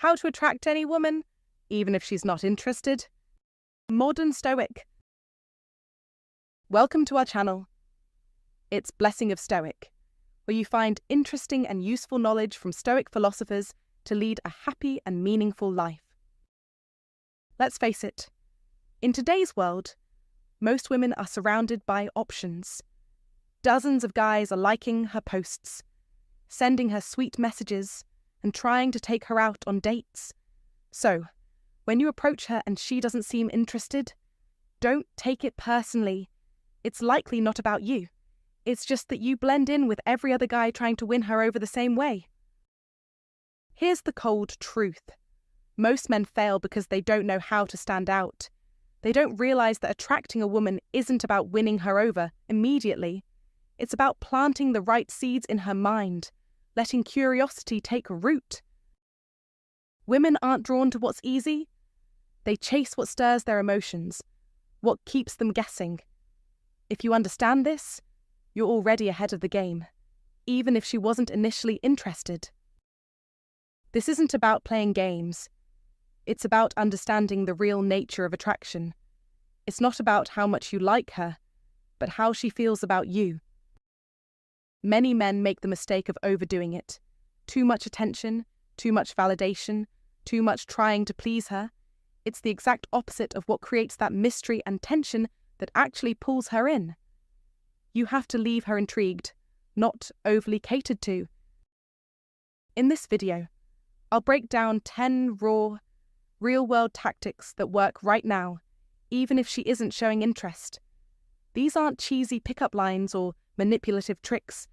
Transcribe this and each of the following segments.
How to attract any woman, even if she's not interested. Modern Stoic. Welcome to our channel. It's Blessing of Stoic, where you find interesting and useful knowledge from Stoic philosophers to lead a happy and meaningful life. Let's face it, in today's world, most women are surrounded by options. Dozens of guys are liking her posts, sending her sweet messages, and trying to take her out on dates. So, when you approach her and she doesn't seem interested, don't take it personally. It's likely not about you. It's just that you blend in with every other guy trying to win her over the same way. Here's the cold truth. Most men fail because they don't know how to stand out. They don't realize that attracting a woman isn't about winning her over immediately. It's about planting the right seeds in her mind, letting curiosity take root. Women aren't drawn to what's easy. They chase what stirs their emotions, what keeps them guessing. If you understand this, you're already ahead of the game, even if she wasn't initially interested. This isn't about playing games. It's about understanding the real nature of attraction. It's not about how much you like her, but how she feels about you. Many men make the mistake of overdoing it. Too much attention, too much validation, too much trying to please her. It's the exact opposite of what creates that mystery and tension that actually pulls her in. You have to leave her intrigued, not overly catered to. In this video, I'll break down 10 raw, real-world tactics that work right now, even if she isn't showing interest. These aren't cheesy pickup lines or manipulative tricks.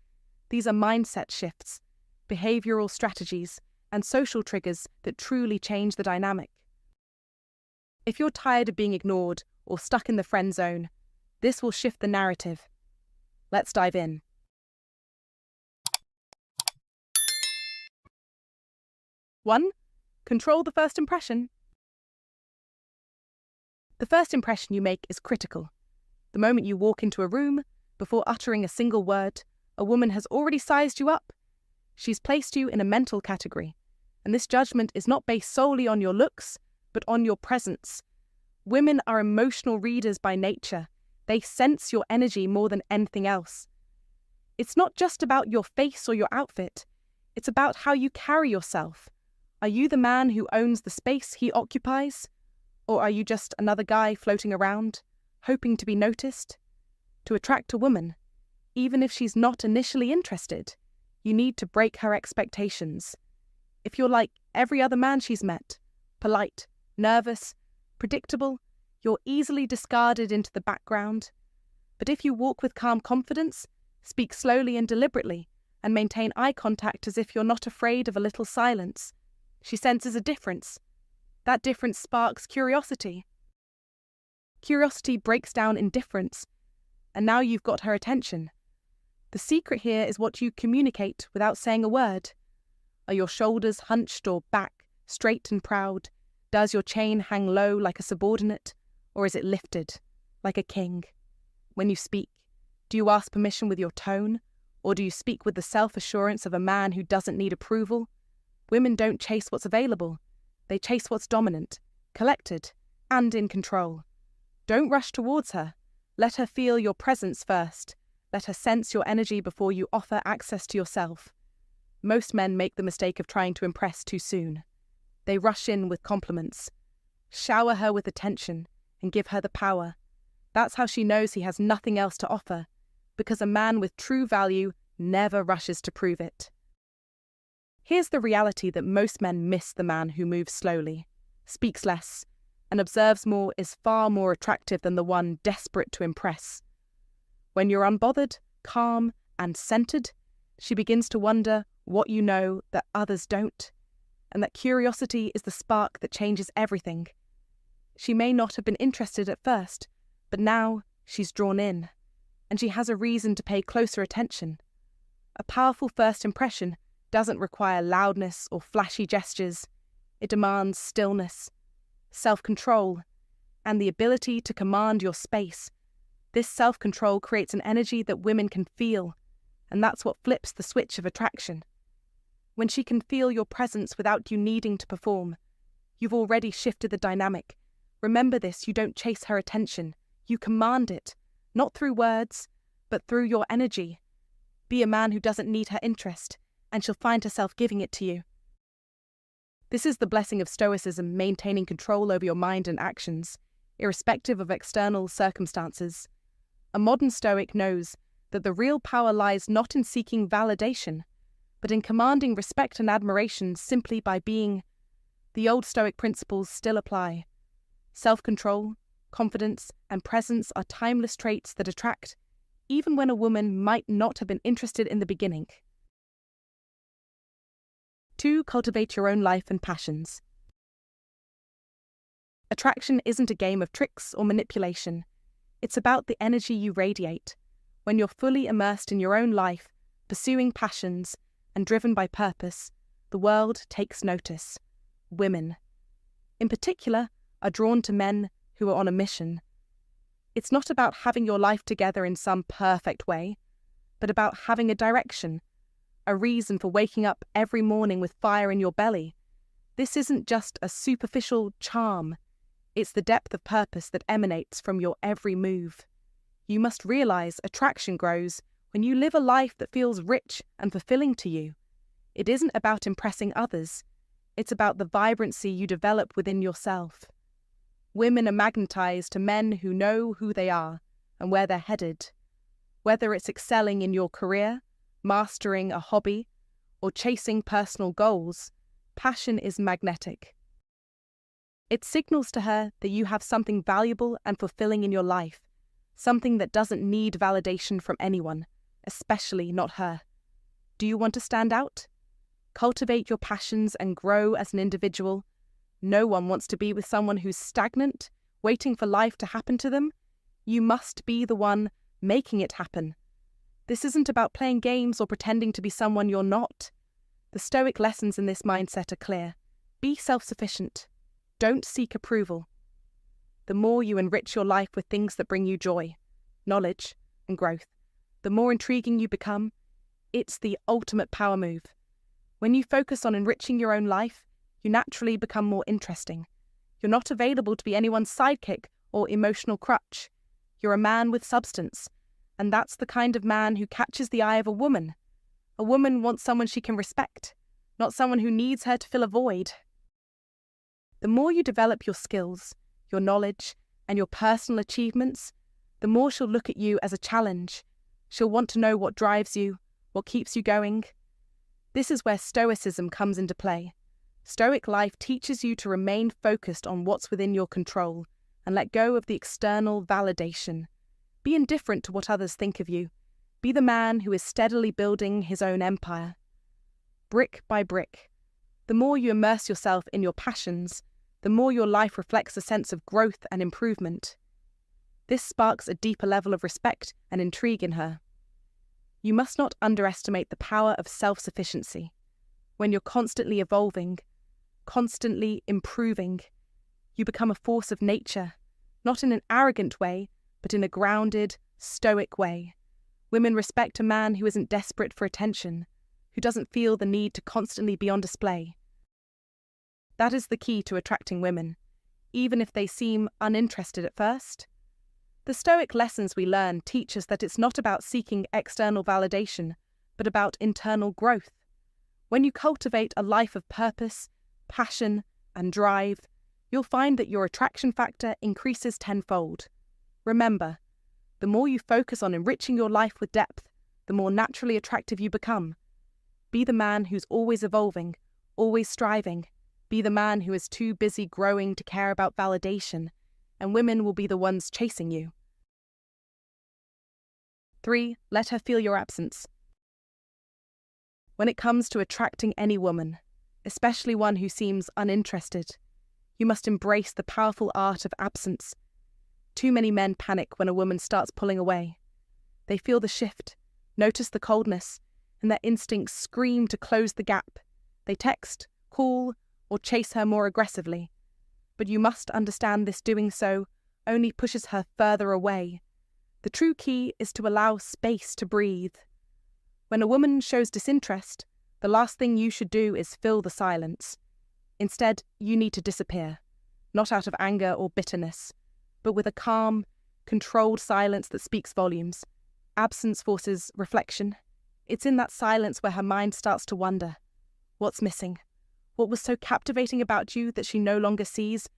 These are mindset shifts, behavioral strategies, and social triggers that truly change the dynamic. If you're tired of being ignored or stuck in the friend zone, this will shift the narrative. Let's dive in. 1. Control the first impression. The first impression you make is critical. The moment you walk into a room, before uttering a single word, a woman has already sized you up. She's placed you in a mental category, and this judgment is not based solely on your looks, but on your presence. Women are emotional readers by nature. They sense your energy more than anything else. It's not just about your face or your outfit. It's about how you carry yourself. Are you the man who owns the space he occupies? Or are you just another guy floating around, hoping to be noticed? To attract a woman, even if she's not initially interested, you need to break her expectations. If you're like every other man she's met, polite, nervous, predictable, you're easily discarded into the background. But if you walk with calm confidence, speak slowly and deliberately, and maintain eye contact as if you're not afraid of a little silence, she senses a difference. That difference sparks curiosity. Curiosity breaks down indifference, and now you've got her attention. The secret here is what you communicate without saying a word. Are your shoulders hunched or back, straight and proud? Does your chain hang low like a subordinate, or is it lifted, like a king? When you speak, do you ask permission with your tone, or do you speak with the self-assurance of a man who doesn't need approval? Women don't chase what's available. They chase what's dominant, collected, and in control. Don't rush towards her. Let her feel your presence first. Let her sense your energy before you offer access to yourself. Most men make the mistake of trying to impress too soon. They rush in with compliments, shower her with attention, and give her the power. That's how she knows he has nothing else to offer, because a man with true value never rushes to prove it. Here's the reality that most men miss: the man who moves slowly, speaks less, and observes more is far more attractive than the one desperate to impress. When you're unbothered, calm, and centered, she begins to wonder what you know that others don't, and that curiosity is the spark that changes everything. She may not have been interested at first, but now she's drawn in, and she has a reason to pay closer attention. A powerful first impression doesn't require loudness or flashy gestures. It demands stillness, self-control, and the ability to command your space. This self-control creates an energy that women can feel, and that's what flips the switch of attraction. when she can feel your presence without you needing to perform, you've already shifted the dynamic. Remember this, you don't chase her attention. You command it, not through words, but through your energy. Be a man who doesn't need her interest, and she'll find herself giving it to you. This is the blessing of Stoicism, maintaining control over your mind and actions, irrespective of external circumstances. A modern Stoic knows that the real power lies not in seeking validation, but in commanding respect and admiration simply by being. The old Stoic principles still apply. Self-control, confidence, and presence are timeless traits that attract, even when a woman might not have been interested in the beginning. 2. Cultivate your own life and passions. Attraction isn't a game of tricks or manipulation. It's about the energy you radiate. When you're fully immersed in your own life, pursuing passions, and driven by purpose, the world takes notice. Women, in particular, are drawn to men who are on a mission. It's not about having your life together in some perfect way, but about having a direction, a reason for waking up every morning with fire in your belly. This isn't just a superficial charm. It's the depth of purpose that emanates from your every move. You must realize attraction grows when you live a life that feels rich and fulfilling to you. It isn't about impressing others. It's about the vibrancy you develop within yourself. Women are magnetized to men who know who they are and where they're headed. Whether it's excelling in your career, mastering a hobby, or chasing personal goals, passion is magnetic. It signals to her that you have something valuable and fulfilling in your life, something that doesn't need validation from anyone, especially not her. Do you want to stand out? Cultivate your passions and grow as an individual. No one wants to be with someone who's stagnant, waiting for life to happen to them. You must be the one making it happen. This isn't about playing games or pretending to be someone you're not. The Stoic lessons in this mindset are clear. Be self-sufficient. Don't seek approval. The more you enrich your life with things that bring you joy, knowledge, and growth, the more intriguing you become. It's the ultimate power move. When you focus on enriching your own life, you naturally become more interesting. You're not available to be anyone's sidekick or emotional crutch. You're a man with substance, and that's the kind of man who catches the eye of a woman. A woman wants someone she can respect, not someone who needs her to fill a void. The more you develop your skills, your knowledge, and your personal achievements, the more she'll look at you as a challenge. She'll want to know what drives you, what keeps you going. This is where Stoicism comes into play. Stoic life teaches you to remain focused on what's within your control and let go of the external validation. Be indifferent to what others think of you. Be the man who is steadily building his own empire. Brick by brick. The more you immerse yourself in your passions, the more your life reflects a sense of growth and improvement. This sparks a deeper level of respect and intrigue in her. You must not underestimate the power of self-sufficiency. When you're constantly evolving, constantly improving, you become a force of nature, not in an arrogant way, but in a grounded, stoic way. Women respect a man who isn't desperate for attention, who doesn't feel the need to constantly be on display. That is the key to attracting women, even if they seem uninterested at first. The Stoic lessons we learn teach us that it's not about seeking external validation, but about internal growth. When you cultivate a life of purpose, passion, and drive, you'll find that your attraction factor increases tenfold. Remember, the more you focus on enriching your life with depth, the more naturally attractive you become. Be the man who's always evolving, always striving. Be the man who is too busy growing to care about validation, and women will be the ones chasing you. 3. Let her feel your absence. When it comes to attracting any woman, especially one who seems uninterested, you must embrace the powerful art of absence. Too many men panic when a woman starts pulling away. They feel the shift, notice the coldness, and their instincts scream to close the gap. They text, call, or chase her more aggressively. But you must understand this doing so only pushes her further away. The true key is to allow space to breathe. When a woman shows disinterest, The last thing you should do is fill the silence. Instead, you need to disappear, not out of anger or bitterness, but with a calm, controlled silence that speaks volumes. Absence forces reflection. It's in that silence where her mind starts to wonder. What's missing? What was so captivating about you that she no longer sees?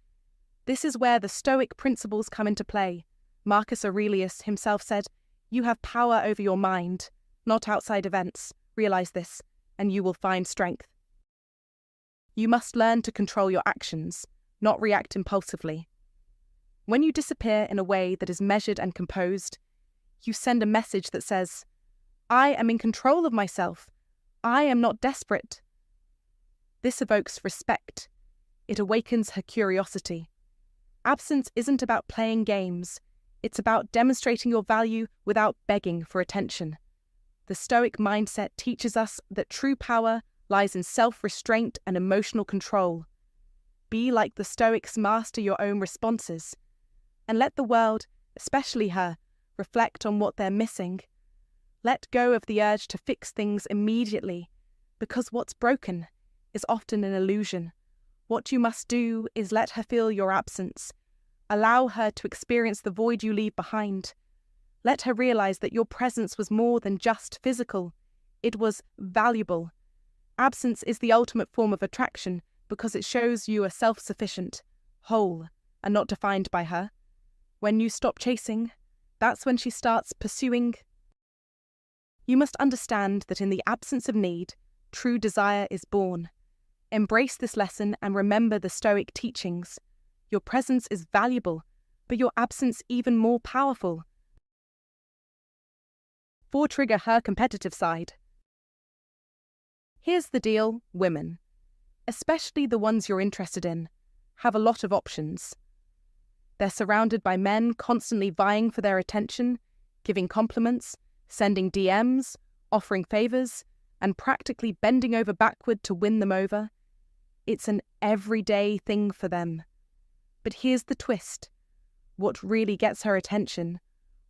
This is where the Stoic principles come into play. Marcus Aurelius himself said, "You have power over your mind, not outside events. Realize this, and you will find strength." You must learn to control your actions, not react impulsively. When you disappear in a way that is measured and composed, you send a message that says, "I am in control of myself. I am not desperate." This evokes respect. It awakens her curiosity. Absence isn't about playing games. It's about demonstrating your value without begging for attention. The Stoic mindset teaches us that true power lies in self-restraint and emotional control. Be like the Stoics, master your own responses, and let the world, especially her, reflect on what they're missing. Let go of the urge to fix things immediately, because what's broken is often an illusion. What you must do is let her feel your absence. Allow her to experience the void you leave behind. Let her realize that your presence was more than just physical. It was valuable. Absence is the ultimate form of attraction because it shows you are self-sufficient, whole, and not defined by her. When you stop chasing, that's when she starts pursuing. You must understand that in the absence of need, true desire is born. Embrace this lesson and remember the Stoic teachings. Your presence is valuable, but your absence even more powerful. 4. Trigger her competitive side. Here's the deal, women, especially the ones you're interested in, have a lot of options. They're surrounded by men constantly vying for their attention, giving compliments, sending DMs, offering favors, and practically bending over backward to win them over. It's an everyday thing for them. But here's the twist. What really gets her attention,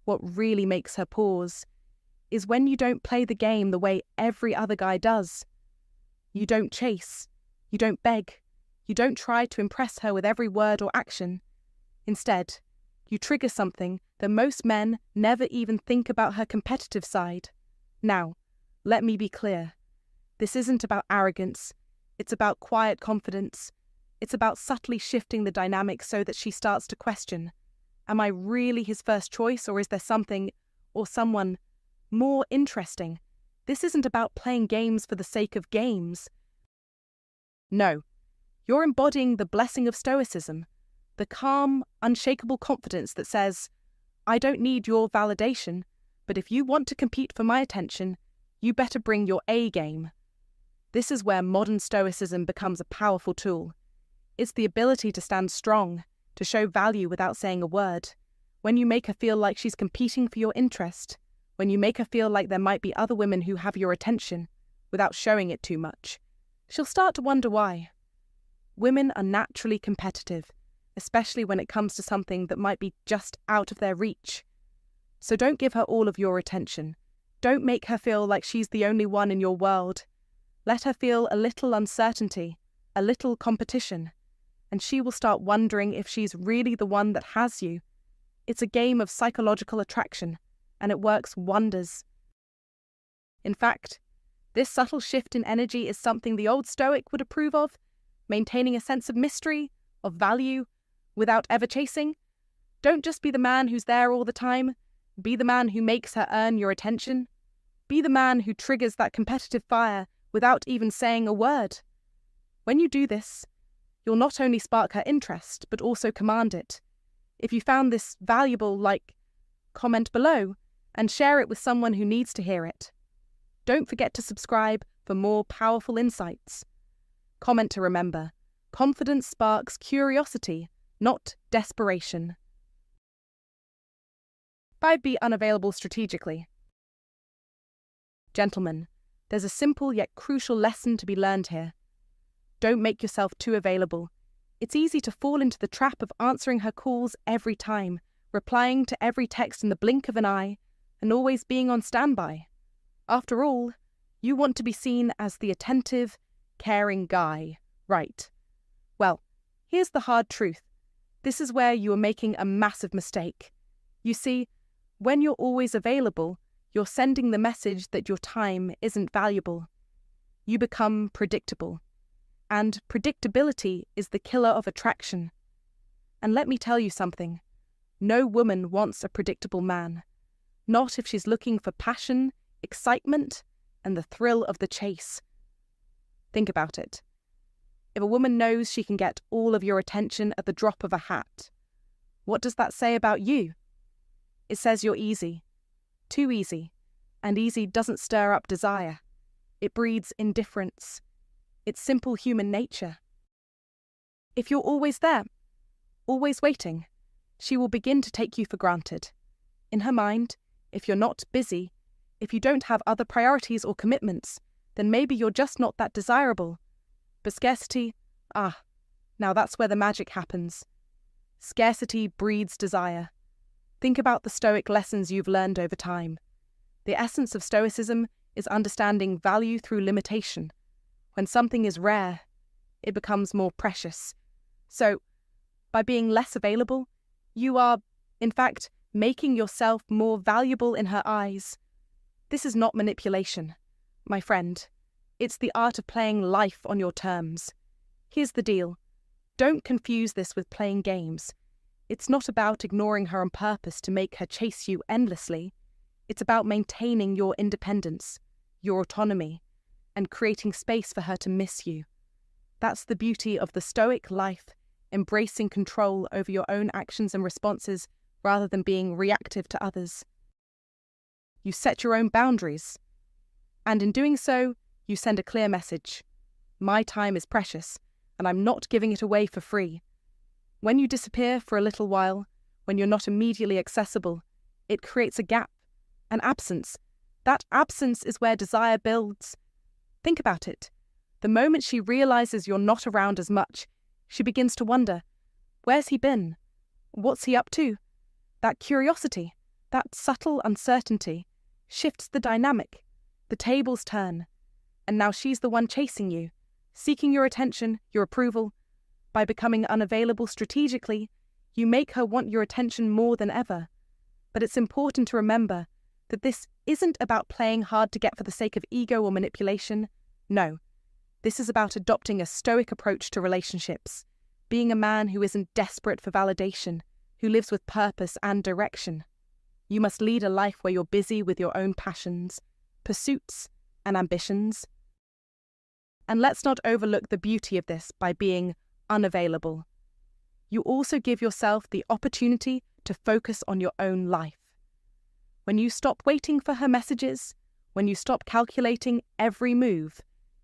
what really makes her pause, is when you don't play the game the way every other guy does. You don't chase, you don't beg, you don't try to impress her with every word or action. Instead, you trigger something that most men never even think about her competitive side. Now, let me be clear. This isn't about arrogance. It's about quiet confidence. It's about subtly shifting the dynamic so that she starts to question, am I really his first choice, or is there something or someone more interesting? This isn't about playing games for the sake of games. No, you're embodying the blessing of Stoicism, the calm, unshakable confidence that says, I don't need your validation, but if you want to compete for my attention, you better bring your A game. This is where modern Stoicism becomes a powerful tool. It's the ability to stand strong, to show value without saying a word. When you make her feel like she's competing for your interest, when you make her feel like there might be other women who have your attention, without showing it too much, she'll start to wonder why. Women are naturally competitive, especially when it comes to something that might be just out of their reach. So don't give her all of your attention. Don't make her feel like she's the only one in your world. Let her feel a little uncertainty, a little competition, and she will start wondering if she's really the one that has you. It's a game of psychological attraction, and it works wonders. In fact, this subtle shift in energy is something the old Stoic would approve of, maintaining a sense of mystery, of value, without ever chasing. Don't just be the man who's there all the time. Be the man who makes her earn your attention. Be the man who triggers that competitive fire without even saying a word. When you do this, you'll not only spark her interest, but also command it. If you found this valuable, comment below and share it with someone who needs to hear it. Don't forget to subscribe for more powerful insights. Comment to remember, confidence sparks curiosity, not desperation. 5. Be unavailable strategically. Gentlemen, there's a simple yet crucial lesson to be learned here. Don't make yourself too available. It's easy to fall into the trap of answering her calls every time, replying to every text in the blink of an eye, and always being on standby. After all, You want to be seen as the attentive, caring guy, right? Well, here's the hard truth. This is where you are making a massive mistake. You see, when you're always available, you're sending the message that your time isn't valuable. You become predictable. And predictability is the killer of attraction. And let me tell you something. No woman wants a predictable man. Not if she's looking for passion, excitement, and the thrill of the chase. Think about it. If a woman knows she can get all of your attention at the drop of a hat, what does that say about you? It says you're easy. Too easy. And easy doesn't stir up desire. It breeds indifference. It's simple human nature. If you're always there, always waiting, she will begin to take you for granted. In her mind, if you're not busy, if you don't have other priorities or commitments, then maybe you're just not that desirable. But scarcity, now that's where the magic happens. Scarcity breeds desire. Think about the Stoic lessons you've learned over time. The essence of Stoicism is understanding value through limitation. When something is rare, it becomes more precious. So, by being less available, you are, in fact, making yourself more valuable in her eyes. This is not manipulation, my friend. It's the art of playing life on your terms. Here's the deal. Don't confuse this with playing games. It's not about ignoring her on purpose to make her chase you endlessly. It's about maintaining your independence, your autonomy, and creating space for her to miss you. That's the beauty of the Stoic life, embracing control over your own actions and responses rather than being reactive to others. You set your own boundaries, and in doing so, you send a clear message. My time is precious, and I'm not giving it away for free. When you disappear for a little while, when you're not immediately accessible, it creates a gap, an absence. That absence is where desire builds. Think about it. The moment she realizes you're not around as much, she begins to wonder, where's he been? What's he up to? That curiosity, that subtle uncertainty, shifts the dynamic. The tables turn. And now she's the one chasing you, seeking your attention, your approval. By becoming unavailable strategically, you make her want your attention more than ever. But it's important to remember that this isn't about playing hard to get for the sake of ego or manipulation. No, this is about adopting a Stoic approach to relationships, being a man who isn't desperate for validation, who lives with purpose and direction. You must lead a life where you're busy with your own passions, pursuits, and ambitions. And let's not overlook the beauty of this by being unavailable. You also give yourself the opportunity to focus on your own life. When you stop waiting for her messages, when you stop calculating every move,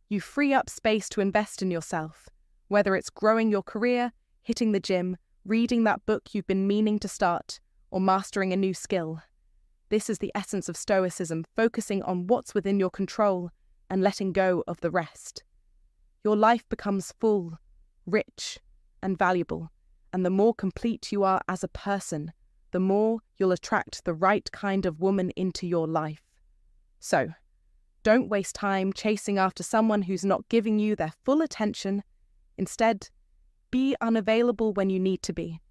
you free up space to invest in yourself, whether it's growing your career, hitting the gym, reading that book you've been meaning to start, or mastering a new skill. This is the essence of Stoicism, focusing on what's within your control and letting go of the rest. Your life becomes full, rich, and valuable, and the more complete you are as a person, the more you'll attract the right kind of woman into your life. So, don't waste time chasing after someone who's not giving you their full attention. Instead, be unavailable when you need to be.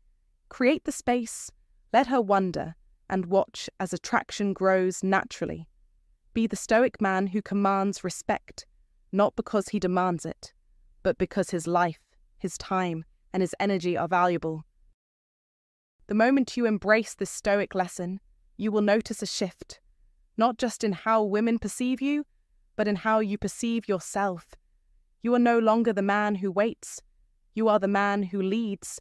Create the space, let her wonder, and watch as attraction grows naturally. Be the Stoic man who commands respect, not because he demands it, but because his life, his time, and his energy are valuable. The moment you embrace this Stoic lesson, you will notice a shift, not just in how women perceive you, but in how you perceive yourself. You are no longer the man who waits. You are the man who leads.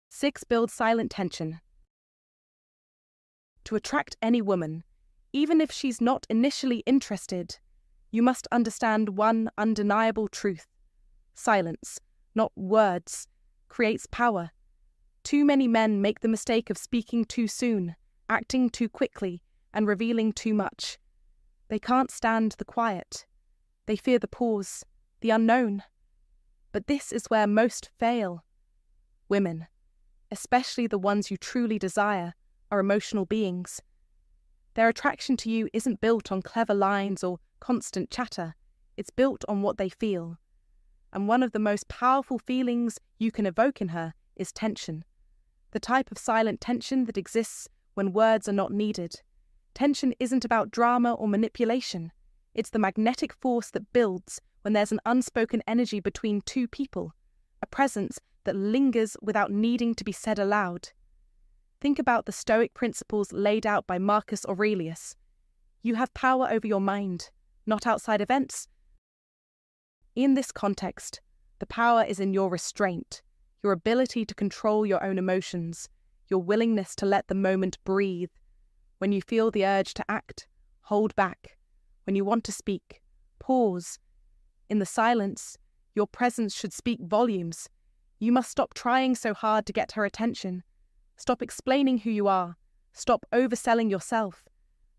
6. Build silent tension. To attract any woman, even if she's not initially interested, you must understand one undeniable truth. Silence, not words, creates power. Too many men make the mistake of speaking too soon, acting too quickly, and revealing too much. They can't stand the quiet. They fear the pause, the unknown. But this is where most fail. Women, especially the ones you truly desire, are emotional beings. Their attraction to you isn't built on clever lines or constant chatter. It's built on what they feel. And one of the most powerful feelings you can evoke in her is tension. The type of silent tension that exists when words are not needed. Tension isn't about drama or manipulation. It's the magnetic force that builds when there's an unspoken energy between two people, a presence that lingers without needing to be said aloud. Think about the Stoic principles laid out by Marcus Aurelius. You have power over your mind, not outside events. In this context, the power is in your restraint, your ability to control your own emotions, your willingness to let the moment breathe. When you feel the urge to act, hold back. When you want to speak, pause. In the silence, your presence should speak volumes. You must stop trying so hard to get her attention. Stop explaining who you are. Stop overselling yourself.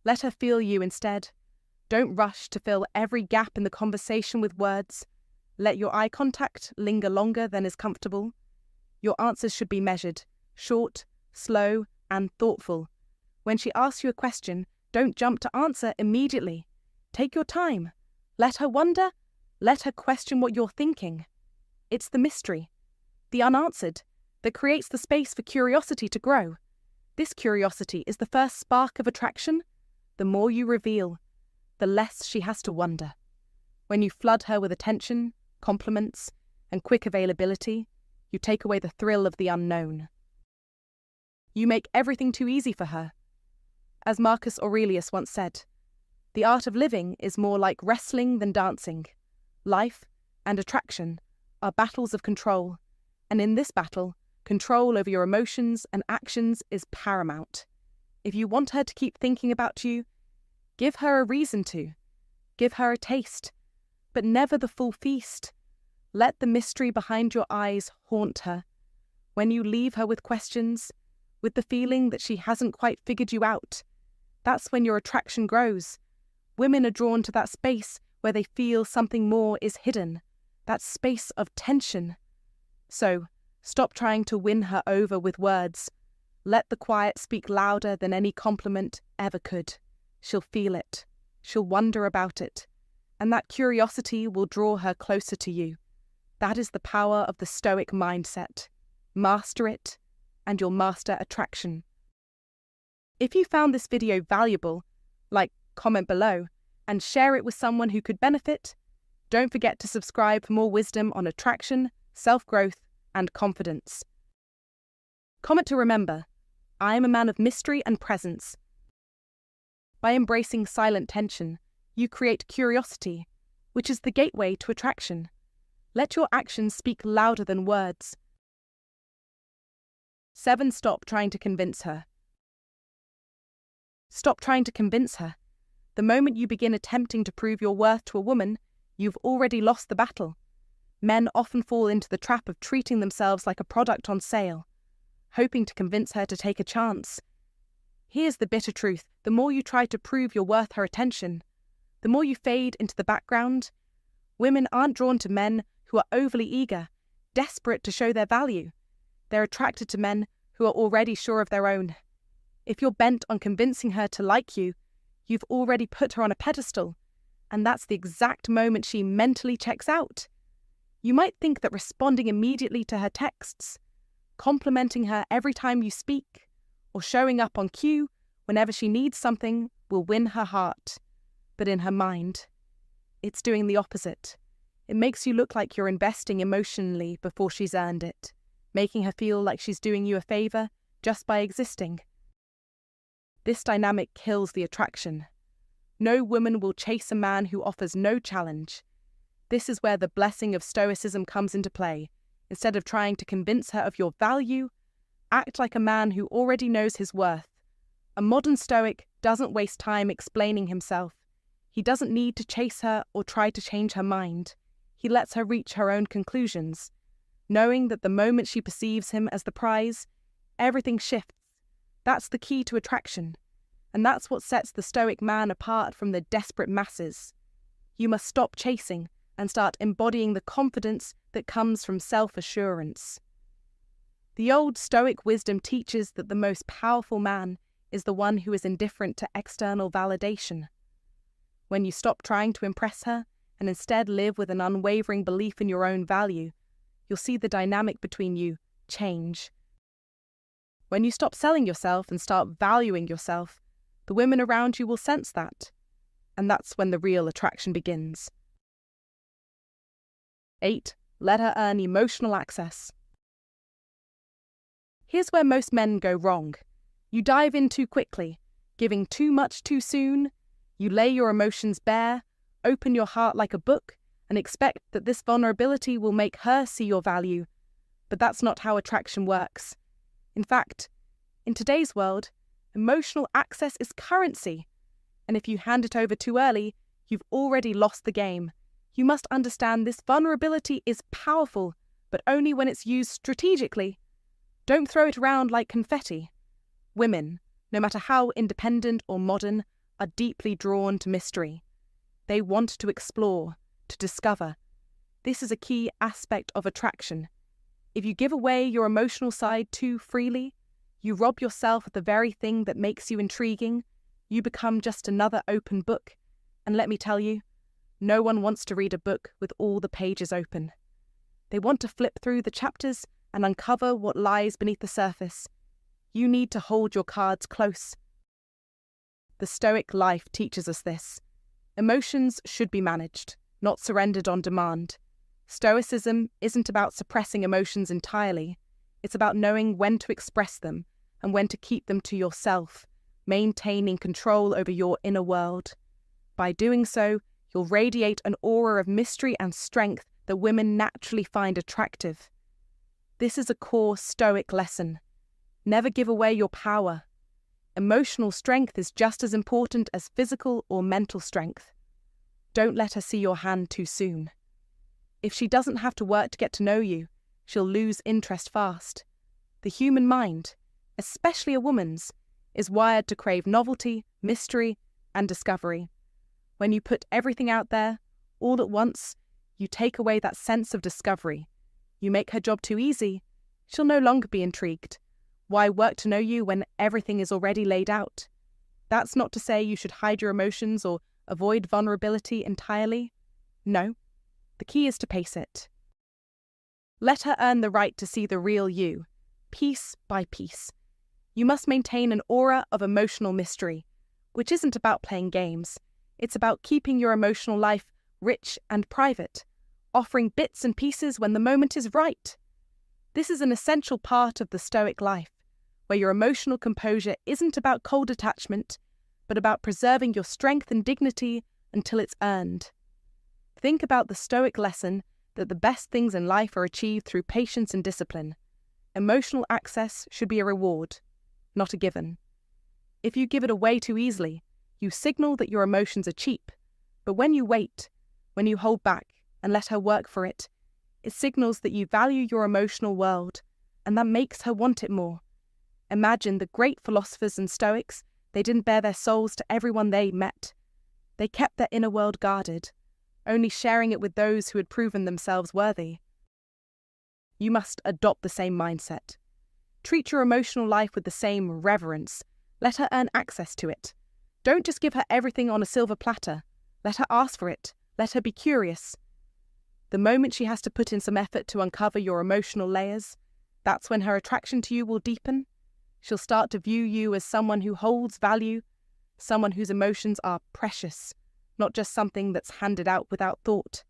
Let her feel you instead. Don't rush to fill every gap in the conversation with words. Let your eye contact linger longer than is comfortable. Your answers should be measured, short, slow, and thoughtful. When she asks you a question, don't jump to answer immediately. Take your time. Let her wonder. Let her question what you're thinking. It's the mystery, the unanswered, that creates the space for curiosity to grow. This curiosity is the first spark of attraction. The more you reveal, the less she has to wonder. When you flood her with attention, compliments, and quick availability, you take away the thrill of the unknown. You make everything too easy for her. As Marcus Aurelius once said, the art of living is more like wrestling than dancing. Life and attraction are battles of control, and in this battle, control over your emotions and actions is paramount. If you want her to keep thinking about you, give her a reason to. Give her a taste, but never the full feast. Let the mystery behind your eyes haunt her. When you leave her with questions, with the feeling that she hasn't quite figured you out, that's when your attraction grows. Women are drawn to that space where they feel something more is hidden, that space of tension. So, stop trying to win her over with words. Let the quiet speak louder than any compliment ever could. She'll feel it. She'll wonder about it. And that curiosity will draw her closer to you. That is the power of the Stoic mindset. Master it, and you'll master attraction. If you found this video valuable, comment below, and share it with someone who could benefit. Don't forget to subscribe for more wisdom on attraction, self-growth, and confidence. Comment to remember, I am a man of mystery and presence. By embracing silent tension, you create curiosity, which is the gateway to attraction. Let your actions speak louder than words. 7. Stop trying to convince her. Stop trying to convince her. The moment you begin attempting to prove your worth to a woman, you've already lost the battle. Men often fall into the trap of treating themselves like a product on sale, hoping to convince her to take a chance. Here's the bitter truth. The more you try to prove you're worth her attention, the more you fade into the background. Women aren't drawn to men who are overly eager, desperate to show their value. They're attracted to men who are already sure of their own. If you're bent on convincing her to like you, you've already put her on a pedestal, and that's the exact moment she mentally checks out. You might think that responding immediately to her texts, complimenting her every time you speak, or showing up on cue whenever she needs something will win her heart. But in her mind, it's doing the opposite. It makes you look like you're investing emotionally before she's earned it, making her feel like she's doing you a favor just by existing. This dynamic kills the attraction. No woman will chase a man who offers no challenge. This is where the blessing of Stoicism comes into play. Instead of trying to convince her of your value, act like a man who already knows his worth. A modern Stoic doesn't waste time explaining himself. He doesn't need to chase her or try to change her mind. He lets her reach her own conclusions, knowing that the moment she perceives him as the prize, everything shifts. That's the key to attraction, and that's what sets the Stoic man apart from the desperate masses. You must stop chasing and start embodying the confidence that comes from self-assurance. The old Stoic wisdom teaches that the most powerful man is the one who is indifferent to external validation. When you stop trying to impress her and instead live with an unwavering belief in your own value, you'll see the dynamic between you change. When you stop selling yourself and start valuing yourself, the women around you will sense that, and that's when the real attraction begins. 8. Let her earn emotional access. Here's where most men go wrong. You dive in too quickly, giving too much too soon. You lay your emotions bare, open your heart like a book, and expect that this vulnerability will make her see your value. But that's not how attraction works. In fact, in today's world, emotional access is currency. And if you hand it over too early, you've already lost the game. You must understand this vulnerability is powerful, but only when it's used strategically. Don't throw it around like confetti. Women, no matter how independent or modern, are deeply drawn to mystery. They want to explore, to discover. This is a key aspect of attraction. If you give away your emotional side too freely, you rob yourself of the very thing that makes you intriguing. You become just another open book. And let me tell you, no one wants to read a book with all the pages open. They want to flip through the chapters and uncover what lies beneath the surface. You need to hold your cards close. The Stoic life teaches us this. Emotions should be managed, not surrendered on demand. Stoicism isn't about suppressing emotions entirely. It's about knowing when to express them and when to keep them to yourself, maintaining control over your inner world. By doing so, you'll radiate an aura of mystery and strength that women naturally find attractive. This is a core Stoic lesson. Never give away your power. Emotional strength is just as important as physical or mental strength. Don't let her see your hand too soon. If she doesn't have to work to get to know you, she'll lose interest fast. The human mind, especially a woman's, is wired to crave novelty, mystery, and discovery. When you put everything out there, all at once, you take away that sense of discovery. You make her job too easy, she'll no longer be intrigued. Why work to know you when everything is already laid out? That's not to say you should hide your emotions or avoid vulnerability entirely. No, the key is to pace it. Let her earn the right to see the real you, piece by piece. You must maintain an aura of emotional mystery, which isn't about playing games. It's about keeping your emotional life rich and private, offering bits and pieces when the moment is right. This is an essential part of the Stoic life, where your emotional composure isn't about cold attachment, but about preserving your strength and dignity until it's earned. Think about the Stoic lesson that the best things in life are achieved through patience and discipline. Emotional access should be a reward, not a given. If you give it away too easily, you signal that your emotions are cheap. But when you wait, when you hold back and let her work for it, it signals that you value your emotional world, and that makes her want it more. Imagine the great philosophers and Stoics, they didn't bare their souls to everyone they met. They kept their inner world guarded, only sharing it with those who had proven themselves worthy. You must adopt the same mindset. Treat your emotional life with the same reverence. Let her earn access to it. Don't just give her everything on a silver platter. Let her ask for it. Let her be curious. The moment she has to put in some effort to uncover your emotional layers, that's when her attraction to you will deepen. She'll start to view you as someone who holds value, someone whose emotions are precious, not just something that's handed out without thought.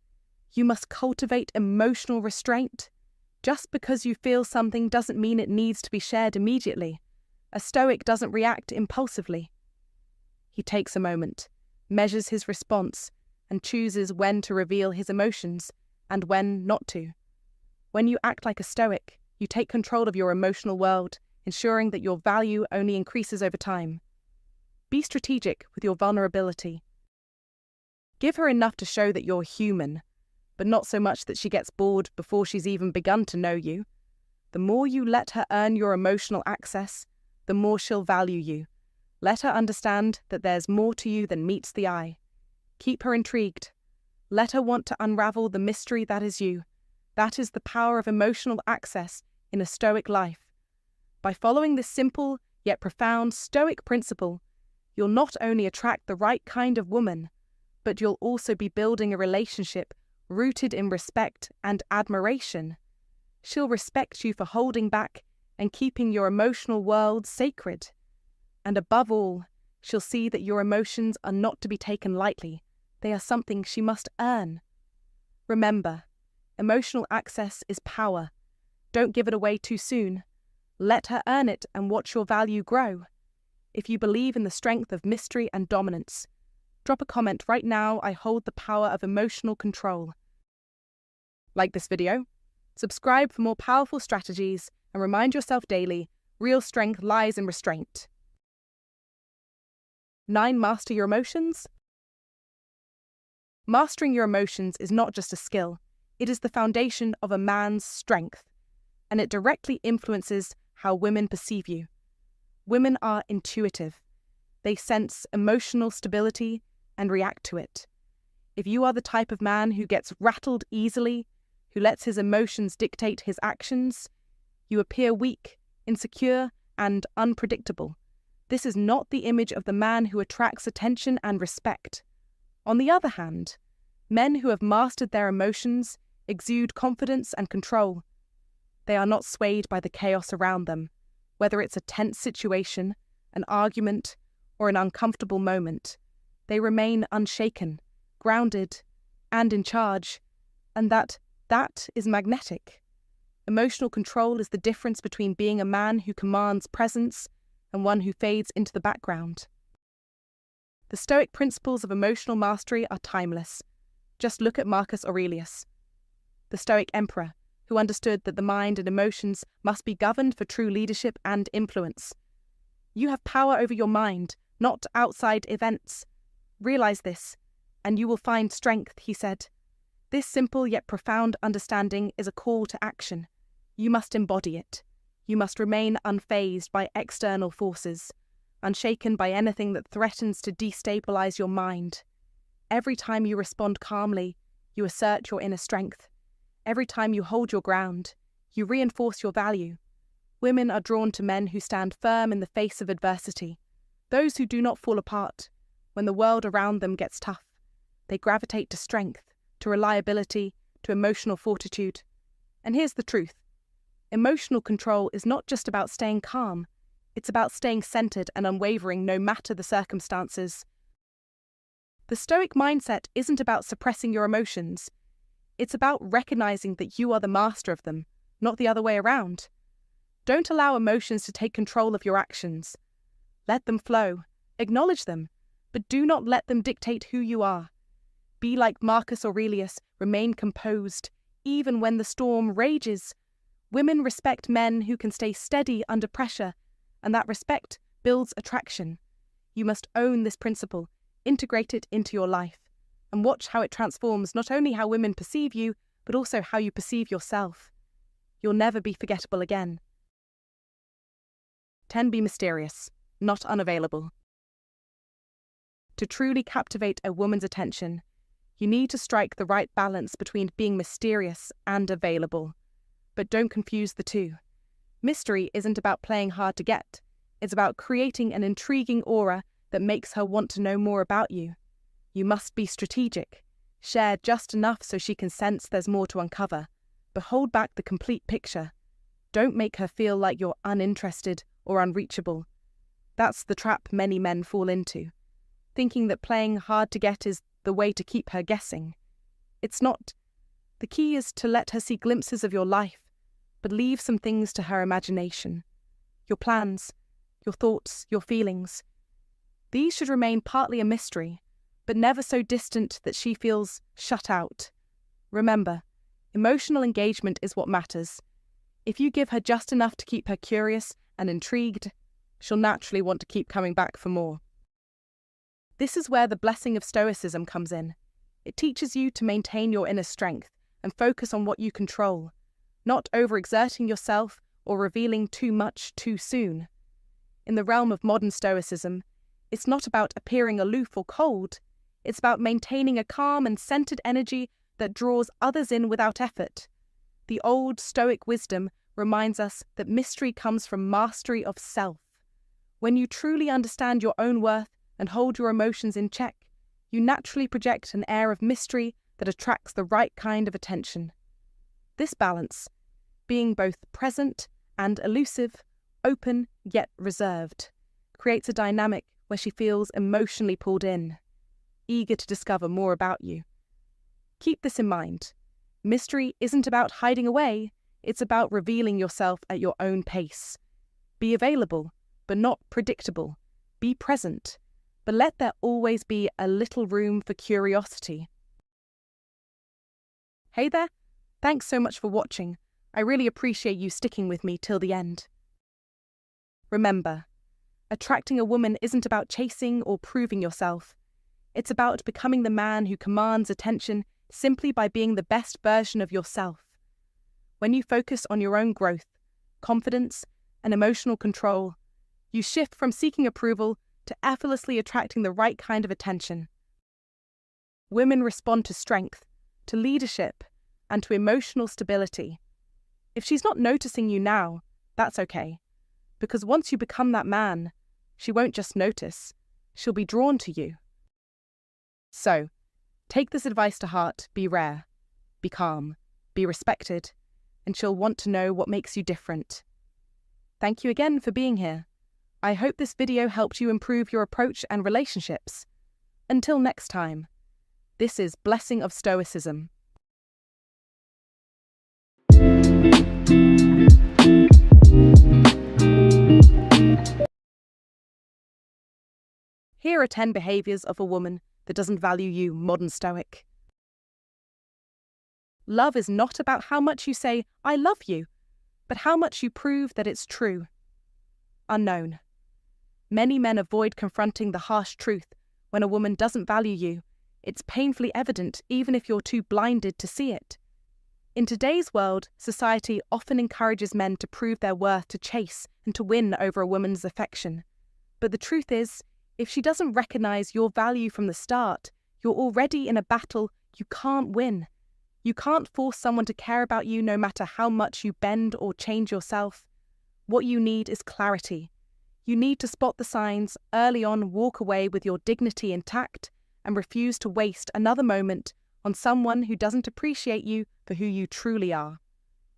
You must cultivate emotional restraint. Just because you feel something doesn't mean it needs to be shared immediately. A Stoic doesn't react impulsively. He takes a moment, measures his response, and chooses when to reveal his emotions and when not to. When you act like a Stoic, you take control of your emotional world, ensuring that your value only increases over time. Be strategic with your vulnerability. Give her enough to show that you're human, but not so much that she gets bored before she's even begun to know you. The more you let her earn your emotional access, the more she'll value you. Let her understand that there's more to you than meets the eye. Keep her intrigued. Let her want to unravel the mystery that is you. That is the power of emotional access in a Stoic life. By following this simple yet profound Stoic principle, you'll not only attract the right kind of woman, but you'll also be building a relationship rooted in respect and admiration. She'll respect you for holding back and keeping your emotional world sacred. And above all, she'll see that your emotions are not to be taken lightly. They are something she must earn. Remember, emotional access is power. Don't give it away too soon. Let her earn it and watch your value grow. If you believe in the strength of mystery and dominance, drop a comment right now. I hold the power of emotional control. Like this video, subscribe for more powerful strategies, and remind yourself daily, real strength lies in restraint. 9. Master your emotions. Mastering your emotions is not just a skill, it is the foundation of a man's strength, and it directly influences how women perceive you. Women are intuitive. They sense emotional stability and react to it. If you are the type of man who gets rattled easily, who lets his emotions dictate his actions, you appear weak, insecure, and unpredictable. This is not the image of the man who attracts attention and respect. On the other hand, men who have mastered their emotions exude confidence and control. They are not swayed by the chaos around them, whether it's a tense situation, an argument, or an uncomfortable moment. They remain unshaken, grounded, and in charge, and that is magnetic. Emotional control is the difference between being a man who commands presence and one who fades into the background. The Stoic principles of emotional mastery are timeless. Just look at Marcus Aurelius, the Stoic emperor, who understood that the mind and emotions must be governed for true leadership and influence. You have power over your mind, not outside events. Realize this, and you will find strength, he said. This simple yet profound understanding is a call to action. You must embody it. You must remain unfazed by external forces, unshaken by anything that threatens to destabilize your mind. Every time you respond calmly, you assert your inner strength. Every time you hold your ground, you reinforce your value. Women are drawn to men who stand firm in the face of adversity, those who do not fall apart when the world around them gets tough. They gravitate to strength, to reliability, to emotional fortitude. And here's the truth. Emotional control is not just about staying calm. It's about staying centered and unwavering no matter the circumstances. The Stoic mindset isn't about suppressing your emotions. It's about recognizing that you are the master of them, not the other way around. Don't allow emotions to take control of your actions. Let them flow, acknowledge them, but do not let them dictate who you are. Be like Marcus Aurelius, remain composed, even when the storm rages. Women respect men who can stay steady under pressure, and that respect builds attraction. You must own this principle, integrate it into your life, and watch how it transforms not only how women perceive you, but also how you perceive yourself. You'll never be forgettable again. 10. Be mysterious, not unavailable. To truly captivate a woman's attention, you need to strike the right balance between being mysterious and available. But don't confuse the two. Mystery isn't about playing hard to get. It's about creating an intriguing aura that makes her want to know more about you. You must be strategic. Share just enough so she can sense there's more to uncover, but hold back the complete picture. Don't make her feel like you're uninterested or unreachable. That's the trap many men fall into, thinking that playing hard to get is the way to keep her guessing. It's not. The key is to let her see glimpses of your life, but leave some things to her imagination. Your plans, your thoughts, your feelings. These should remain partly a mystery, but never so distant that she feels shut out. Remember, emotional engagement is what matters. If you give her just enough to keep her curious and intrigued, she'll naturally want to keep coming back for more. This is where the Blessing of Stoicism comes in. It teaches you to maintain your inner strength and focus on what you control, not overexerting yourself or revealing too much too soon. In the realm of modern Stoicism, it's not about appearing aloof or cold. It's about maintaining a calm and centered energy that draws others in without effort. The old Stoic wisdom reminds us that mystery comes from mastery of self. When you truly understand your own worth and hold your emotions in check, you naturally project an air of mystery that attracts the right kind of attention. This balance, being both present and elusive, open yet reserved, creates a dynamic where she feels emotionally pulled in, eager to discover more about you. Keep this in mind. Mystery isn't about hiding away, it's about revealing yourself at your own pace. Be available, but not predictable. Be present, but let there always be a little room for curiosity. Hey there, thanks so much for watching. I really appreciate you sticking with me till the end. Remember, attracting a woman isn't about chasing or proving yourself. It's about becoming the man who commands attention simply by being the best version of yourself. When you focus on your own growth, confidence, and emotional control, you shift from seeking approval to effortlessly attracting the right kind of attention. Women respond to strength, to leadership, and to emotional stability. If she's not noticing you now, that's okay. Because once you become that man, she won't just notice, she'll be drawn to you. So, take this advice to heart, be rare, be calm, be respected, and she'll want to know what makes you different. Thank you again for being here. I hope this video helped you improve your approach and relationships. Until next time, this is Blessing of Stoicism. Here are 10 behaviors of a woman that doesn't value you, modern Stoic. Love is not about how much you say, "I love you," but how much you prove that it's true. Unknown. Many men avoid confronting the harsh truth when a woman doesn't value you. It's painfully evident even if you're too blinded to see it. In today's world, society often encourages men to prove their worth, to chase and to win over a woman's affection. But the truth is, if she doesn't recognize your value from the start, you're already in a battle you can't win. You can't force someone to care about you no matter how much you bend or change yourself. What you need is clarity. You need to spot the signs, early on walk away with your dignity intact, and refuse to waste another moment on someone who doesn't appreciate you for who you truly are.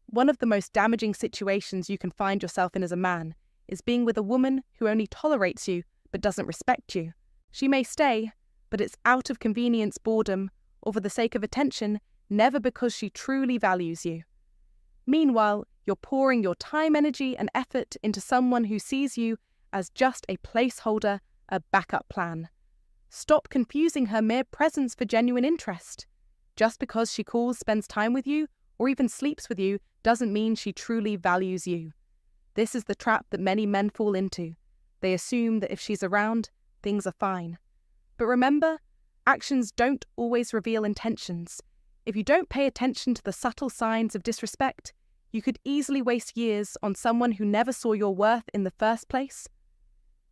One of the most damaging situations you can find yourself in as a man is being with a woman who only tolerates you but doesn't respect you. She may stay, but it's out of convenience, boredom, or for the sake of attention, never because she truly values you. Meanwhile, you're pouring your time, energy, and effort into someone who sees you as just a placeholder, a backup plan. Stop confusing her mere presence for genuine interest. Just because she calls, spends time with you, or even sleeps with you, doesn't mean she truly values you. This is the trap that many men fall into. They assume that if she's around, things are fine. But remember, actions don't always reveal intentions. If you don't pay attention to the subtle signs of disrespect, you could easily waste years on someone who never saw your worth in the first place.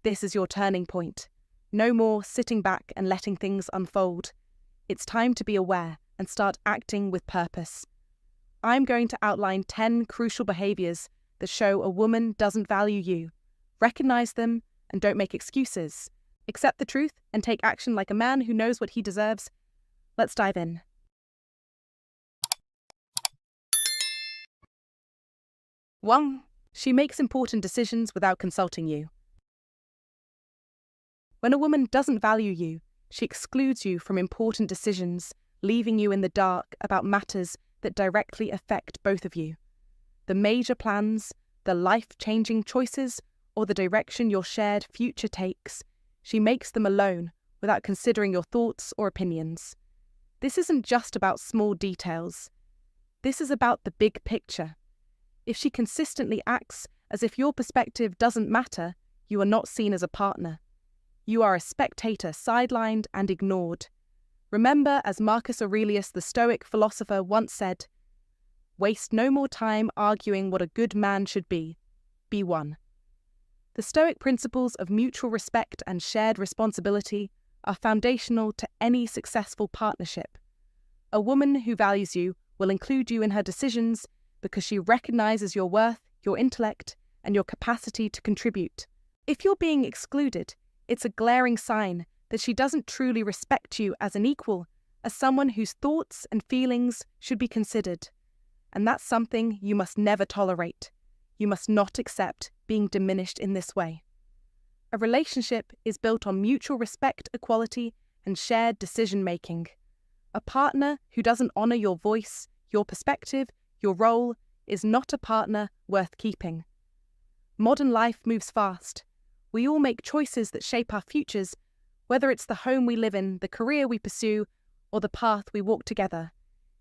This is your turning point. No more sitting back and letting things unfold. It's time to be aware and start acting with purpose. I'm going to outline 10 crucial behaviors that show a woman doesn't value you. Recognize them and don't make excuses. Accept the truth and take action like a man who knows what he deserves. Let's dive in. 1. She makes important decisions without consulting you. When a woman doesn't value you, she excludes you from important decisions, leaving you in the dark about matters that directly affect both of you. The major plans, the life-changing choices, or the direction your shared future takes, she makes them alone without considering your thoughts or opinions. This isn't just about small details. This is about the big picture. If she consistently acts as if your perspective doesn't matter, you are not seen as a partner. You are a spectator, sidelined and ignored. Remember, as Marcus Aurelius, the Stoic philosopher, once said, "Waste no more time arguing what a good man should be. Be one." The Stoic principles of mutual respect and shared responsibility are foundational to any successful partnership. A woman who values you will include you in her decisions because she recognizes your worth, your intellect, and your capacity to contribute. If you're being excluded, it's a glaring sign that she doesn't truly respect you as an equal, as someone whose thoughts and feelings should be considered. And that's something you must never tolerate. You must not accept being diminished in this way. A relationship is built on mutual respect, equality, and shared decision-making. A partner who doesn't honor your voice, your perspective, your role, is not a partner worth keeping. Modern life moves fast. We all make choices that shape our futures, whether it's the home we live in, the career we pursue, or the path we walk together.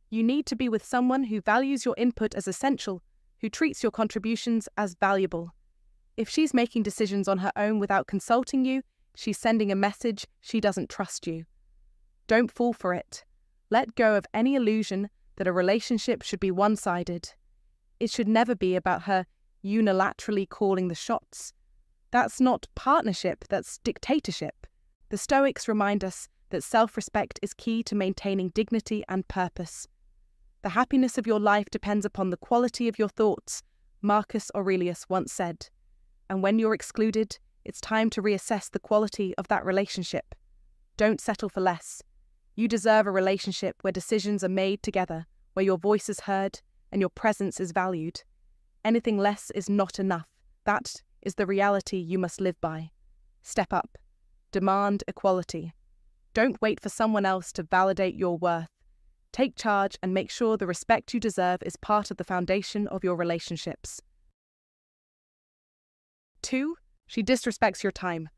You need to be with someone who values your input as essential, who treats your contributions as valuable. If she's making decisions on her own without consulting you, she's sending a message she doesn't trust you. Don't fall for it. Let go of any illusion that a relationship should be one-sided. It should never be about her unilaterally calling the shots. That's not partnership, that's dictatorship. The Stoics remind us that self-respect is key to maintaining dignity and purpose. The happiness of your life depends upon the quality of your thoughts, Marcus Aurelius once said. And when you're excluded, it's time to reassess the quality of that relationship. Don't settle for less. You deserve a relationship where decisions are made together, where your voice is heard and your presence is valued. Anything less is not enough. That is the reality you must live by. Step up. Demand equality. Don't wait for someone else to validate your worth. Take charge and make sure the respect you deserve is part of the foundation of your relationships. 2. She disrespects your time.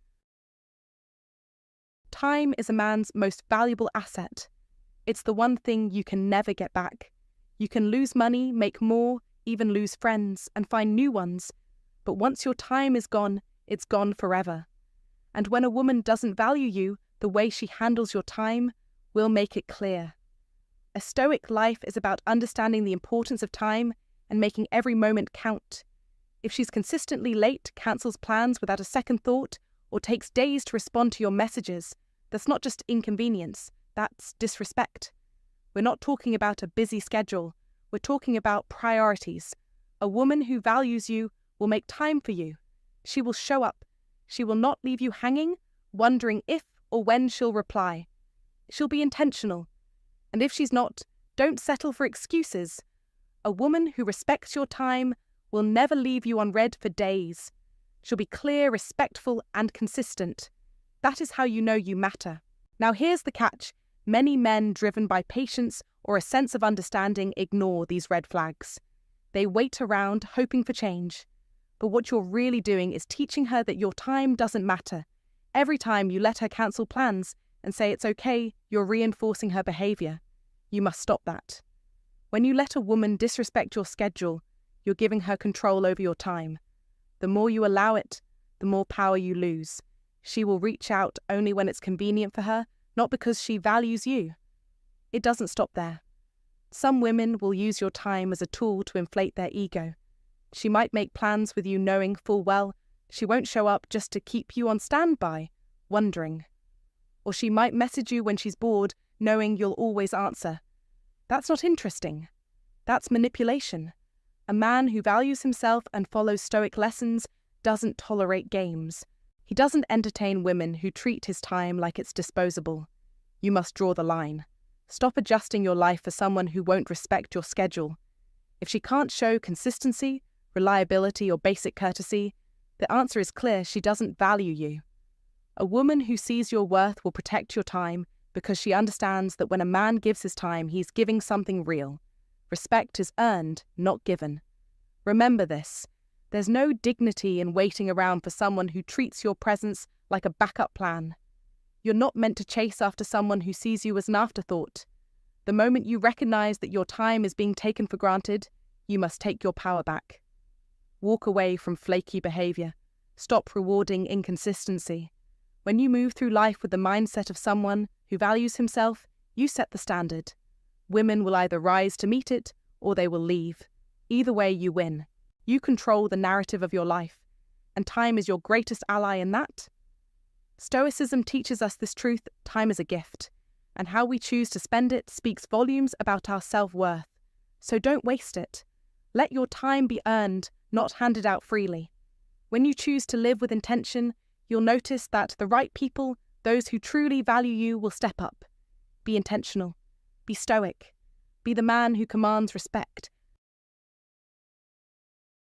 Time is a man's most valuable asset. It's the one thing you can never get back. You can lose money, make more, even lose friends, and find new ones. But once your time is gone, it's gone forever. And when a woman doesn't value you, the way she handles your time will make it clear. A Stoic life is about understanding the importance of time and making every moment count. If she's consistently late, cancels plans without a second thought, or takes days to respond to your messages, that's not just inconvenience, that's disrespect. We're not talking about a busy schedule, we're talking about priorities. A woman who values you will make time for you. She will show up. She will not leave you hanging, wondering if or when she'll reply. She'll be intentional. And if she's not, don't settle for excuses. A woman who respects your time will never leave you unread for days. She'll be clear, respectful, and consistent. That is how you know you matter. Now here's the catch. Many men driven by patience or a sense of understanding ignore these red flags. They wait around, hoping for change. But what you're really doing is teaching her that your time doesn't matter. Every time you let her cancel plans and say it's okay, you're reinforcing her behavior. You must stop that. When you let a woman disrespect your schedule, you're giving her control over your time. The more you allow it, the more power you lose. She will reach out only when it's convenient for her, not because she values you. It doesn't stop there. Some women will use your time as a tool to inflate their ego. She might make plans with you knowing full well she won't show up just to keep you on standby, wondering. Or she might message you when she's bored, knowing you'll always answer. That's not interesting. That's manipulation. A man who values himself and follows Stoic lessons doesn't tolerate games. He doesn't entertain women who treat his time like it's disposable. You must draw the line. Stop adjusting your life for someone who won't respect your schedule. If she can't show consistency, reliability, or basic courtesy, the answer is clear: she doesn't value you. A woman who sees your worth will protect your time because she understands that when a man gives his time, he's giving something real. Respect is earned, not given. Remember this. There's no dignity in waiting around for someone who treats your presence like a backup plan. You're not meant to chase after someone who sees you as an afterthought. The moment you recognize that your time is being taken for granted, you must take your power back. Walk away from flaky behavior. Stop rewarding inconsistency. When you move through life with the mindset of someone who values himself, you set the standard. Women will either rise to meet it or they will leave. Either way, you win. You control the narrative of your life, and time is your greatest ally in that. Stoicism teaches us this truth: time is a gift, and how we choose to spend it speaks volumes about our self-worth. So don't waste it. Let your time be earned, not handed out freely. When you choose to live with intention, you'll notice that the right people, those who truly value you, will step up. Be intentional. Be stoic. Be the man who commands respect.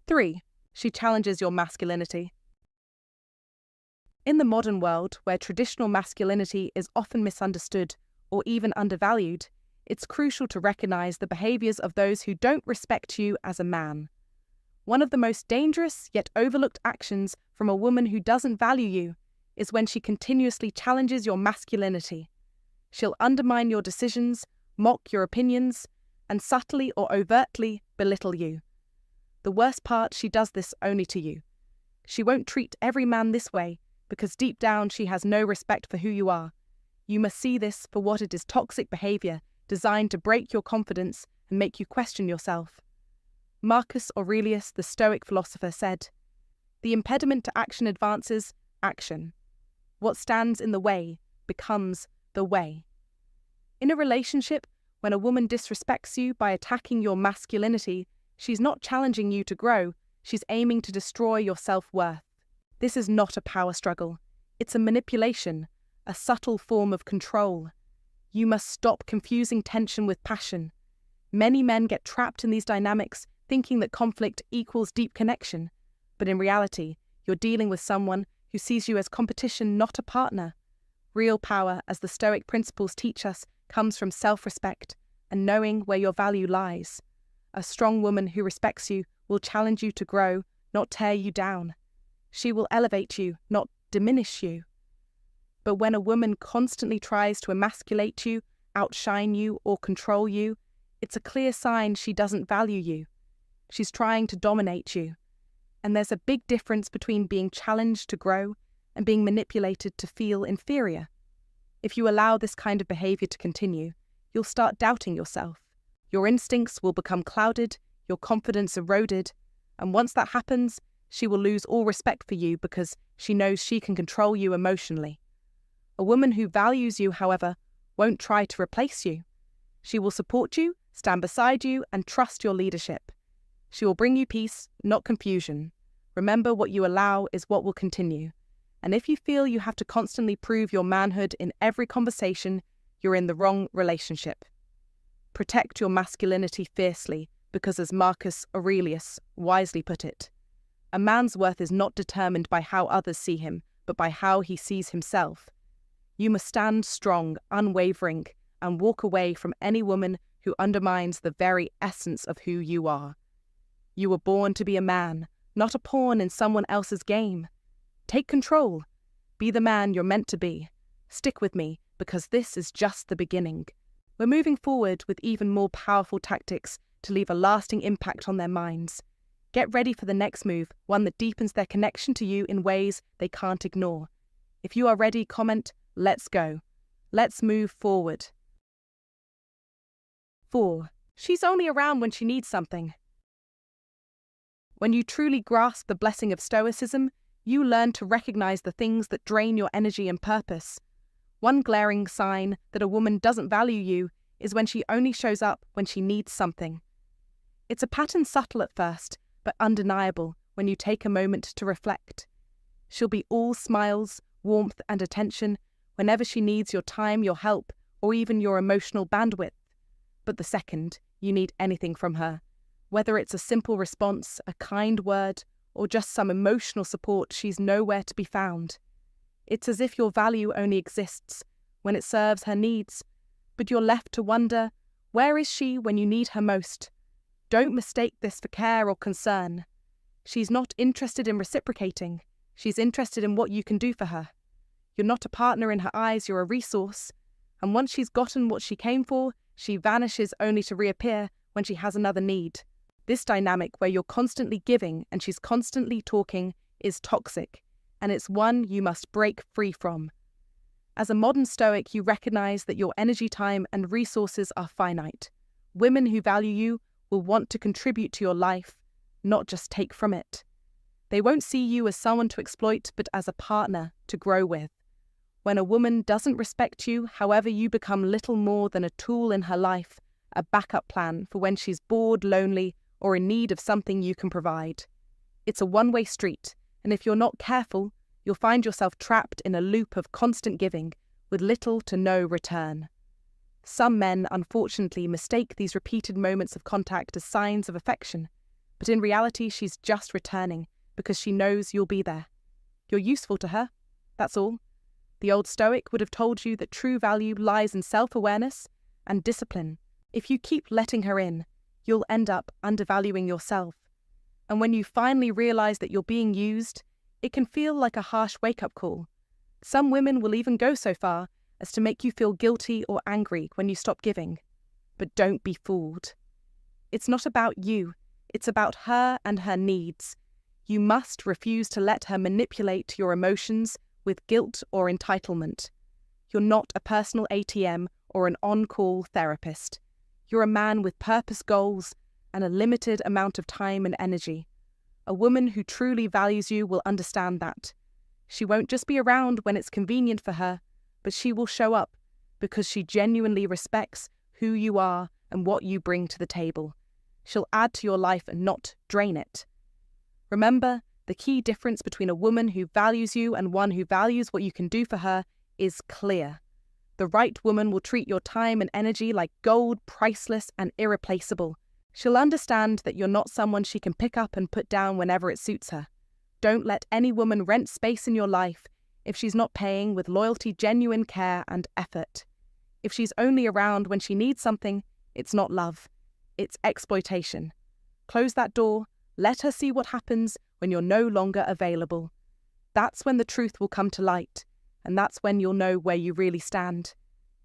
3. She challenges your masculinity. In the modern world, where traditional masculinity is often misunderstood or even undervalued, it's crucial to recognize the behaviors of those who don't respect you as a man. One of the most dangerous yet overlooked actions from a woman who doesn't value you is when she continuously challenges your masculinity. She'll undermine your decisions, mock your opinions, and subtly or overtly belittle you. The worst part, she does this only to you. She won't treat every man this way because deep down she has no respect for who you are. You must see this for what it is: toxic behavior designed to break your confidence and make you question yourself. Marcus Aurelius, the Stoic philosopher, said, "The impediment to action advances action. What stands in the way becomes the way." In a relationship, when a woman disrespects you by attacking your masculinity, she's not challenging you to grow, she's aiming to destroy your self-worth. This is not a power struggle. It's a manipulation, a subtle form of control. You must stop confusing tension with passion. Many men get trapped in these dynamics, thinking that conflict equals deep connection. But in reality, you're dealing with someone who sees you as competition, not a partner. Real power, as the Stoic principles teach us, comes from self-respect and knowing where your value lies. A strong woman who respects you will challenge you to grow, not tear you down. She will elevate you, not diminish you. But when a woman constantly tries to emasculate you, outshine you, or control you, it's a clear sign she doesn't value you. She's trying to dominate you. And there's a big difference between being challenged to grow and being manipulated to feel inferior. If you allow this kind of behavior to continue, you'll start doubting yourself. Your instincts will become clouded, your confidence eroded, and once that happens, she will lose all respect for you because she knows she can control you emotionally. A woman who values you, however, won't try to replace you. She will support you, stand beside you, and trust your leadership. She will bring you peace, not confusion. Remember, what you allow is what will continue. And if you feel you have to constantly prove your manhood in every conversation, you're in the wrong relationship. Protect your masculinity fiercely, because as Marcus Aurelius wisely put it, a man's worth is not determined by how others see him, but by how he sees himself. You must stand strong, unwavering, and walk away from any woman who undermines the very essence of who you are. You were born to be a man, not a pawn in someone else's game. Take control. Be the man you're meant to be. Stick with me, because this is just the beginning. We're moving forward with even more powerful tactics to leave a lasting impact on their minds. Get ready for the next move, one that deepens their connection to you in ways they can't ignore. If you are ready, comment, "Let's go." Let's move forward. 4. She's only around when she needs something. When you truly grasp the blessing of Stoicism, you learn to recognize the things that drain your energy and purpose. One glaring sign that a woman doesn't value you is when she only shows up when she needs something. It's a pattern subtle at first, but undeniable when you take a moment to reflect. She'll be all smiles, warmth, and attention whenever she needs your time, your help, or even your emotional bandwidth. But the second you need anything from her, whether it's a simple response, a kind word, or just some emotional support, she's nowhere to be found. It's as if your value only exists when it serves her needs, but you're left to wonder, where is she when you need her most? Don't mistake this for care or concern. She's not interested in reciprocating. She's interested in what you can do for her. You're not a partner in her eyes, you're a resource. And once she's gotten what she came for, she vanishes only to reappear when she has another need. This dynamic where you're constantly giving and she's constantly talking is toxic, and it's one you must break free from. As a modern Stoic, you recognize that your energy, time, and resources are finite. Women who value you will want to contribute to your life, not just take from it. They won't see you as someone to exploit, but as a partner to grow with. When a woman doesn't respect you, however, you become little more than a tool in her life, a backup plan for when she's bored, lonely, or in need of something you can provide. It's a one-way street, And if you're not careful, you'll find yourself trapped in a loop of constant giving with little to no return. Some men, unfortunately, mistake these repeated moments of contact as signs of affection, but in reality, she's just returning because she knows you'll be there. You're useful to her, that's all. The old Stoic would have told you that true value lies in self-awareness and discipline. If you keep letting her in, you'll end up undervaluing yourself. And when you finally realize that you're being used, it can feel like a harsh wake-up call. Some women will even go so far as to make you feel guilty or angry when you stop giving. But don't be fooled. It's not about you, it's about her and her needs. You must refuse to let her manipulate your emotions with guilt or entitlement. You're not a personal ATM or an on-call therapist. You're a man with purpose, goals, and a limited amount of time and energy. A woman who truly values you will understand that. She won't just be around when it's convenient for her, but she will show up because she genuinely respects who you are and what you bring to the table. She'll add to your life and not drain it. Remember, the key difference between a woman who values you and one who values what you can do for her is clear. The right woman will treat your time and energy like gold, priceless and irreplaceable. She'll understand that you're not someone she can pick up and put down whenever it suits her. Don't let any woman rent space in your life if she's not paying with loyalty, genuine care and effort. If she's only around when she needs something, it's not love, it's exploitation. Close that door, let her see what happens when you're no longer available. That's when the truth will come to light, and that's when you'll know where you really stand.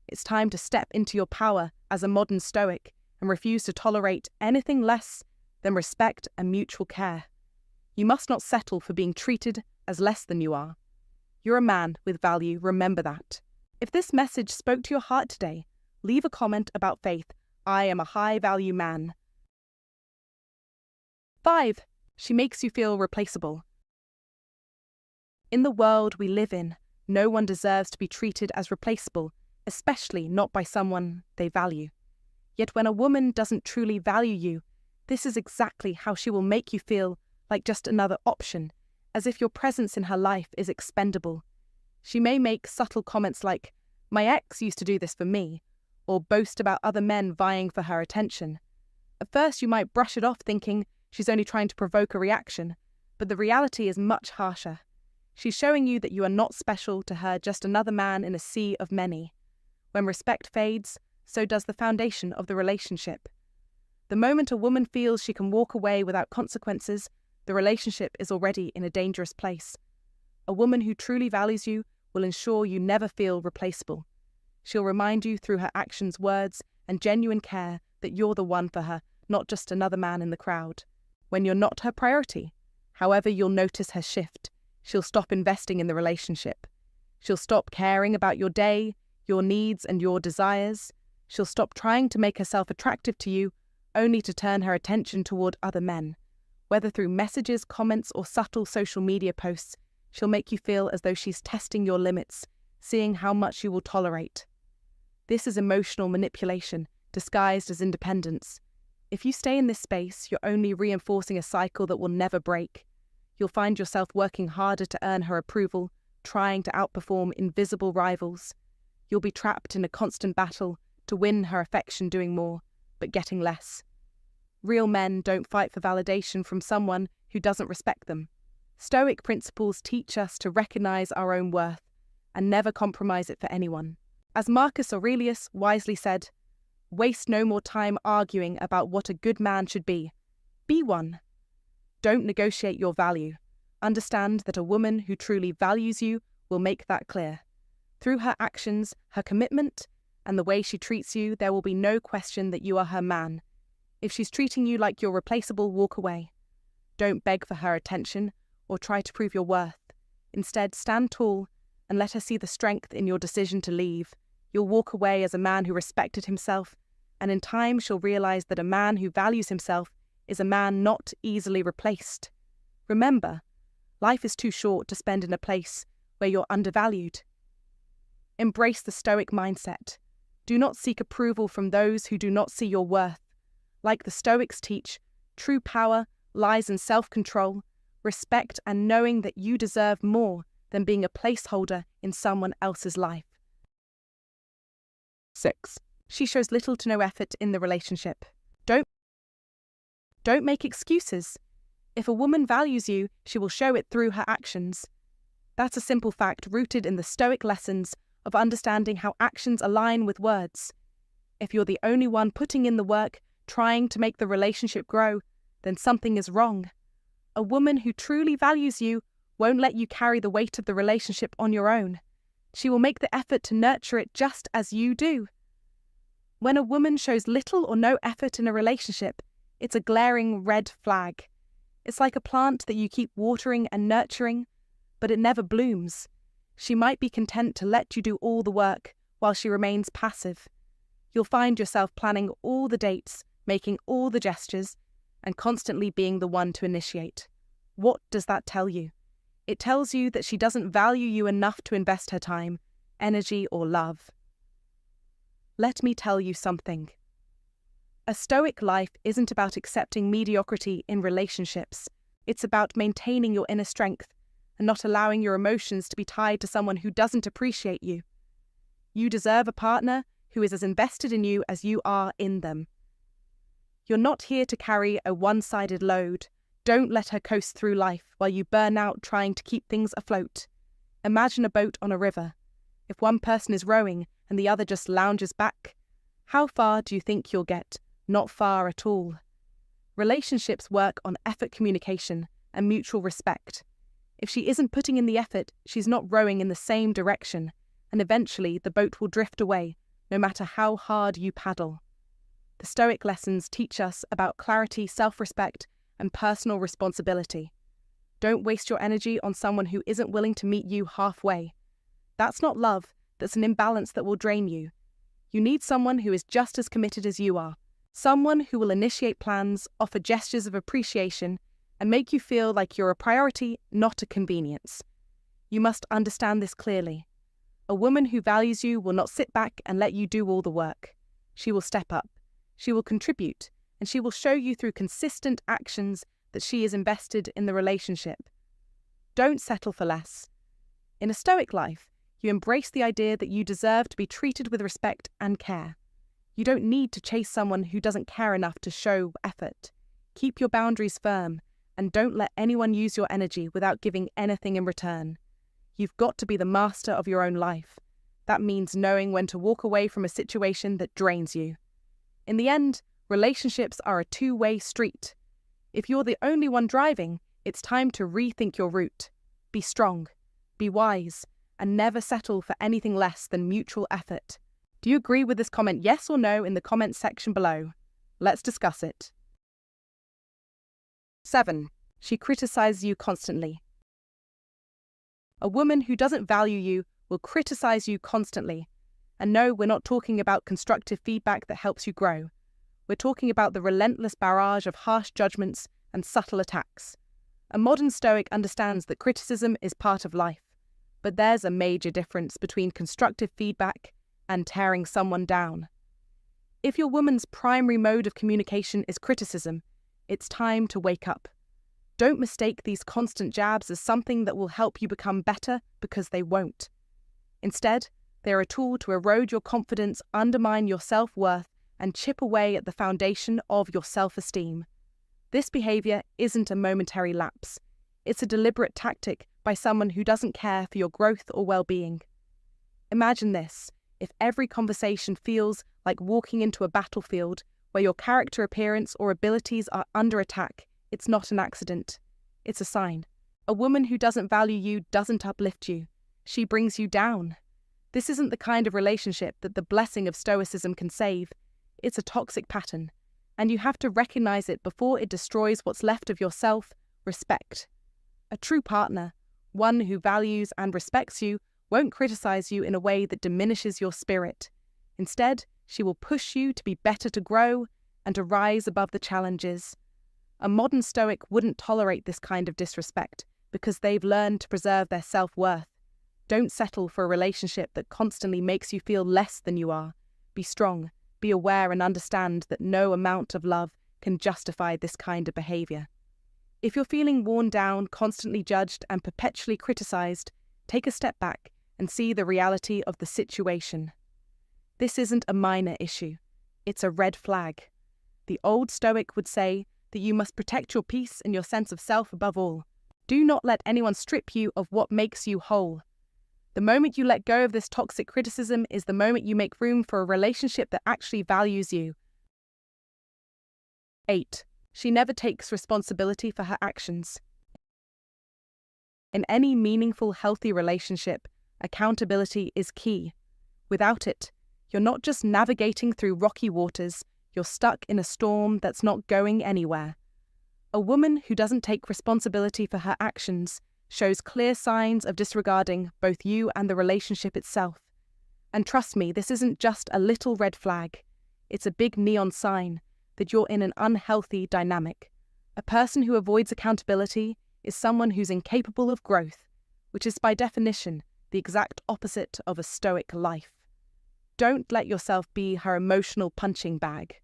It's time to step into your power as a modern Stoic and refuse to tolerate anything less than respect and mutual care. You must not settle for being treated as less than you are. You're a man with value, remember that. If this message spoke to your heart today, leave a comment about faith. I am a high-value man. 5. She makes you feel replaceable. In the world we live in, no one deserves to be treated as replaceable, especially not by someone they value. Yet when a woman doesn't truly value you, this is exactly how she will make you feel, like just another option, as if your presence in her life is expendable. She may make subtle comments like, "My ex used to do this for me," or boast about other men vying for her attention. At first you might brush it off thinking she's only trying to provoke a reaction, but the reality is much harsher. She's showing you that you are not special to her, just another man in a sea of many. When respect fades, so does the foundation of the relationship. The moment a woman feels she can walk away without consequences, the relationship is already in a dangerous place. A woman who truly values you will ensure you never feel replaceable. She'll remind you through her actions, words, and genuine care that you're the one for her, not just another man in the crowd. When you're not her priority, however, you'll notice her shift. She'll stop investing in the relationship. She'll stop caring about your day, your needs, and your desires. She'll stop trying to make herself attractive to you, only to turn her attention toward other men. Whether through messages, comments, or subtle social media posts, she'll make you feel as though she's testing your limits, seeing how much you will tolerate. This is emotional manipulation, disguised as independence. If you stay in this space, you're only reinforcing a cycle that will never break. You'll find yourself working harder to earn her approval, trying to outperform invisible rivals. You'll be trapped in a constant battle to win her affection, doing more, but getting less. Real men don't fight for validation from someone who doesn't respect them. Stoic principles teach us to recognize our own worth and never compromise it for anyone. As Marcus Aurelius wisely said, "Waste no more time arguing about what a good man should be. Be one." Don't negotiate your value. Understand that a woman who truly values you will make that clear. Through her actions, her commitment, and the way she treats you, there will be no question that you are her man. If she's treating you like you're replaceable, walk away. Don't beg for her attention or try to prove your worth. Instead, stand tall and let her see the strength in your decision to leave. You'll walk away as a man who respected himself, and in time she'll realize that a man who values himself is a man not easily replaced. Remember, life is too short to spend in a place where you're undervalued. Embrace the Stoic mindset. Do not seek approval from those who do not see your worth. Like the Stoics teach, true power lies in self-control, respect, and knowing that you deserve more than being a placeholder in someone else's life. 6. She shows little to no effort in the relationship. Don't make excuses. If a woman values you, she will show it through her actions. That's a simple fact rooted in the Stoic lessons of understanding how actions align with words. If you're the only one putting in the work, trying to make the relationship grow, then something is wrong. A woman who truly values you won't let you carry the weight of the relationship on your own. She will make the effort to nurture it just as you do. When a woman shows little or no effort in a relationship, it's a glaring red flag. It's like a plant that you keep watering and nurturing, but it never blooms. She might be content to let you do all the work while she remains passive. You'll find yourself planning all the dates, making all the gestures, and constantly being the one to initiate. What does that tell you? It tells you that she doesn't value you enough to invest her time, energy, or love. Let me tell you something. A Stoic life isn't about accepting mediocrity in relationships. It's about maintaining your inner strength and not allowing your emotions to be tied to someone who doesn't appreciate you. You deserve a partner who is as invested in you as you are in them. You're not here to carry a one-sided load. Don't let her coast through life while you burn out trying to keep things afloat. Imagine a boat on a river. If one person is rowing and the other just lounges back, how far do you think you'll get? Not far at all. Relationships work on effort communication and mutual respect. If she isn't putting in the effort, she's not rowing in the same direction, and eventually the boat will drift away, no matter how hard you paddle. The Stoic lessons teach us about clarity, self-respect, and personal responsibility. Don't waste your energy on someone who isn't willing to meet you halfway. That's not love, that's an imbalance that will drain you. You need someone who is just as committed as you are. Someone who will initiate plans, offer gestures of appreciation, and make you feel like you're a priority, not a convenience. You must understand this clearly. A woman who values you will not sit back and let you do all the work. She will step up, she will contribute, and she will show you through consistent actions that she is invested in the relationship. Don't settle for less. In a Stoic life, you embrace the idea that you deserve to be treated with respect and care. You don't need to chase someone who doesn't care enough to show effort. Keep your boundaries firm, and don't let anyone use your energy without giving anything in return. You've got to be the master of your own life. That means knowing when to walk away from a situation that drains you. In the end, relationships are a two-way street. If you're the only one driving, it's time to rethink your route. Be strong, be wise, and never settle for anything less than mutual effort. Do you agree with this comment, yes or no, in the comments section below? Let's discuss it. 7. She criticizes you constantly. A woman who doesn't value you will criticize you constantly. And no, we're not talking about constructive feedback that helps you grow. We're talking about the relentless barrage of harsh judgments and subtle attacks. A modern Stoic understands that criticism is part of life, but there's a major difference between constructive feedback and tearing someone down. If your woman's primary mode of communication is criticism, it's time to wake up. Don't mistake these constant jabs as something that will help you become better, because they won't. Instead, they're a tool to erode your confidence, undermine your self-worth, and chip away at the foundation of your self-esteem. This behavior isn't a momentary lapse. It's a deliberate tactic by someone who doesn't care for your growth or well-being. Imagine this. If every conversation feels like walking into a battlefield where your character appearance or abilities are under attack, it's not an accident. It's a sign. A woman who doesn't value you doesn't uplift you. She brings you down. This isn't the kind of relationship that the Blessing of Stoicism can save. It's a toxic pattern, and you have to recognize it before it destroys what's left of your self-respect. A true partner, one who values and respects you, won't criticize you in a way that diminishes your spirit. Instead, she will push you to be better, to grow, and to rise above the challenges. A modern Stoic wouldn't tolerate this kind of disrespect because they've learned to preserve their self-worth. Don't settle for a relationship that constantly makes you feel less than you are. Be strong, be aware, and understand that no amount of love can justify this kind of behavior. If you're feeling worn down, constantly judged, and perpetually criticized, take a step back and see the reality of the situation. This isn't a minor issue. It's a red flag. The old Stoic would say that you must protect your peace and your sense of self above all. Do not let anyone strip you of what makes you whole. The moment you let go of this toxic criticism is the moment you make room for a relationship that actually values you. 8. She never takes responsibility for her actions. In any meaningful, healthy relationship, accountability is key. Without it, you're not just navigating through rocky waters, you're stuck in a storm that's not going anywhere. A woman who doesn't take responsibility for her actions shows clear signs of disregarding both you and the relationship itself. And trust me, this isn't just a little red flag. It's a big neon sign that you're in an unhealthy dynamic. A person who avoids accountability is someone who's incapable of growth, which is by definition the exact opposite of a stoic life. Don't let yourself be her emotional punching bag.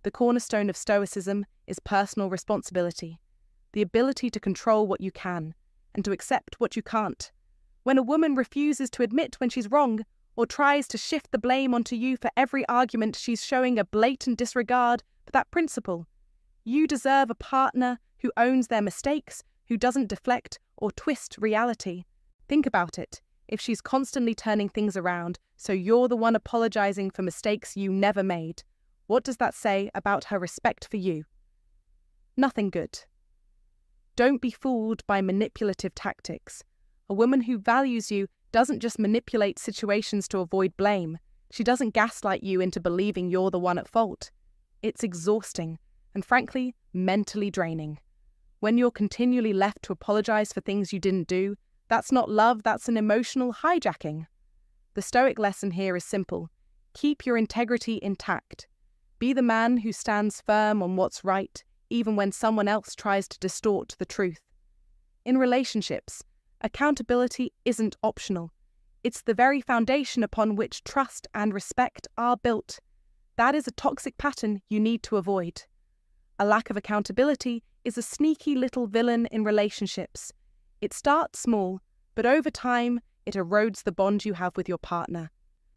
The cornerstone of Stoicism is personal responsibility, the ability to control what you can and to accept what you can't. When a woman refuses to admit when she's wrong or tries to shift the blame onto you for every argument, she's showing a blatant disregard for that principle. You deserve a partner who owns their mistakes, who doesn't deflect or twist reality. Think about it. If she's constantly turning things around, so you're the one apologizing for mistakes you never made, what does that say about her respect for you? Nothing good. Don't be fooled by manipulative tactics. A woman who values you doesn't just manipulate situations to avoid blame. She doesn't gaslight you into believing you're the one at fault. It's exhausting and, frankly, mentally draining. When you're continually left to apologize for things you didn't do, that's not love, that's an emotional hijacking. The Stoic lesson here is simple. Keep your integrity intact. Be the man who stands firm on what's right, even when someone else tries to distort the truth. In relationships, accountability isn't optional. It's the very foundation upon which trust and respect are built. That is a toxic pattern you need to avoid. A lack of accountability is a sneaky little villain in relationships. It starts small, but over time, it erodes the bond you have with your partner.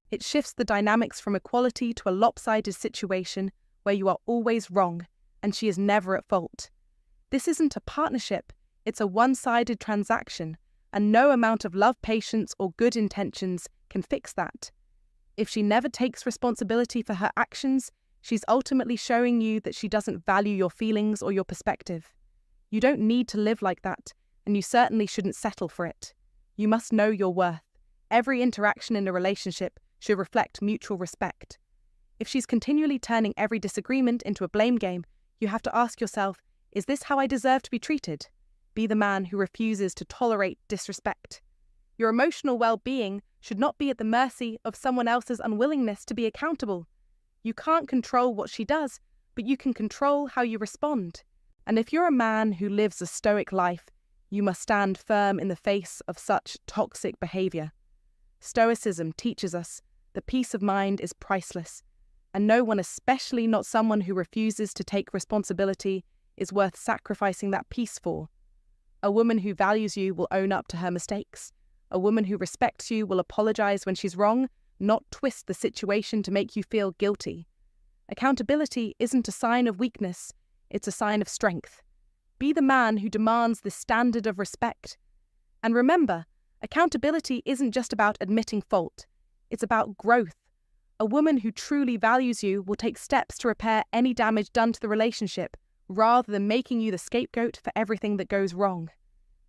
It shifts the dynamics from equality to a lopsided situation where you are always wrong and she is never at fault. This isn't a partnership, it's a one-sided transaction, and no amount of love, patience, or good intentions can fix that. If she never takes responsibility for her actions, she's ultimately showing you that she doesn't value your feelings or your perspective. You don't need to live like that, and you certainly shouldn't settle for it. You must know your worth. Every interaction in a relationship should reflect mutual respect. If she's continually turning every disagreement into a blame game, you have to ask yourself, is this how I deserve to be treated? Be the man who refuses to tolerate disrespect. Your emotional well-being should not be at the mercy of someone else's unwillingness to be accountable. You can't control what she does, but you can control how you respond. And if you're a man who lives a stoic life, you must stand firm in the face of such toxic behavior. Stoicism teaches us that peace of mind is priceless, and no one, especially not someone who refuses to take responsibility, is worth sacrificing that peace for. A woman who values you will own up to her mistakes. A woman who respects you will apologize when she's wrong, not twist the situation to make you feel guilty. Accountability isn't a sign of weakness, it's a sign of strength. Be the man who demands the standard of respect. And remember, accountability isn't just about admitting fault, it's about growth. A woman who truly values you will take steps to repair any damage done to the relationship, rather than making you the scapegoat for everything that goes wrong.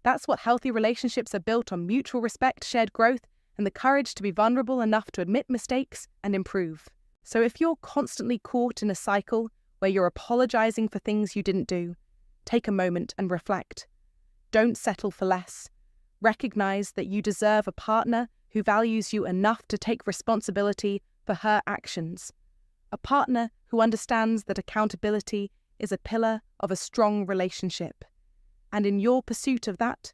That's what healthy relationships are built on: mutual respect, shared growth, and the courage to be vulnerable enough to admit mistakes and improve. So if you're constantly caught in a cycle where you're apologizing for things you didn't do, take a moment and reflect. Don't settle for less. Recognize that you deserve a partner who values you enough to take responsibility for her actions. A partner who understands that accountability is a pillar of a strong relationship. And in your pursuit of that,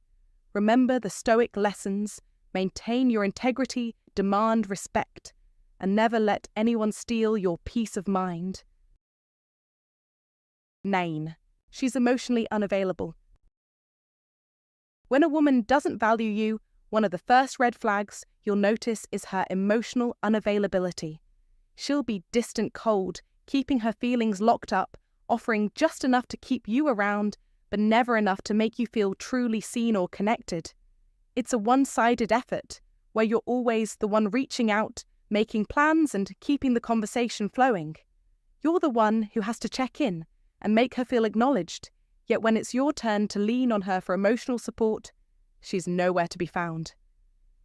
remember the Stoic lessons: maintain your integrity, demand respect, and never let anyone steal your peace of mind. 9. She's emotionally unavailable. When a woman doesn't value you, one of the first red flags you'll notice is her emotional unavailability. She'll be distant cold, keeping her feelings locked up, offering just enough to keep you around, but never enough to make you feel truly seen or connected. It's a one-sided effort, where you're always the one reaching out, making plans and keeping the conversation flowing. You're the one who has to check in and make her feel acknowledged, yet when it's your turn to lean on her for emotional support, she's nowhere to be found.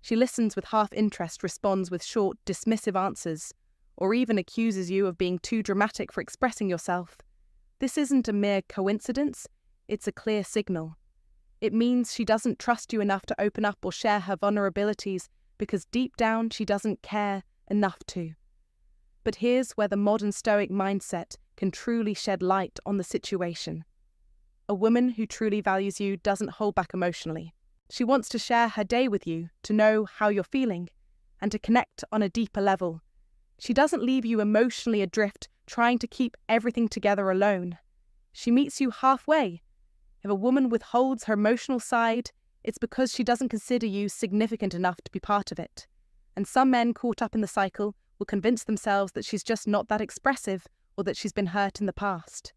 She listens with half interest, responds with short, dismissive answers, or even accuses you of being too dramatic for expressing yourself. This isn't a mere coincidence, it's a clear signal. It means she doesn't trust you enough to open up or share her vulnerabilities because deep down she doesn't care enough to. But here's where the modern Stoic mindset can truly shed light on the situation. A woman who truly values you doesn't hold back emotionally. She wants to share her day with you, to know how you're feeling, and to connect on a deeper level. She doesn't leave you emotionally adrift, trying to keep everything together alone. She meets you halfway. If a woman withholds her emotional side, it's because she doesn't consider you significant enough to be part of it. And some men caught up in the cycle will convince themselves that she's just not that expressive or that she's been hurt in the past.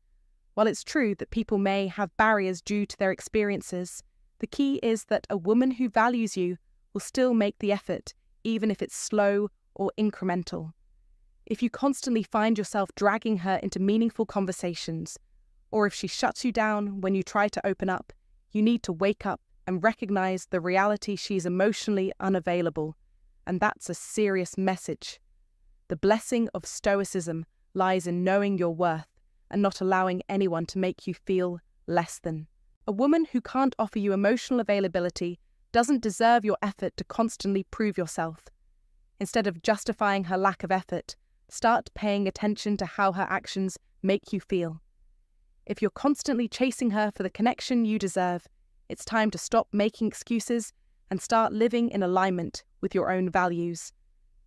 While it's true that people may have barriers due to their experiences, the key is that a woman who values you will still make the effort, even if it's slow or incremental. If you constantly find yourself dragging her into meaningful conversations, or if she shuts you down when you try to open up, you need to wake up and recognize the reality she's emotionally unavailable, and that's a serious message. The blessing of Stoicism lies in knowing your worth and not allowing anyone to make you feel less than. A woman who can't offer you emotional availability doesn't deserve your effort to constantly prove yourself. Instead of justifying her lack of effort, start paying attention to how her actions make you feel. If you're constantly chasing her for the connection you deserve, it's time to stop making excuses and start living in alignment with your own values.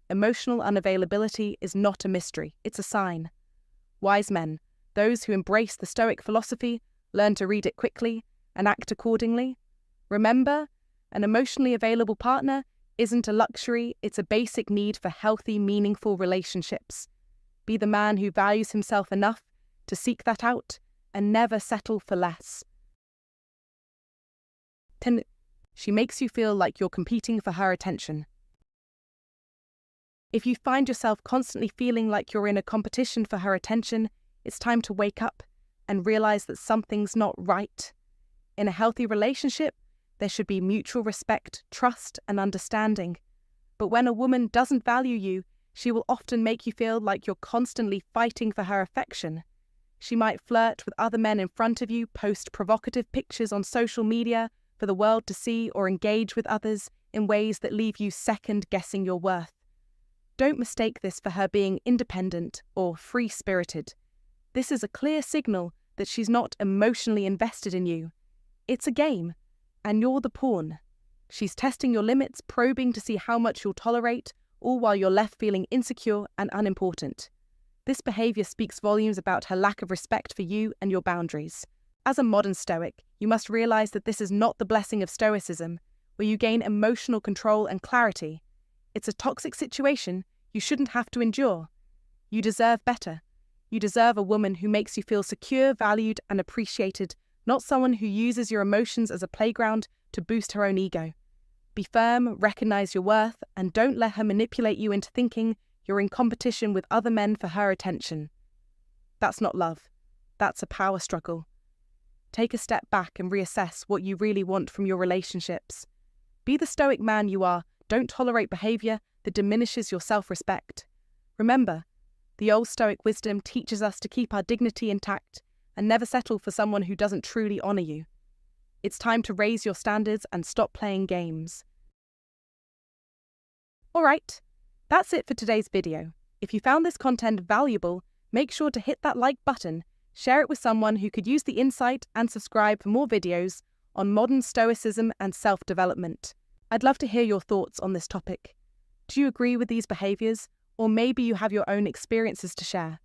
Emotional unavailability is not a mystery, it's a sign. Wise men, those who embrace the Stoic philosophy, learn to read it quickly and act accordingly. Remember, an emotionally available partner isn't a luxury, it's a basic need for healthy, meaningful relationships. Be the man who values himself enough to seek that out and never settle for less. 10. She makes you feel like you're competing for her attention. If you find yourself constantly feeling like you're in a competition for her attention, it's time to wake up and realize that something's not right. In a healthy relationship, there should be mutual respect, trust, and understanding. But when a woman doesn't value you, she will often make you feel like you're constantly fighting for her affection. She might flirt with other men in front of you, post provocative pictures on social media for the world to see, or engage with others in ways that leave you second-guessing your worth. Don't mistake this for her being independent or free-spirited. This is a clear signal that she's not emotionally invested in you. It's a game, and you're the pawn. She's testing your limits, probing to see how much you'll tolerate, all while you're left feeling insecure and unimportant. This behavior speaks volumes about her lack of respect for you and your boundaries. As a modern Stoic, you must realize that this is not the blessing of Stoicism, where you gain emotional control and clarity. It's a toxic situation you shouldn't have to endure. You deserve better. You deserve a woman who makes you feel secure, valued, and appreciated, not someone who uses your emotions as a playground to boost her own ego. Be firm, recognize your worth, and don't let her manipulate you into thinking you're in competition with other men for her attention. That's not love. That's a power struggle. Take a step back and reassess what you really want from your relationships. Be the Stoic man you are. Don't tolerate behavior that diminishes your self-respect. Remember, the old Stoic wisdom teaches us to keep our dignity intact and never settle for someone who doesn't truly honor you. It's time to raise your standards and stop playing games. Alright, that's it for today's video. If you found this content valuable, make sure to hit that like button, share it with someone who could use the insight, and subscribe for more videos on modern Stoicism and self-development. I'd love to hear your thoughts on this topic. Do you agree with these behaviors, or maybe you have your own experiences to share?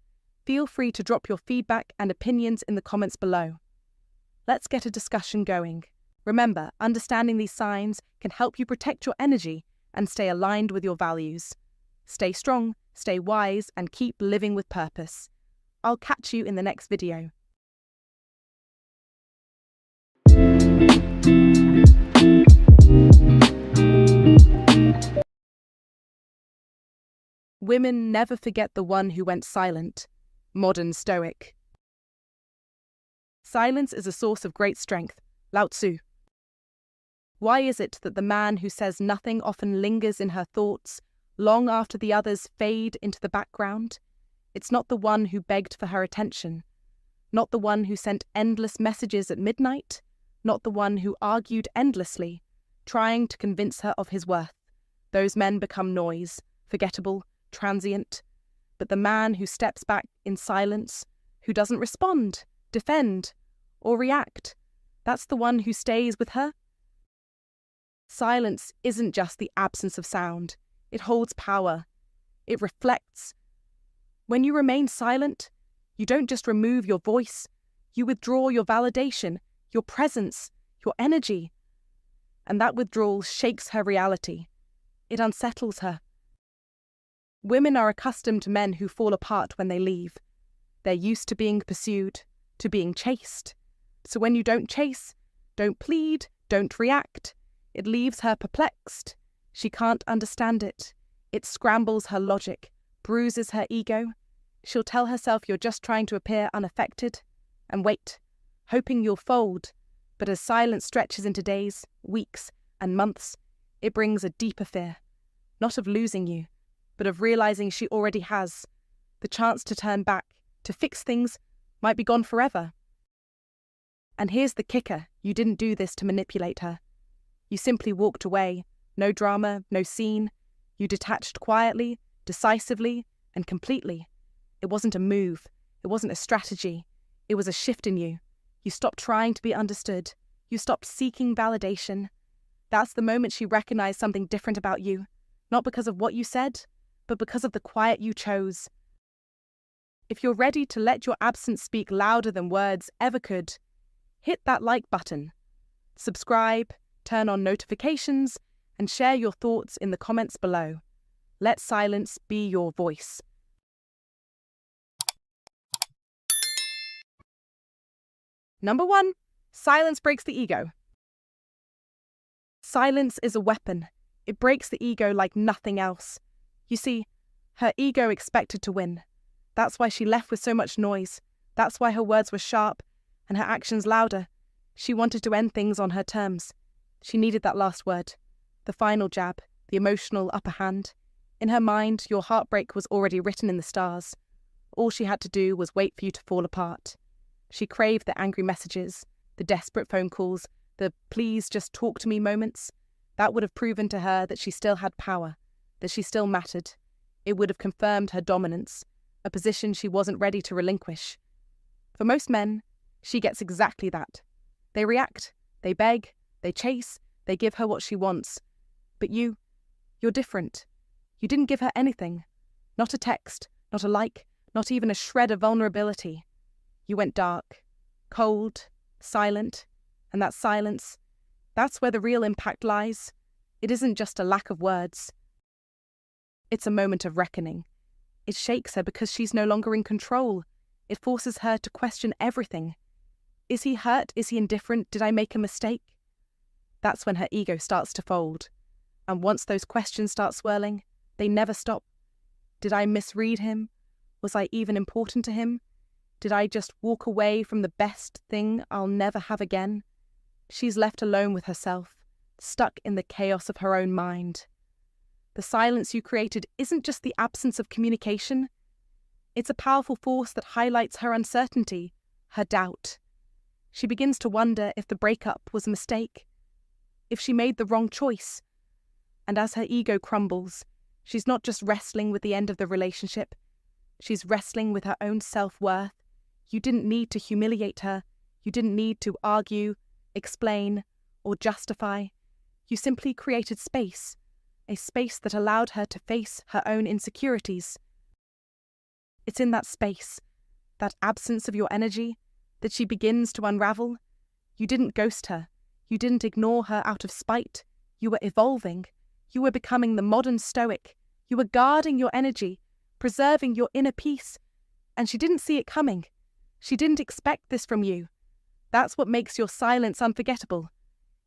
Feel free to drop your feedback and opinions in the comments below. Let's get a discussion going. Remember, understanding these signs can help you protect your energy and stay aligned with your values. Stay strong, stay wise, and keep living with purpose. I'll catch you in the next video. Women never forget the one who went silent. Modern Stoic. Silence is a source of great strength. Lao Tzu. Why is it that the man who says nothing often lingers in her thoughts long after the others fade into the background? It's not the one who begged for her attention, not the one who sent endless messages at midnight, not the one who argued endlessly, trying to convince her of his worth. Those men become noise, forgettable, transient. But the man who steps back in silence, who doesn't respond, defend, or react, that's the one who stays with her. Silence isn't just the absence of sound. It holds power. It reflects. When you remain silent, you don't just remove your voice, you withdraw your validation, your presence, your energy. And that withdrawal shakes her reality. It unsettles her. Women are accustomed to men who fall apart when they leave. They're used to being pursued, to being chased. So when you don't chase, don't plead, don't react, it leaves her perplexed. She can't understand it. It scrambles her logic, bruises her ego. She'll tell herself you're just trying to appear unaffected, and wait, hoping you'll fold. But as silence stretches into days, weeks, and months, it brings a deeper fear, not of losing you, but of realizing she already has. The chance to turn back, to fix things, might be gone forever. And here's the kicker: you didn't do this to manipulate her. You simply walked away. No drama, no scene. You detached quietly, decisively, and completely. It wasn't a move. It wasn't a strategy. It was a shift in you. You stopped trying to be understood. You stopped seeking validation. That's the moment she recognized something different about you, not because of what you said, but because of the quiet you chose. If you're ready to let your absence speak louder than words ever could, hit that like button, subscribe, turn on notifications, and share your thoughts in the comments below. Let silence be your voice. Number 1. Silence breaks the ego. Silence is a weapon. It breaks the ego like nothing else. You see, her ego expected to win. That's why she left with so much noise. That's why her words were sharp and her actions louder. She wanted to end things on her terms. She needed that last word, the final jab, the emotional upper hand. In her mind, your heartbreak was already written in the stars. All she had to do was wait for you to fall apart. She craved the angry messages, the desperate phone calls, the please just talk to me moments. That would have proven to her that she still had power, that she still mattered. It would have confirmed her dominance, a position she wasn't ready to relinquish. For most men, she gets exactly that. They react, they beg, they chase, they give her what she wants. But you're different. You didn't give her anything. Not a text, not a like, not even a shred of vulnerability. You went dark, cold, silent, and that silence, that's where the real impact lies. It isn't just a lack of words. It's a moment of reckoning. It shakes her because she's no longer in control. It forces her to question everything. Is he hurt? Is he indifferent? Did I make a mistake? That's when her ego starts to fold. And once those questions start swirling, they never stop. Did I misread him? Was I even important to him? Did I just walk away from the best thing I'll never have again? She's left alone with herself, stuck in the chaos of her own mind. The silence you created isn't just the absence of communication. It's a powerful force that highlights her uncertainty, her doubt. She begins to wonder if the breakup was a mistake, if she made the wrong choice. And as her ego crumbles, she's not just wrestling with the end of the relationship, she's wrestling with her own self-worth. You didn't need to humiliate her. You didn't need to argue, explain, or justify. You simply created space, a space that allowed her to face her own insecurities. It's in that space, that absence of your energy, that she begins to unravel, You didn't ghost her. You didn't ignore her out of spite. You were evolving. You were becoming the modern Stoic. You were guarding your energy, preserving your inner peace. And she didn't see it coming. She didn't expect this from you. That's what makes your silence unforgettable.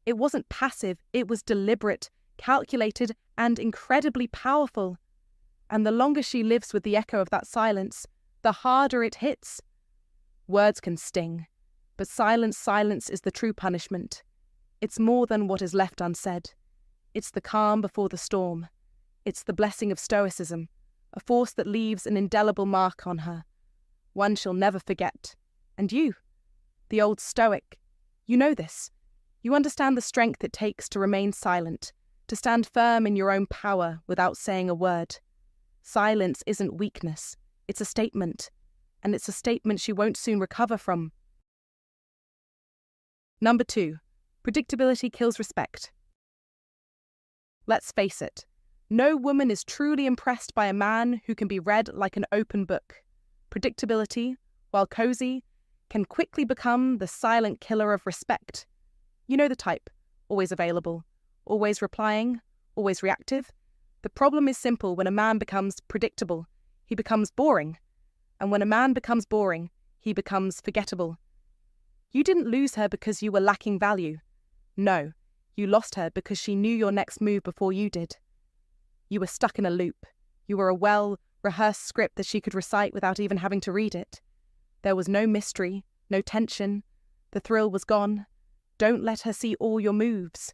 It wasn't passive, it was deliberate, calculated, and incredibly powerful. And the longer she lives with the echo of that silence, the harder it hits. Words can sting, but silence is the true punishment. It's more than what is left unsaid. It's the calm before the storm. It's the blessing of Stoicism, a force that leaves an indelible mark on her. One she'll never forget. And you, the old Stoic, you know this. You understand the strength it takes to remain silent, to stand firm in your own power without saying a word. Silence isn't weakness, it's a statement, and it's a statement she won't soon recover from. Number 2, predictability kills respect. Let's face it, no woman is truly impressed by a man who can be read like an open book. Predictability, while cozy, can quickly become the silent killer of respect. You know the type, always available, always replying, always reactive. The problem is simple. When a man becomes predictable, he becomes boring. And when a man becomes boring, he becomes forgettable. You didn't lose her because you were lacking value. No, you lost her because she knew your next move before you did. You were stuck in a loop. You were a well-rehearsed script that she could recite without even having to read it. There was no mystery, no tension. The thrill was gone. Don't let her see all your moves.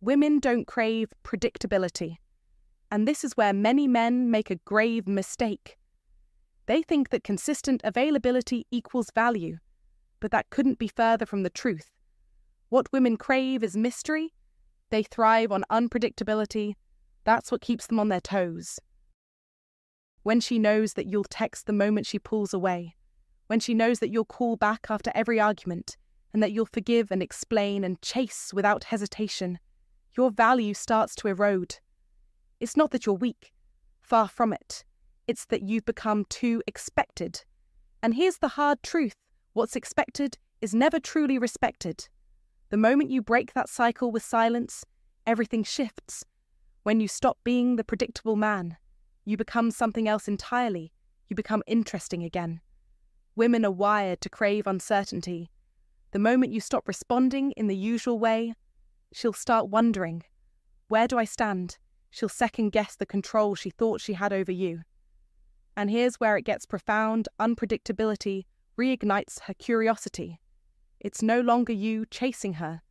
Women don't crave predictability. And this is where many men make a grave mistake. They think that consistent availability equals value, but that couldn't be further from the truth. What women crave is mystery. They thrive on unpredictability. That's what keeps them on their toes. When she knows that you'll text the moment she pulls away, when she knows that you'll call back after every argument, and that you'll forgive and explain and chase without hesitation, your value starts to erode. It's not that you're weak. Far from it. It's that you've become too expected. And here's the hard truth. What's expected is never truly respected. The moment you break that cycle with silence, everything shifts. When you stop being the predictable man, you become something else entirely. You become interesting again. Women are wired to crave uncertainty. The moment you stop responding in the usual way, she'll start wondering, where do I stand? She'll second-guess the control she thought she had over you. And here's where it gets profound. Unpredictability reignites her curiosity. It's no longer you chasing her.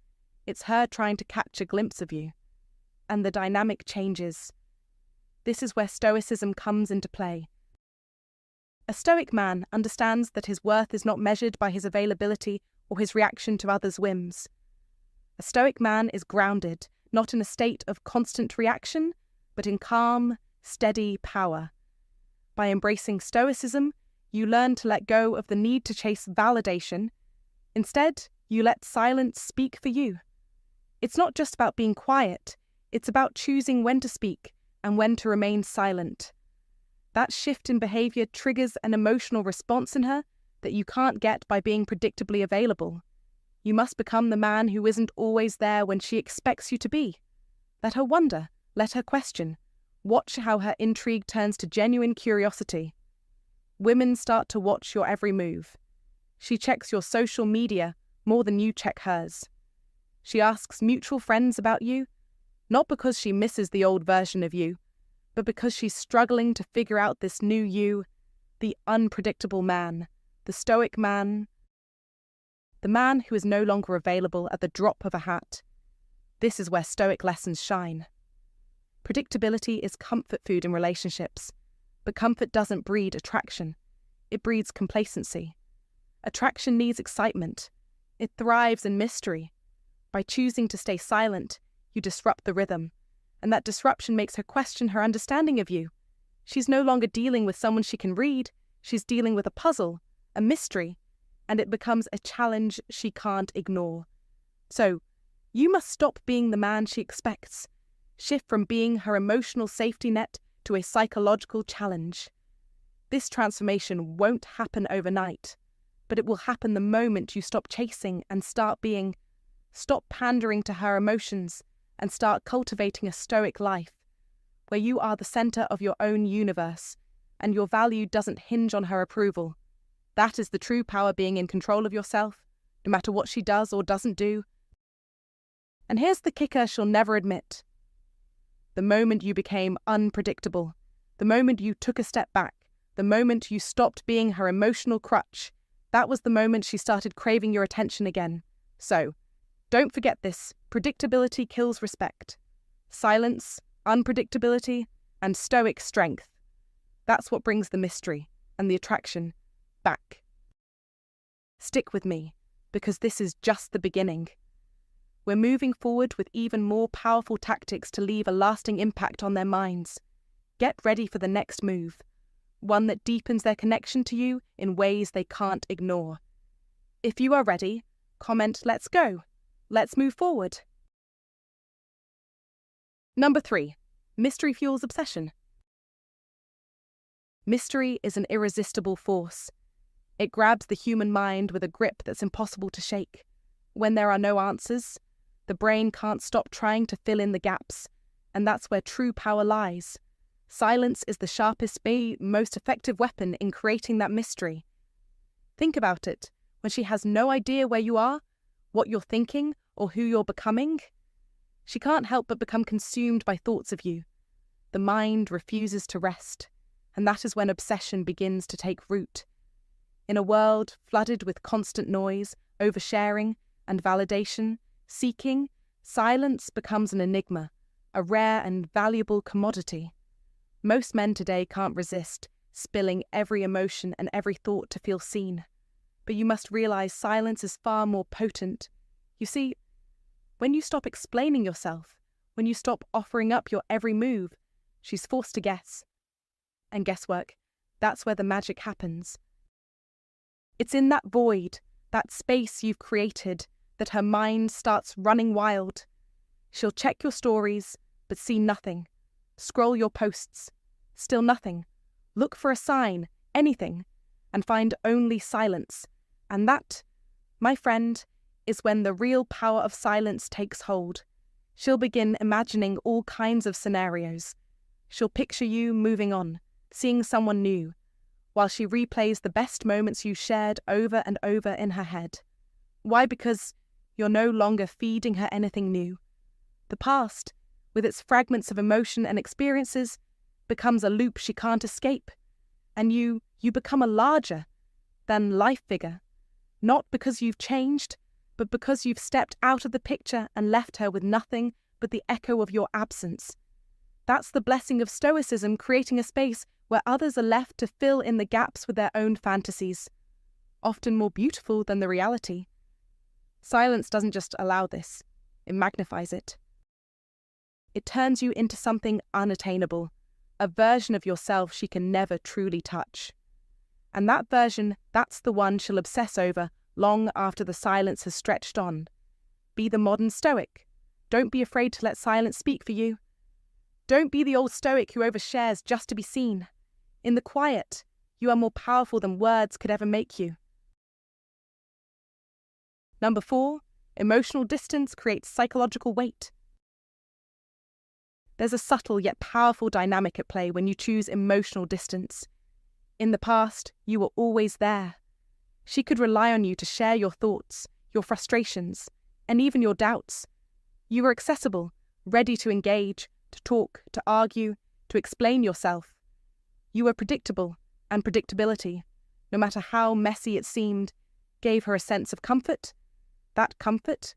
It's her trying to catch a glimpse of you. And the dynamic changes. This is where Stoicism comes into play. A Stoic man understands that his worth is not measured by his availability or his reaction to others' whims. A Stoic man is grounded, not in a state of constant reaction, but in calm, steady power. By embracing Stoicism, you learn to let go of the need to chase validation. Instead, you let silence speak for you. It's not just about being quiet, it's about choosing when to speak and when to remain silent. That shift in behavior triggers an emotional response in her that you can't get by being predictably available. You must become the man who isn't always there when she expects you to be. Let her wonder, let her question. Watch how her intrigue turns to genuine curiosity. Women start to watch your every move. She checks your social media more than you check hers. She asks mutual friends about you, not because she misses the old version of you, but because she's struggling to figure out this new you, the unpredictable man, the Stoic man, the man who is no longer available at the drop of a hat. This is where Stoic lessons shine. Predictability is comfort food in relationships, but comfort doesn't breed attraction. It breeds complacency. Attraction needs excitement. It thrives in mystery. By choosing to stay silent, you disrupt the rhythm, and that disruption makes her question her understanding of you. She's no longer dealing with someone she can read, she's dealing with a puzzle, a mystery, and it becomes a challenge she can't ignore. So, you must stop being the man she expects. Shift from being her emotional safety net to a psychological challenge. This transformation won't happen overnight, but it will happen the moment you stop chasing and start being. Stop pandering to her emotions and start cultivating a stoic life, where you are the center of your own universe and your value doesn't hinge on her approval. That is the true power, being in control of yourself, no matter what she does or doesn't do. And here's the kicker she'll never admit. The moment you became unpredictable, the moment you took a step back, the moment you stopped being her emotional crutch, that was the moment she started craving your attention again. So, don't forget this: predictability kills respect. Silence, unpredictability, and stoic strength. That's what brings the mystery and the attraction back. Stick with me, because this is just the beginning. We're moving forward with even more powerful tactics to leave a lasting impact on their minds. Get ready for the next move, one that deepens their connection to you in ways they can't ignore. If you are ready, comment "Let's go." Let's move forward. Number 3. Mystery fuels obsession. Mystery is an irresistible force. It grabs the human mind with a grip that's impossible to shake. When there are no answers, the brain can't stop trying to fill in the gaps, and that's where true power lies. Silence is the sharpest, most effective weapon in creating that mystery. Think about it. When she has no idea where you are, what you're thinking, or who you're becoming, she can't help but become consumed by thoughts of you. The mind refuses to rest, and that is when obsession begins to take root. In a world flooded with constant noise, oversharing, and validation, seeking, silence becomes an enigma, a rare and valuable commodity. Most men today can't resist spilling every emotion and every thought to feel seen. But you must realize silence is far more potent. You see, when you stop explaining yourself, when you stop offering up your every move, she's forced to guess. And guesswork, that's where the magic happens. It's in that void, that space you've created, that her mind starts running wild. She'll check your stories, but see nothing. Scroll your posts, still nothing. Look for a sign, anything, and find only silence. And that, my friend, is when the real power of silence takes hold. She'll begin imagining all kinds of scenarios. She'll picture you moving on, seeing someone new, while she replays the best moments you shared over and over in her head. Why? Because you're no longer feeding her anything new. The past, with its fragments of emotion and experiences, becomes a loop she can't escape. And you become a larger than life figure, not because you've changed, but because you've stepped out of the picture and left her with nothing but the echo of your absence. That's the blessing of Stoicism, creating a space where others are left to fill in the gaps with their own fantasies, often more beautiful than the reality. Silence doesn't just allow this, it magnifies it. It turns you into something unattainable, a version of yourself she can never truly touch. And that version, that's the one she'll obsess over long after the silence has stretched on. Be the modern Stoic. Don't be afraid to let silence speak for you. Don't be the old Stoic who overshares just to be seen. In the quiet, you are more powerful than words could ever make you. Number 4, emotional distance creates psychological weight. There's a subtle yet powerful dynamic at play when you choose emotional distance. In the past, you were always there. She could rely on you to share your thoughts, your frustrations, and even your doubts. You were accessible, ready to engage, to talk, to argue, to explain yourself. You were predictable, and predictability, no matter how messy it seemed, gave her a sense of comfort. That comfort,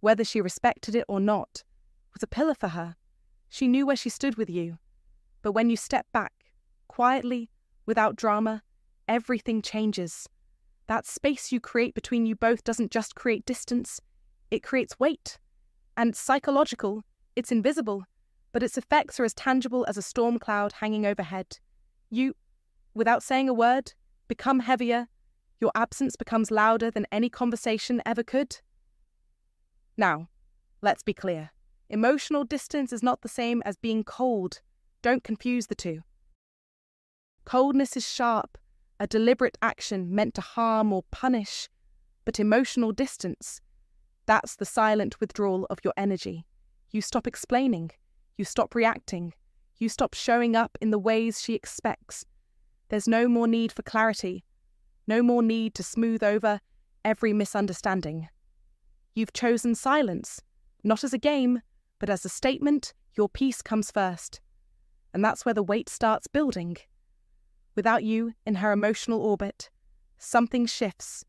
whether she respected it or not, was a pillar for her. She knew where she stood with you. But when you step back, quietly, without drama, everything changes. That space you create between you both doesn't just create distance, it creates weight. And it's psychological, it's invisible, but its effects are as tangible as a storm cloud hanging overhead. You, without saying a word, become heavier. Your absence becomes louder than any conversation ever could. Now, let's be clear. Emotional distance is not the same as being cold. Don't confuse the two. Coldness is sharp, a deliberate action meant to harm or punish, but emotional distance. That's the silent withdrawal of your energy. You stop explaining, you stop reacting, you stop showing up in the ways she expects. There's no more need for clarity, no more need to smooth over every misunderstanding. You've chosen silence, not as a game, but as a statement. Your peace comes first. And that's where the weight starts building. Without you in her emotional orbit, something shifts.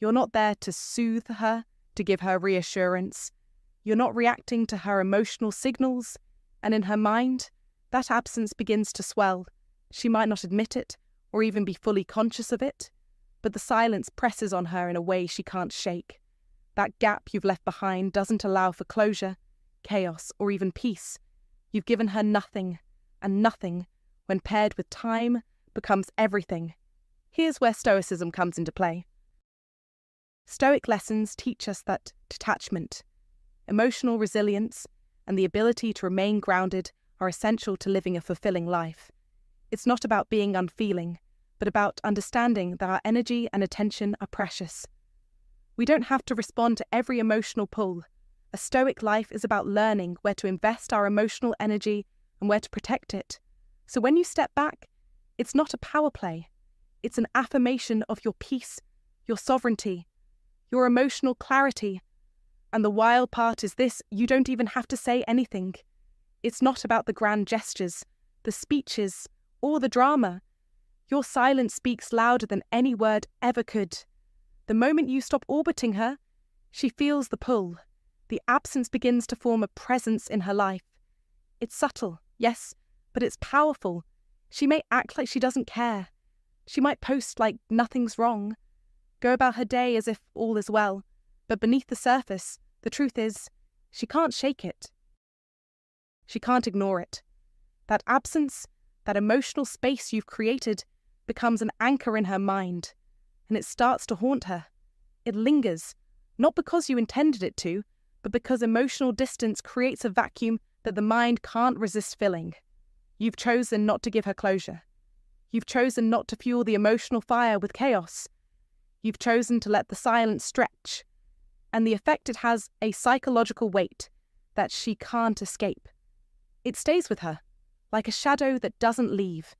You're not there to soothe her, to give her reassurance. You're not reacting to her emotional signals, and in her mind, that absence begins to swell. She might not admit it, or even be fully conscious of it, but the silence presses on her in a way she can't shake. That gap you've left behind doesn't allow for closure, chaos, or even peace. You've given her nothing, and nothing, when paired with time, becomes everything. Here's where Stoicism comes into play. Stoic lessons teach us that detachment, emotional resilience, and the ability to remain grounded are essential to living a fulfilling life. It's not about being unfeeling, but about understanding that our energy and attention are precious. We don't have to respond to every emotional pull. A Stoic life is about learning where to invest our emotional energy and where to protect it. So when you step back, it's not a power play. It's an affirmation of your peace, your sovereignty, your emotional clarity. And the wild part is this: you don't even have to say anything. It's not about the grand gestures, the speeches, or the drama. Your silence speaks louder than any word ever could. The moment you stop orbiting her, she feels the pull. The absence begins to form a presence in her life. It's subtle, yes, but it's powerful. She may act like she doesn't care. She might post like nothing's wrong, go about her day as if all is well, but beneath the surface, the truth is, she can't shake it. She can't ignore it. That absence, that emotional space you've created, becomes an anchor in her mind, and it starts to haunt her. It lingers, not because you intended it to, but because emotional distance creates a vacuum that the mind can't resist filling. You've chosen not to give her closure. You've chosen not to fuel the emotional fire with chaos. You've chosen to let the silence stretch, and the effect it has a psychological weight that she can't escape. It stays with her, like a shadow that doesn't leave.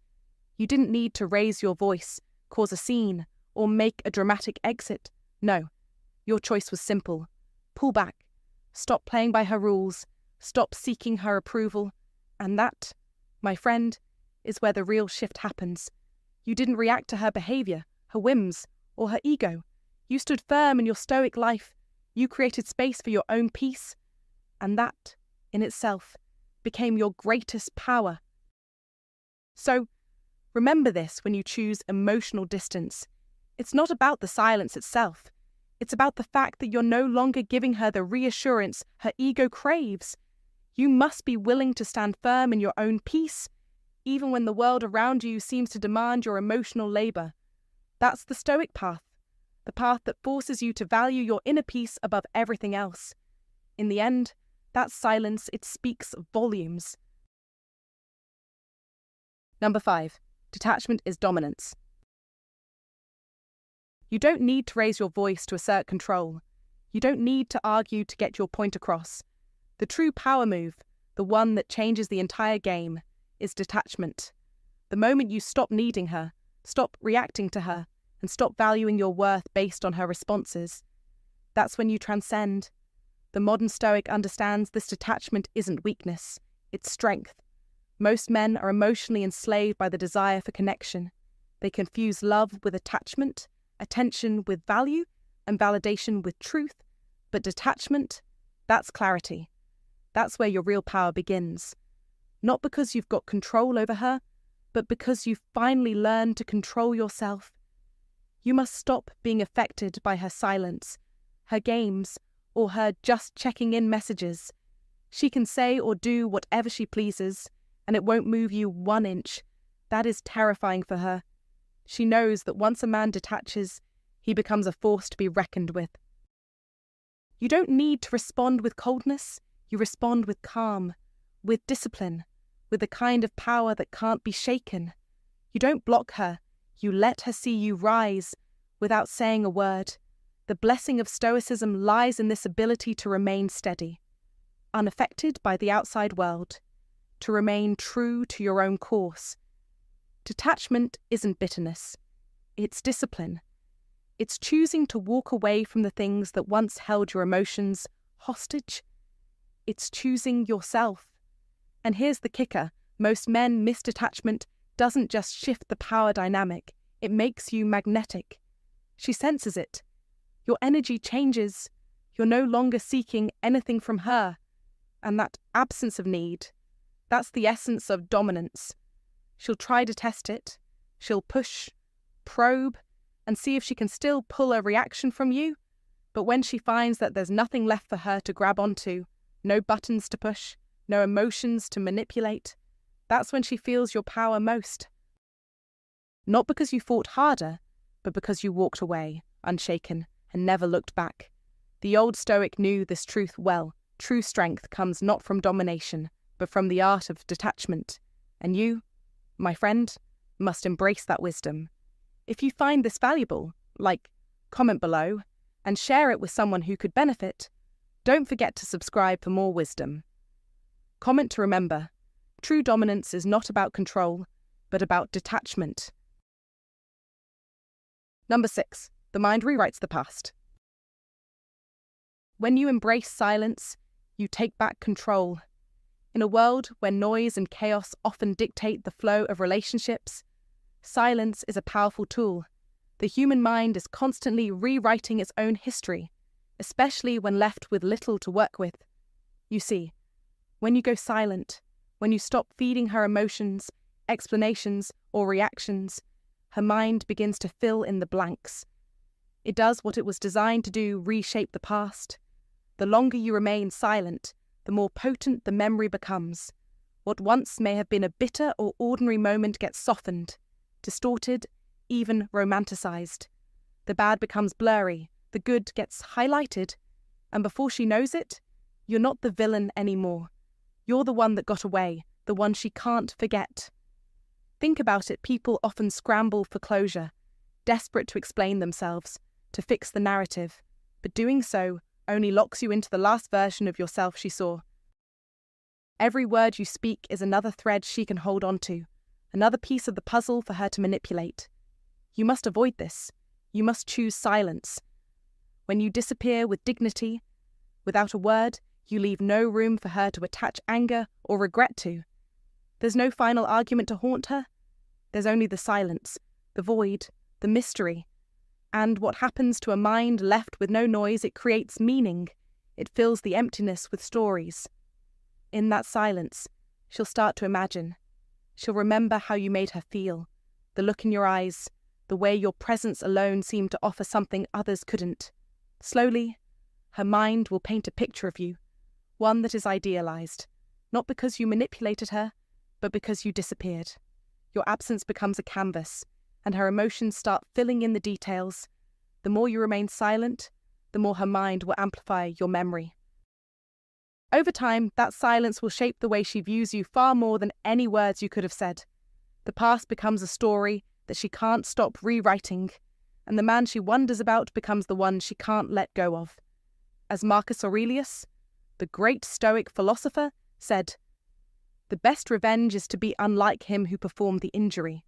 You didn't need to raise your voice, cause a scene, or make a dramatic exit. No, your choice was simple. Pull back. Stop playing by her rules. Stop seeking her approval. And that, my friend, is where the real shift happens. You didn't react to her behavior, her whims, or her ego. You stood firm in your Stoic life. You created space for your own peace. And that, in itself, became your greatest power. So, remember this when you choose emotional distance. It's not about the silence itself. It's about the fact that you're no longer giving her the reassurance her ego craves. You must be willing to stand firm in your own peace, even when the world around you seems to demand your emotional labor. That's the Stoic path, the path that forces you to value your inner peace above everything else. In the end, that silence, it speaks volumes. Number 5. Detachment is dominance. You don't need to raise your voice to assert control. You don't need to argue to get your point across. The true power move, the one that changes the entire game, is detachment. The moment you stop needing her, stop reacting to her, and stop valuing your worth based on her responses, that's when you transcend. The modern Stoic understands this detachment isn't weakness, it's strength. Most men are emotionally enslaved by the desire for connection. They confuse love with attachment, attention with value, and validation with truth. But detachment, that's clarity. That's where your real power begins. Not because you've got control over her, but because you've finally learned to control yourself. You must stop being affected by her silence, her games, or her just checking in messages. She can say or do whatever she pleases, and it won't move you 1 inch. That is terrifying for her. She knows that once a man detaches, he becomes a force to be reckoned with. You don't need to respond with coldness. You respond with calm, with discipline, with the kind of power that can't be shaken. You don't block her. You let her see you rise without saying a word. The blessing of Stoicism lies in this ability to remain steady, unaffected by the outside world, to remain true to your own course. Detachment isn't bitterness, it's discipline. It's choosing to walk away from the things that once held your emotions hostage. It's choosing yourself. And here's the kicker: most men miss detachment doesn't just shift the power dynamic, it makes you magnetic. She senses it. Your energy changes. You're no longer seeking anything from her. And that absence of need, that's the essence of dominance. She'll try to test it. She'll push, probe, and see if she can still pull a reaction from you. But when she finds that there's nothing left for her to grab onto, no buttons to push, no emotions to manipulate, that's when she feels your power most. Not because you fought harder, but because you walked away, unshaken, and never looked back. The old Stoic knew this truth well. True strength comes not from domination, but from the art of detachment. And you, my friend, must embrace that wisdom. If you find this valuable, comment below, and share it with someone who could benefit. Don't forget to subscribe for more wisdom. Comment to remember, true dominance is not about control, but about detachment. Number 6. The mind rewrites the past. When you embrace silence, you take back control. In a world where noise and chaos often dictate the flow of relationships, silence is a powerful tool. The human mind is constantly rewriting its own history, especially when left with little to work with. You see, when you go silent, when you stop feeding her emotions, explanations, or reactions, her mind begins to fill in the blanks. It does what it was designed to do: reshape the past. The longer you remain silent, the more potent the memory becomes. What once may have been a bitter or ordinary moment gets softened, distorted, even romanticized. The bad becomes blurry, the good gets highlighted, and before she knows it, you're not the villain anymore. You're the one that got away, the one she can't forget. Think about it. People often scramble for closure, desperate to explain themselves, to fix the narrative, but doing so only locks you into the last version of yourself she saw. Every word you speak is another thread she can hold on to, another piece of the puzzle for her to manipulate. You must avoid this. You must choose silence. When you disappear with dignity, without a word, you leave no room for her to attach anger or regret to. There's no final argument to haunt her. There's only the silence, the void, the mystery. And what happens to a mind left with no noise? It creates meaning. It fills the emptiness with stories. In that silence, she'll start to imagine. She'll remember how you made her feel, the look in your eyes, the way your presence alone seemed to offer something others couldn't. Slowly, her mind will paint a picture of you, one that is idealized, not because you manipulated her, but because you disappeared. Your absence becomes a canvas, and her emotions start filling in the details. The more you remain silent, the more her mind will amplify your memory. Over time, that silence will shape the way she views you far more than any words you could have said. The past becomes a story that she can't stop rewriting, and the man she wonders about becomes the one she can't let go of. As Marcus Aurelius, the great Stoic philosopher, said, "The best revenge is to be unlike him who performed the injury.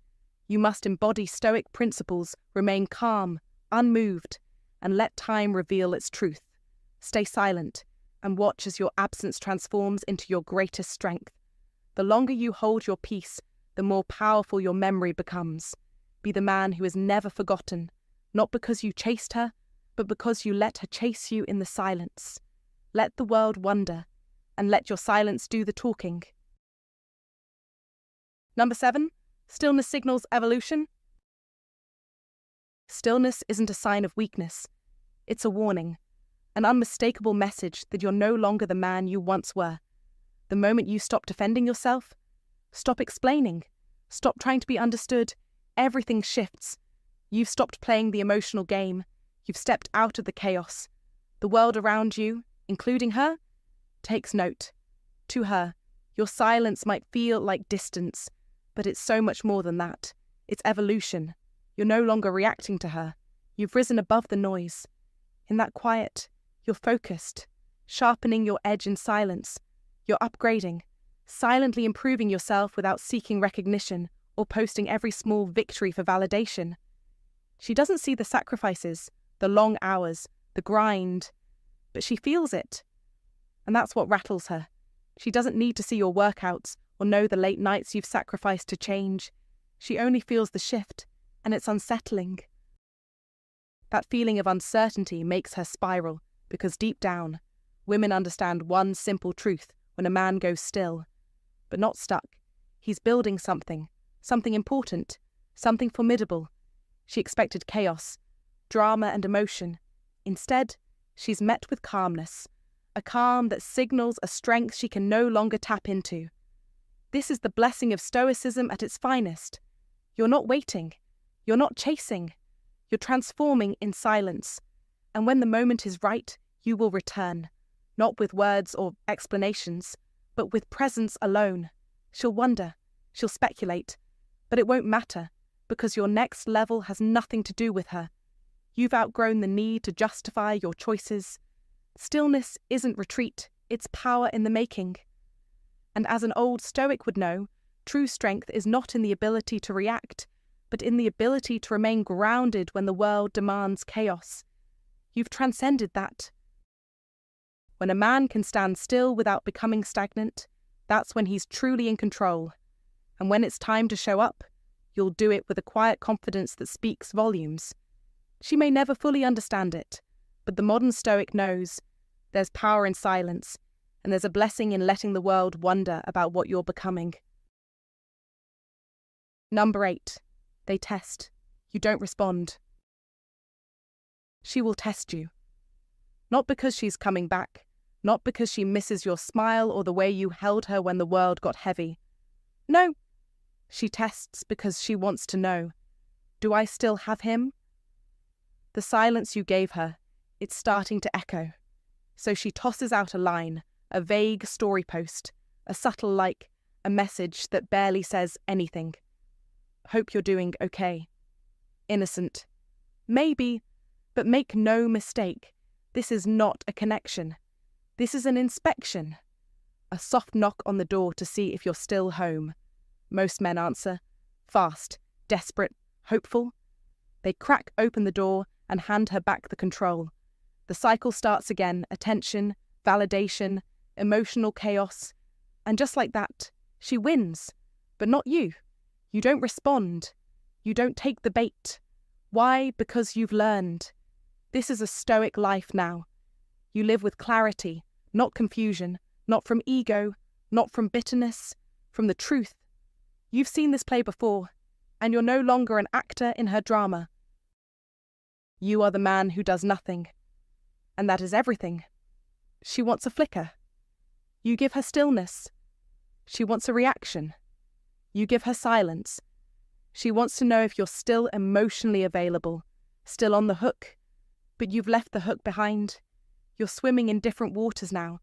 You must embody Stoic principles, remain calm, unmoved, and let time reveal its truth. Stay silent, and watch as your absence transforms into your greatest strength. The longer you hold your peace, the more powerful your memory becomes. Be the man who is never forgotten, not because you chased her, but because you let her chase you in the silence. Let the world wonder, and let your silence do the talking." Number 7. Stillness signals evolution. Stillness isn't a sign of weakness. It's a warning, an unmistakable message that you're no longer the man you once were. The moment you stop defending yourself, stop explaining, stop trying to be understood, everything shifts. You've stopped playing the emotional game. You've stepped out of the chaos. The world around you, including her, takes note. To her, your silence might feel like distance, but it's so much more than that. It's evolution. You're no longer reacting to her. You've risen above the noise. In that quiet, you're focused, sharpening your edge in silence. You're upgrading, silently improving yourself without seeking recognition or posting every small victory for validation. She doesn't see the sacrifices, the long hours, the grind, but she feels it. And that's what rattles her. She doesn't need to see your workouts or know the late nights you've sacrificed to change. She only feels the shift, and it's unsettling. That feeling of uncertainty makes her spiral, because deep down, women understand one simple truth when a man goes still, but not stuck. He's building something important, something formidable. She expected chaos, drama and emotion. Instead, she's met with calmness, a calm that signals a strength she can no longer tap into. This is the blessing of Stoicism at its finest. You're not waiting. You're not chasing. You're transforming in silence. And when the moment is right, you will return. Not with words or explanations, but with presence alone. She'll wonder. She'll speculate. But it won't matter, because your next level has nothing to do with her. You've outgrown the need to justify your choices. Stillness isn't retreat, it's power in the making. And as an old Stoic would know, true strength is not in the ability to react, but in the ability to remain grounded when the world demands chaos. You've transcended that. When a man can stand still without becoming stagnant, that's when he's truly in control. And when it's time to show up, you'll do it with a quiet confidence that speaks volumes. She may never fully understand it, but the modern Stoic knows there's power in silence, and there's a blessing in letting the world wonder about what you're becoming. Number 8. They test. You don't respond. She will test you. Not because she's coming back, not because she misses your smile or the way you held her when the world got heavy. No. She tests because she wants to know, do I still have him? The silence you gave her, it's starting to echo. So she tosses out a line, a vague story post, a subtle like, a message that barely says anything. Hope you're doing okay. Innocent. Maybe, but make no mistake, this is not a connection. This is an inspection. A soft knock on the door to see if you're still home. Most men answer, fast, desperate, hopeful. They crack open the door and hand her back the control. The cycle starts again, attention, validation, emotional chaos. And just like that, she wins. But not you. You don't respond. You don't take the bait. Why? Because you've learned. This is a Stoic life now. You live with clarity, not confusion, not from ego, not from bitterness, from the truth. You've seen this play before, and you're no longer an actor in her drama. You are the man who does nothing. And that is everything. She wants a flicker. You give her stillness. She wants a reaction. You give her silence. She wants to know if you're still emotionally available, still on the hook. But you've left the hook behind. You're swimming in different waters now.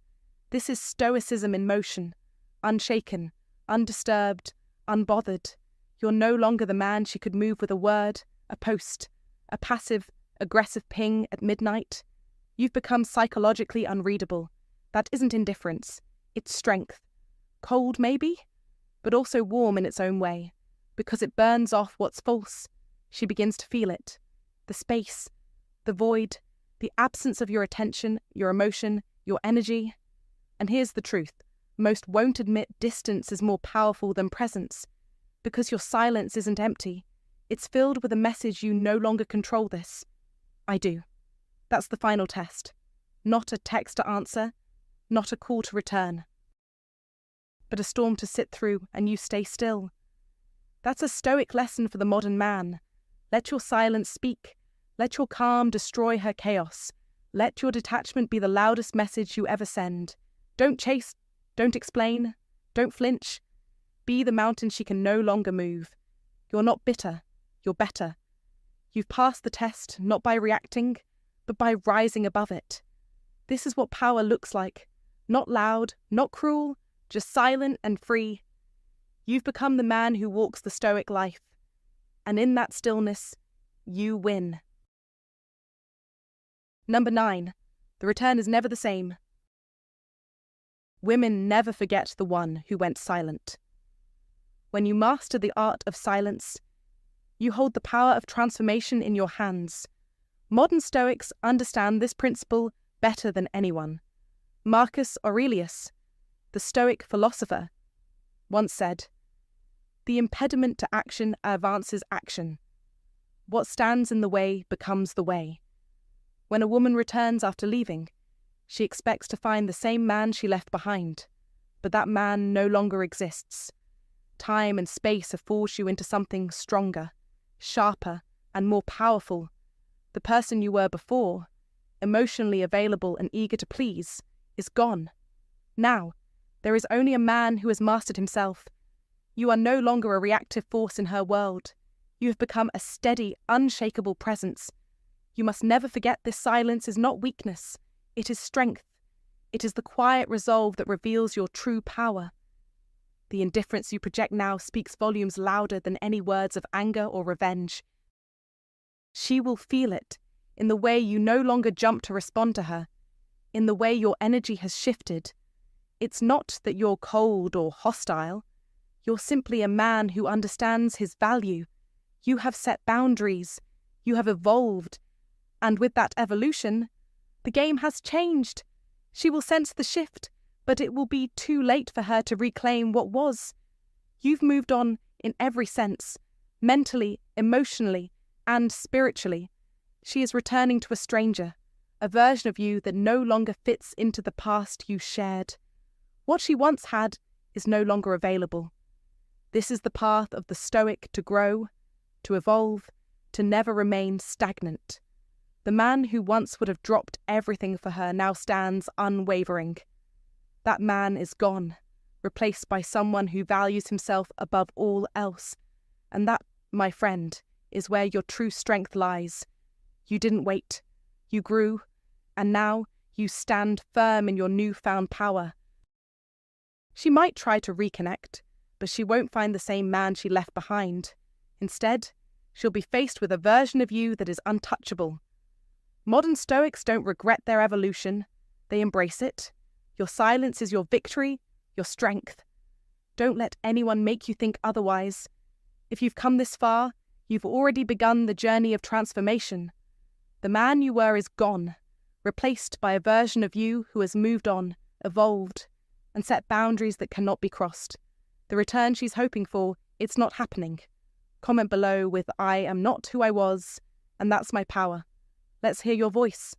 This is Stoicism in motion, unshaken, undisturbed, unbothered. You're no longer the man she could move with a word, a post, a passive, aggressive ping at midnight. You've become psychologically unreadable. That isn't indifference. It's strength. Cold, maybe, but also warm in its own way. Because it burns off what's false. She begins to feel it. The space, the void, the absence of your attention, your emotion, your energy. And here's the truth. Most won't admit distance is more powerful than presence. Because your silence isn't empty. It's filled with a message you no longer control this. I do. That's the final test. Not a text to answer, not a call to return. But a storm to sit through and you stay still. That's a Stoic lesson for the modern man. Let your silence speak. Let your calm destroy her chaos. Let your detachment be the loudest message you ever send. Don't chase, don't explain, don't flinch. Be the mountain she can no longer move. You're not bitter, you're better. You've passed the test not by reacting, but by rising above it. This is what power looks like. Not loud, not cruel, just silent and free. You've become the man who walks the Stoic life. And in that stillness, you win. Number 9. The return is never the same. Women never forget the one who went silent. When you master the art of silence, you hold the power of transformation in your hands. Modern Stoics understand this principle better than anyone. Marcus Aurelius, the Stoic philosopher, once said, "The impediment to action advances action. What stands in the way becomes the way." When a woman returns after leaving, she expects to find the same man she left behind, but that man no longer exists. Time and space have forged you into something stronger, sharper, and more powerful. The person you were before, emotionally available and eager to please, is gone. Now, there is only a man who has mastered himself. You are no longer a reactive force in her world. You have become a steady, unshakable presence. You must never forget this silence is not weakness. It is strength. It is the quiet resolve that reveals your true power. The indifference you project now speaks volumes louder than any words of anger or revenge. She will feel it in the way you no longer jump to respond to her, in the way your energy has shifted. It's not that you're cold or hostile. You're simply a man who understands his value. You have set boundaries. You have evolved. And with that evolution, the game has changed. She will sense the shift, but it will be too late for her to reclaim what was. You've moved on in every sense, mentally, emotionally, and spiritually. She is returning to a stranger, a version of you that no longer fits into the past you shared. What she once had is no longer available. This is the path of the Stoic to grow, to evolve, to never remain stagnant. The man who once would have dropped everything for her now stands unwavering. That man is gone, replaced by someone who values himself above all else. And that, my friend, is where your true strength lies. You didn't wait. You grew, and now you stand firm in your newfound power. She might try to reconnect, but she won't find the same man she left behind. Instead, she'll be faced with a version of you that is untouchable. Modern Stoics don't regret their evolution. They embrace it. Your silence is your victory, your strength. Don't let anyone make you think otherwise. If you've come this far, you've already begun the journey of transformation. The man you were is gone, replaced by a version of you who has moved on, evolved, and set boundaries that cannot be crossed. The return she's hoping for, it's not happening. Comment below with "I am not who I was, and that's my power." Let's hear your voice.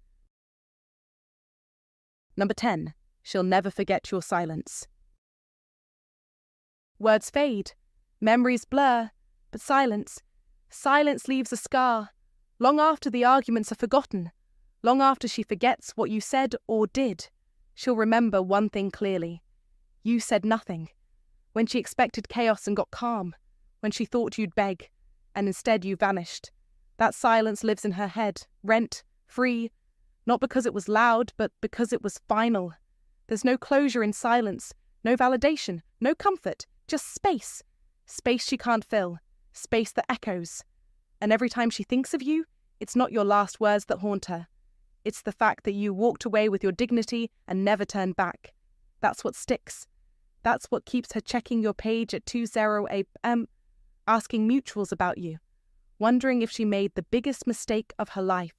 Number 10. She'll never forget your silence. Words fade, memories blur, but silence leaves a scar. Long after the arguments are forgotten, long after she forgets what you said or did, she'll remember one thing clearly. You said nothing. When she expected chaos and got calm, when she thought you'd beg, and instead you vanished. That silence lives in her head, rent-free, not because it was loud, but because it was final. There's no closure in silence, no validation, no comfort, just space. Space she can't fill, space that echoes. And every time she thinks of you, it's not your last words that haunt her. It's the fact that you walked away with your dignity and never turned back. That's what sticks. That's what keeps her checking your page at 2:08 a.m., asking mutuals about you, wondering if she made the biggest mistake of her life.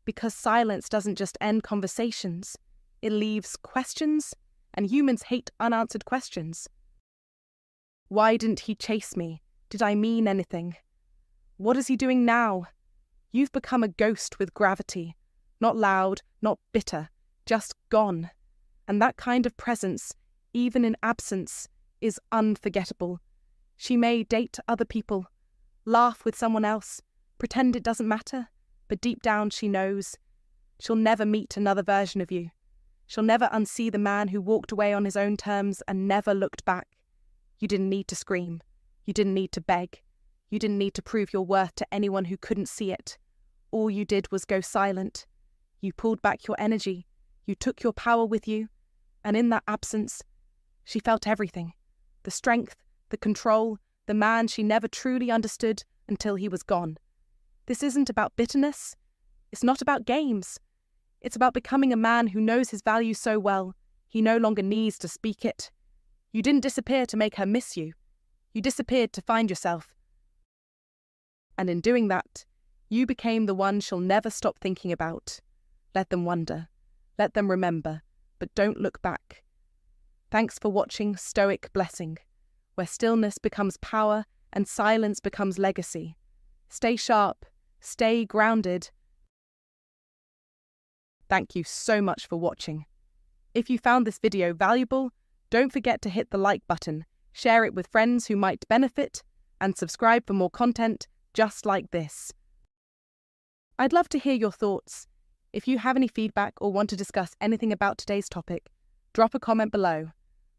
Because silence doesn't just end conversations, it leaves questions, and humans hate unanswered questions. Why didn't he chase me? Did I mean anything? What is he doing now? You've become a ghost with gravity, not loud, not bitter, just gone. And that kind of presence, even in absence, is unforgettable. She may date other people, laugh with someone else, pretend it doesn't matter, but deep down she knows. She'll never meet another version of you. She'll never unsee the man who walked away on his own terms and never looked back. You didn't need to scream. You didn't need to beg. You didn't need to prove your worth to anyone who couldn't see it. All you did was go silent. You pulled back your energy. You took your power with you. And in that absence, she felt everything. The strength, the control, the man she never truly understood, until he was gone. This isn't about bitterness. It's not about games. It's about becoming a man who knows his value so well, he no longer needs to speak it. You didn't disappear to make her miss you. You disappeared to find yourself. And in doing that, you became the one she'll never stop thinking about. Let them wonder. Let them remember. But don't look back. Thanks for watching Stoic Blessing, where stillness becomes power and silence becomes legacy. Stay sharp. Stay grounded. Thank you so much for watching. If you found this video valuable, don't forget to hit the like button, share it with friends who might benefit, and subscribe for more content just like this. I'd love to hear your thoughts. If you have any feedback or want to discuss anything about today's topic, drop a comment below.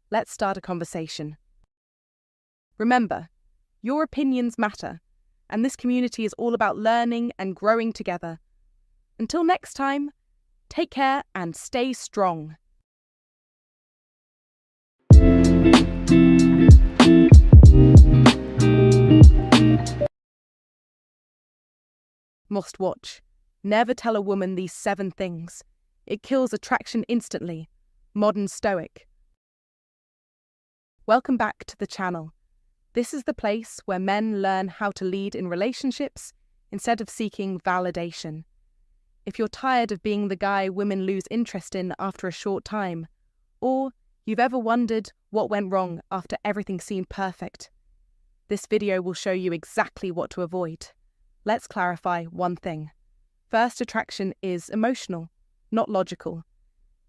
Let's start a conversation. Remember, your opinions matter, and this community is all about learning and growing together. Until next time, take care and stay strong. Must watch. Never tell a woman these 7 things. It kills attraction instantly. Modern Stoic. Welcome back to the channel. This is the place where men learn how to lead in relationships instead of seeking validation. If you're tired of being the guy women lose interest in after a short time, or you've ever wondered what went wrong after everything seemed perfect, this video will show you exactly what to avoid. Let's clarify one thing. First attraction is emotional, not logical.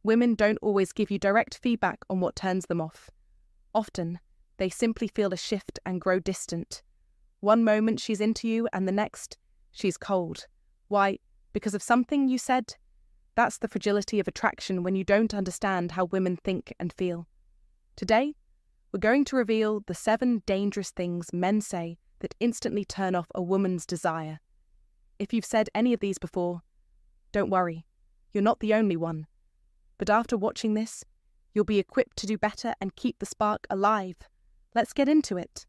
Women don't always give you direct feedback on what turns them off. Often, they simply feel a shift and grow distant. One moment she's into you and the next, she's cold. Why? Because of something you said? That's the fragility of attraction when you don't understand how women think and feel. Today, we're going to reveal the 7 dangerous things men say that instantly turn off a woman's desire. If you've said any of these before, don't worry, you're not the only one. But after watching this, you'll be equipped to do better and keep the spark alive. Let's get into it.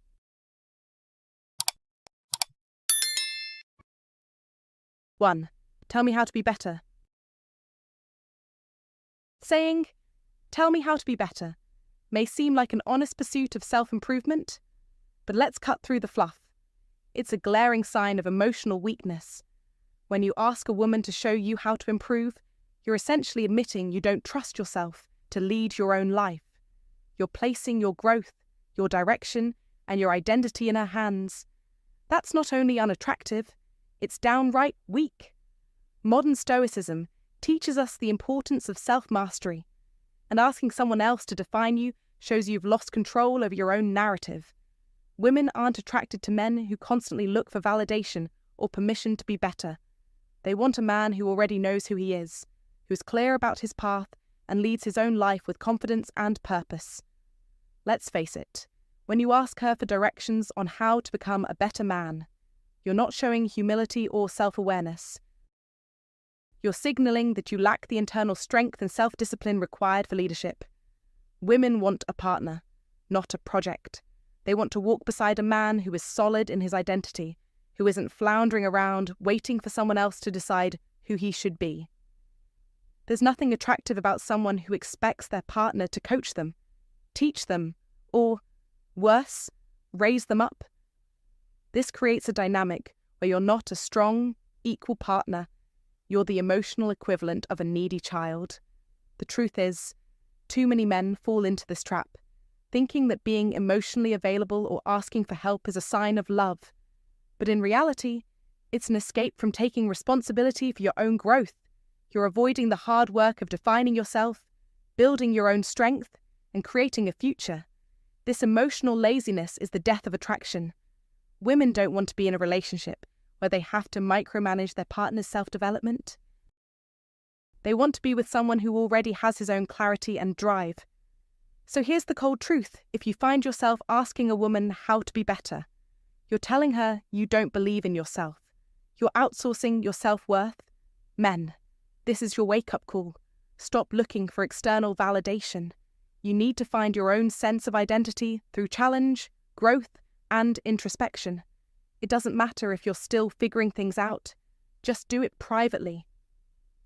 1. Tell me how to be better. Saying, "Tell me how to be better," may seem like an honest pursuit of self-improvement, but let's cut through the fluff. It's a glaring sign of emotional weakness. When you ask a woman to show you how to improve, you're essentially admitting you don't trust yourself to lead your own life. You're placing your growth, your direction, and your identity in her hands. That's not only unattractive, it's downright weak. Modern Stoicism teaches us the importance of self-mastery, and asking someone else to define you shows you've lost control over your own narrative. Women aren't attracted to men who constantly look for validation or permission to be better. They want a man who already knows who he is, who's clear about his path and leads his own life with confidence and purpose. Let's face it, when you ask her for directions on how to become a better man, you're not showing humility or self-awareness. You're signaling that you lack the internal strength and self-discipline required for leadership. Women want a partner, not a project. They want to walk beside a man who is solid in his identity, who isn't floundering around waiting for someone else to decide who he should be. There's nothing attractive about someone who expects their partner to coach them, teach them, or, worse, raise them up. This creates a dynamic where you're not a strong, equal partner. You're the emotional equivalent of a needy child. The truth is, too many men fall into this trap, thinking that being emotionally available or asking for help is a sign of love. But in reality, it's an escape from taking responsibility for your own growth. You're avoiding the hard work of defining yourself, building your own strength, and creating a future. This emotional laziness is the death of attraction. Women don't want to be in a relationship where they have to micromanage their partner's self-development. They want to be with someone who already has his own clarity and drive. So here's the cold truth. If you find yourself asking a woman how to be better, you're telling her you don't believe in yourself. You're outsourcing your self-worth. Men, this is your wake-up call. Stop looking for external validation. You need to find your own sense of identity through challenge, growth, and introspection. It doesn't matter if you're still figuring things out. Just do it privately,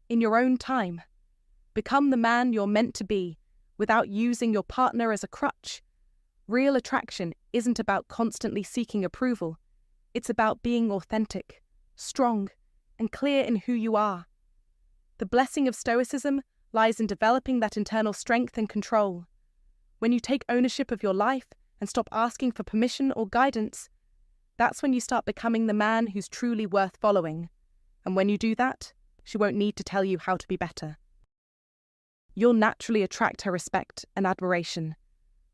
in your own time. Become the man you're meant to be without using your partner as a crutch. Real attraction isn't about constantly seeking approval. It's about being authentic, strong, and clear in who you are. The blessing of Stoicism lies in developing that internal strength and control. When you take ownership of your life and stop asking for permission or guidance, that's when you start becoming the man who's truly worth following. And when you do that, she won't need to tell you how to be better. You'll naturally attract her respect and admiration.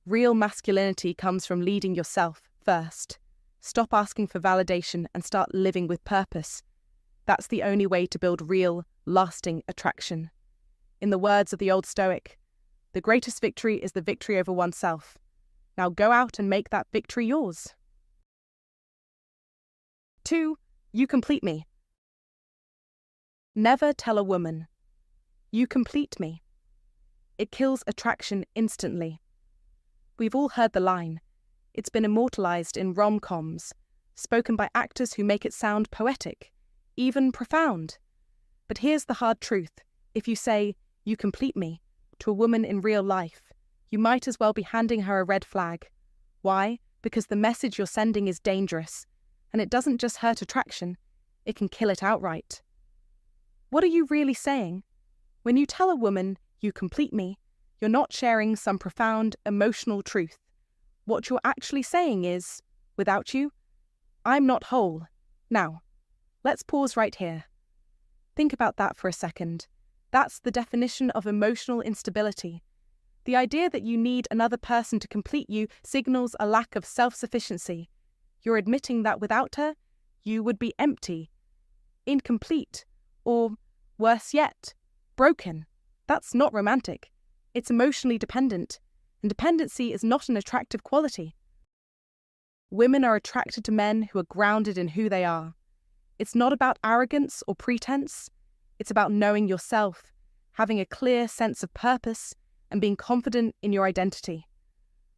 Real masculinity comes from leading yourself first. Stop asking for validation and start living with purpose. That's the only way to build real, lasting attraction. In the words of the old Stoic, the greatest victory is the victory over oneself. Now go out and make that victory yours. 2. You complete me. Never tell a woman, "You complete me." It kills attraction instantly. We've all heard the line. It's been immortalized in rom-coms, spoken by actors who make it sound poetic, even profound. But here's the hard truth. If you say, "You complete me," to a woman in real life, you might as well be handing her a red flag. Why? Because the message you're sending is dangerous, and it doesn't just hurt attraction, it can kill it outright. What are you really saying? When you tell a woman, "You complete me," you're not sharing some profound emotional truth. What you're actually saying is, "Without you, I'm not whole." Now, let's pause right here. Think about that for a second. That's the definition of emotional instability. The idea that you need another person to complete you signals a lack of self-sufficiency. You're admitting that without her, you would be empty, incomplete, or, worse yet, broken. That's not romantic. It's emotionally dependent, and dependency is not an attractive quality. Women are attracted to men who are grounded in who they are. It's not about arrogance or pretense. It's about knowing yourself, having a clear sense of purpose, and being confident in your identity.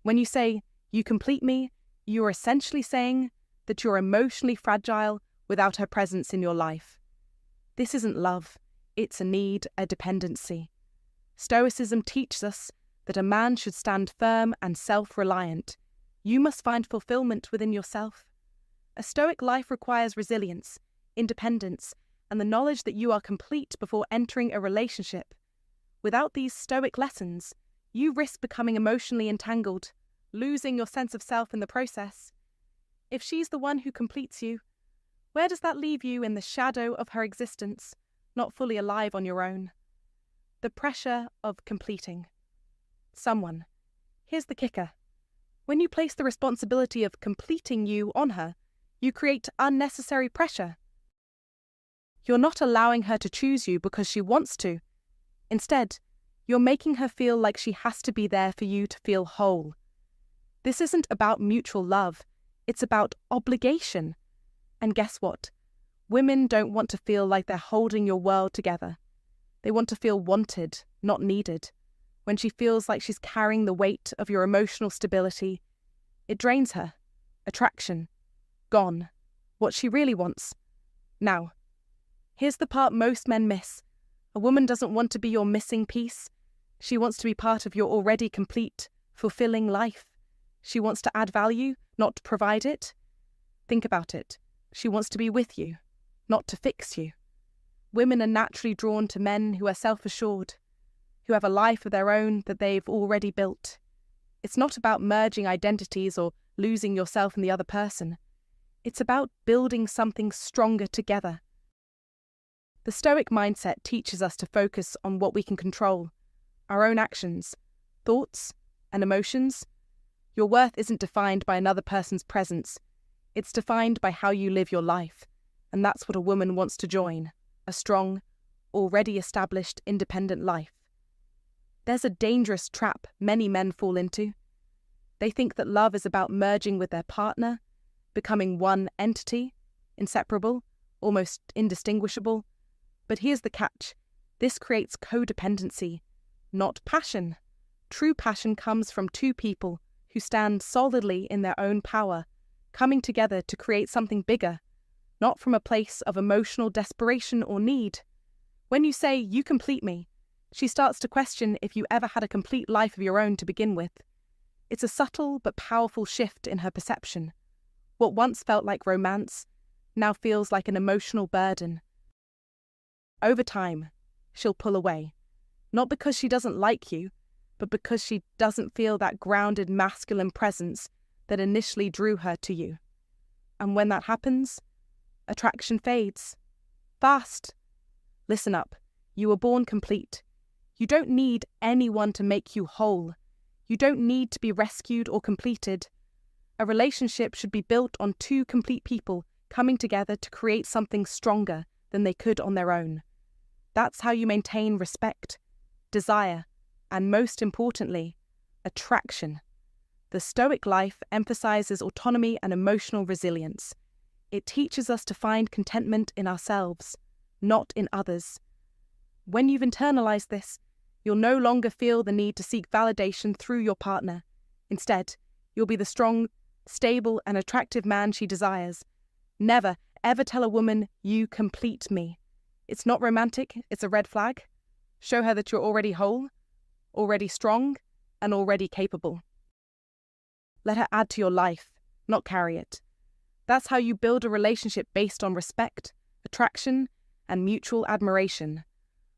When you say, "You complete me," you're essentially saying that you're emotionally fragile without her presence in your life. This isn't love. It's a need, a dependency. Stoicism teaches us that a man should stand firm and self-reliant. You must find fulfillment within yourself. A Stoic life requires resilience, independence, and the knowledge that you are complete before entering a relationship. Without these Stoic lessons, you risk becoming emotionally entangled, losing your sense of self in the process. If she's the one who completes you, where does that leave you in the shadow of her existence, not fully alive on your own? The pressure of completing someone. Here's the kicker. When you place the responsibility of completing you on her, you create unnecessary pressure. You're not allowing her to choose you because she wants to. Instead, you're making her feel like she has to be there for you to feel whole. This isn't about mutual love, it's about obligation. And guess what? Women don't want to feel like they're holding your world together. They want to feel wanted, not needed. When she feels like she's carrying the weight of your emotional stability, it drains her. Attraction. Gone. What she really wants. Now, here's the part most men miss. A woman doesn't want to be your missing piece. She wants to be part of your already complete, fulfilling life. She wants to add value, not to provide it. Think about it. She wants to be with you, not to fix you. Women are naturally drawn to men who are self-assured, who have a life of their own that they've already built. It's not about merging identities or losing yourself in the other person. It's about building something stronger together. The Stoic mindset teaches us to focus on what we can control, our own actions, thoughts, and emotions. Your worth isn't defined by another person's presence. It's defined by how you live your life, and that's what a woman wants to join, a strong, already established, independent life. There's a dangerous trap many men fall into. They think that love is about merging with their partner, becoming one entity, inseparable, almost indistinguishable. But here's the catch. This creates codependency, not passion. True passion comes from two people who stand solidly in their own power, coming together to create something bigger, not from a place of emotional desperation or need. When you say, "You complete me," she starts to question if you ever had a complete life of your own to begin with. It's a subtle but powerful shift in her perception. What once felt like romance now feels like an emotional burden. Over time, she'll pull away, not because she doesn't like you, but because she doesn't feel that grounded masculine presence that initially drew her to you. And when that happens, attraction fades. Fast. Listen up. You were born complete. You don't need anyone to make you whole. You don't need to be rescued or completed. A relationship should be built on two complete people coming together to create something stronger than they could on their own. That's how you maintain respect, desire, and most importantly, attraction. The Stoic life emphasizes autonomy and emotional resilience. It teaches us to find contentment in ourselves, not in others. When you've internalized this, you'll no longer feel the need to seek validation through your partner. Instead, you'll be the strong, stable, and attractive man she desires. Never, ever tell a woman, "You complete me." It's not romantic, it's a red flag. Show her that you're already whole, already strong, and already capable. Let her add to your life, not carry it. That's how you build a relationship based on respect, attraction, and mutual admiration.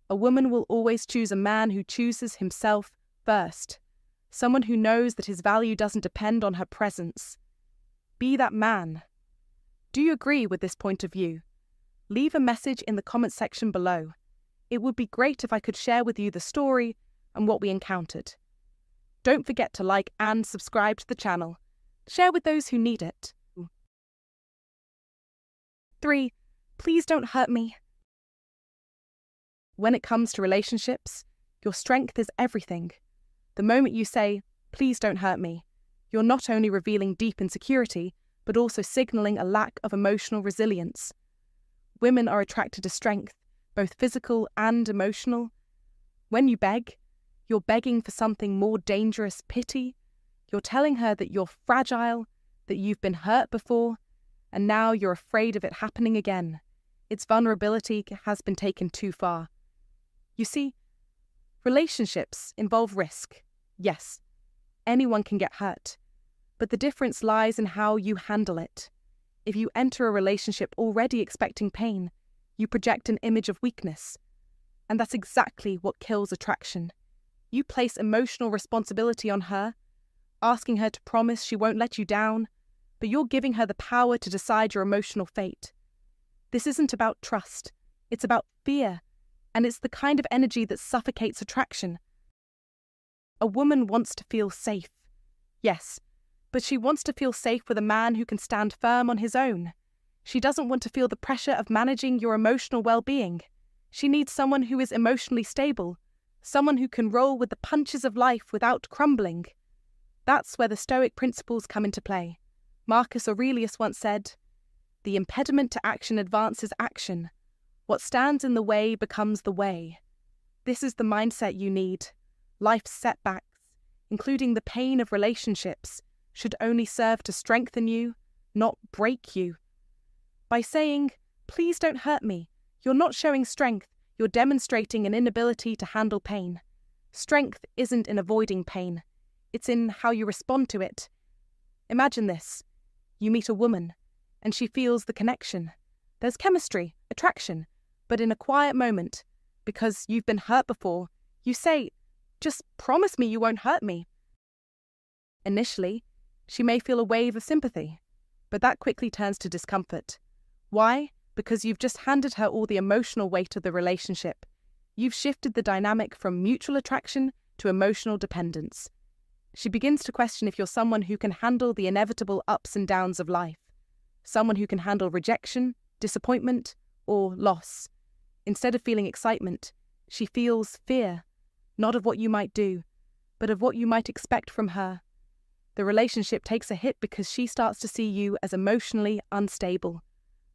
A woman will always choose a man who chooses himself first, someone who knows that his value doesn't depend on her presence. Be that man. Do you agree with this point of view? Leave a message in the comment section below. It would be great if I could share with you the story and what we encountered. Don't forget to like and subscribe to the channel. Share with those who need it. 3. Please don't hurt me. When it comes to relationships, your strength is everything. The moment you say, "Please don't hurt me," you're not only revealing deep insecurity, but also signaling a lack of emotional resilience. Women are attracted to strength, both physical and emotional. When you beg, you're begging for something more dangerous, pity. You're telling her that you're fragile, that you've been hurt before, and now you're afraid of it happening again. Its vulnerability has been taken too far. You see, relationships involve risk. Yes, anyone can get hurt, but the difference lies in how you handle it. If you enter a relationship already expecting pain, you project an image of weakness. And that's exactly what kills attraction. You place emotional responsibility on her, asking her to promise she won't let you down, but you're giving her the power to decide your emotional fate. This isn't about trust, it's about fear, and it's the kind of energy that suffocates attraction. A woman wants to feel safe. Yes, but she wants to feel safe with a man who can stand firm on his own. She doesn't want to feel the pressure of managing your emotional well-being. She needs someone who is emotionally stable, someone who can roll with the punches of life without crumbling. That's where the Stoic principles come into play. Marcus Aurelius once said, "The impediment to action advances action. What stands in the way becomes the way." This is the mindset you need. Life's setbacks, including the pain of relationships, should only serve to strengthen you, not break you. By saying, "Please don't hurt me," you're not showing strength, you're demonstrating an inability to handle pain. Strength isn't in avoiding pain, it's in how you respond to it. Imagine this. You meet a woman, and she feels the connection. There's chemistry, attraction, but in a quiet moment, because you've been hurt before, you say, "Just promise me you won't hurt me." Initially, she may feel a wave of sympathy, but that quickly turns to discomfort. Why? Because you've just handed her all the emotional weight of the relationship. You've shifted the dynamic from mutual attraction to emotional dependence. She begins to question if you're someone who can handle the inevitable ups and downs of life, someone who can handle rejection, disappointment, or loss. Instead of feeling excitement, she feels fear, not of what you might do, but of what you might expect from her. The relationship takes a hit because she starts to see you as emotionally unstable,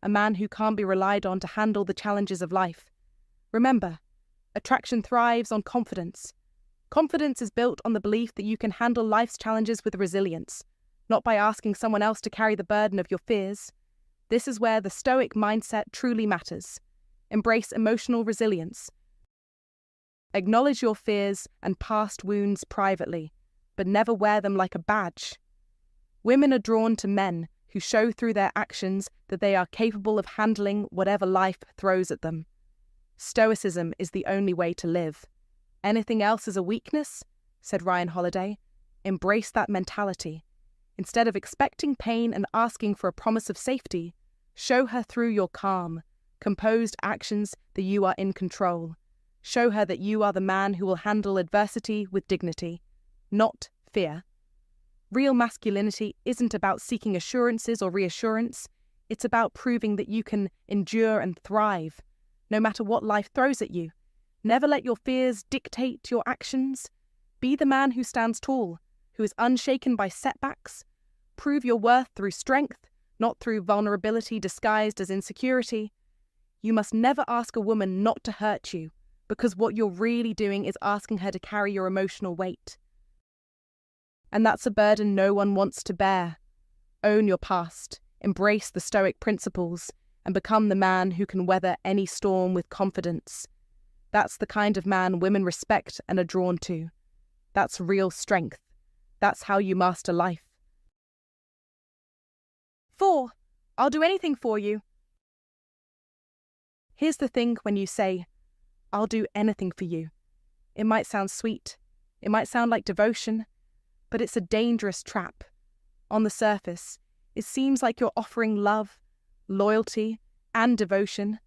a man who can't be relied on to handle the challenges of life. Remember, attraction thrives on confidence. Confidence is built on the belief that you can handle life's challenges with resilience, not by asking someone else to carry the burden of your fears. This is where the Stoic mindset truly matters. Embrace emotional resilience. Acknowledge your fears and past wounds privately, but never wear them like a badge. Women are drawn to men who show through their actions that they are capable of handling whatever life throws at them. Stoicism is the only way to live. Anything else is a weakness, said Ryan Holiday. Embrace that mentality. Instead of expecting pain and asking for a promise of safety, show her through your calm, composed actions that you are in control. Show her that you are the man who will handle adversity with dignity, not fear. Real masculinity isn't about seeking assurances or reassurance. It's about proving that you can endure and thrive, no matter what life throws at you. Never let your fears dictate your actions. Be the man who stands tall, who is unshaken by setbacks. Prove your worth through strength, not through vulnerability disguised as insecurity. You must never ask a woman not to hurt you, because what you're really doing is asking her to carry your emotional weight. And that's a burden no one wants to bear. Own your past, embrace the Stoic principles, and become the man who can weather any storm with confidence. That's the kind of man women respect and are drawn to. That's real strength. That's how you master life. 4. I'll do anything for you. Here's the thing when you say, I'll do anything for you. It might sound sweet. It might sound like devotion. But it's a dangerous trap. On the surface, it seems like you're offering love, loyalty, and devotion.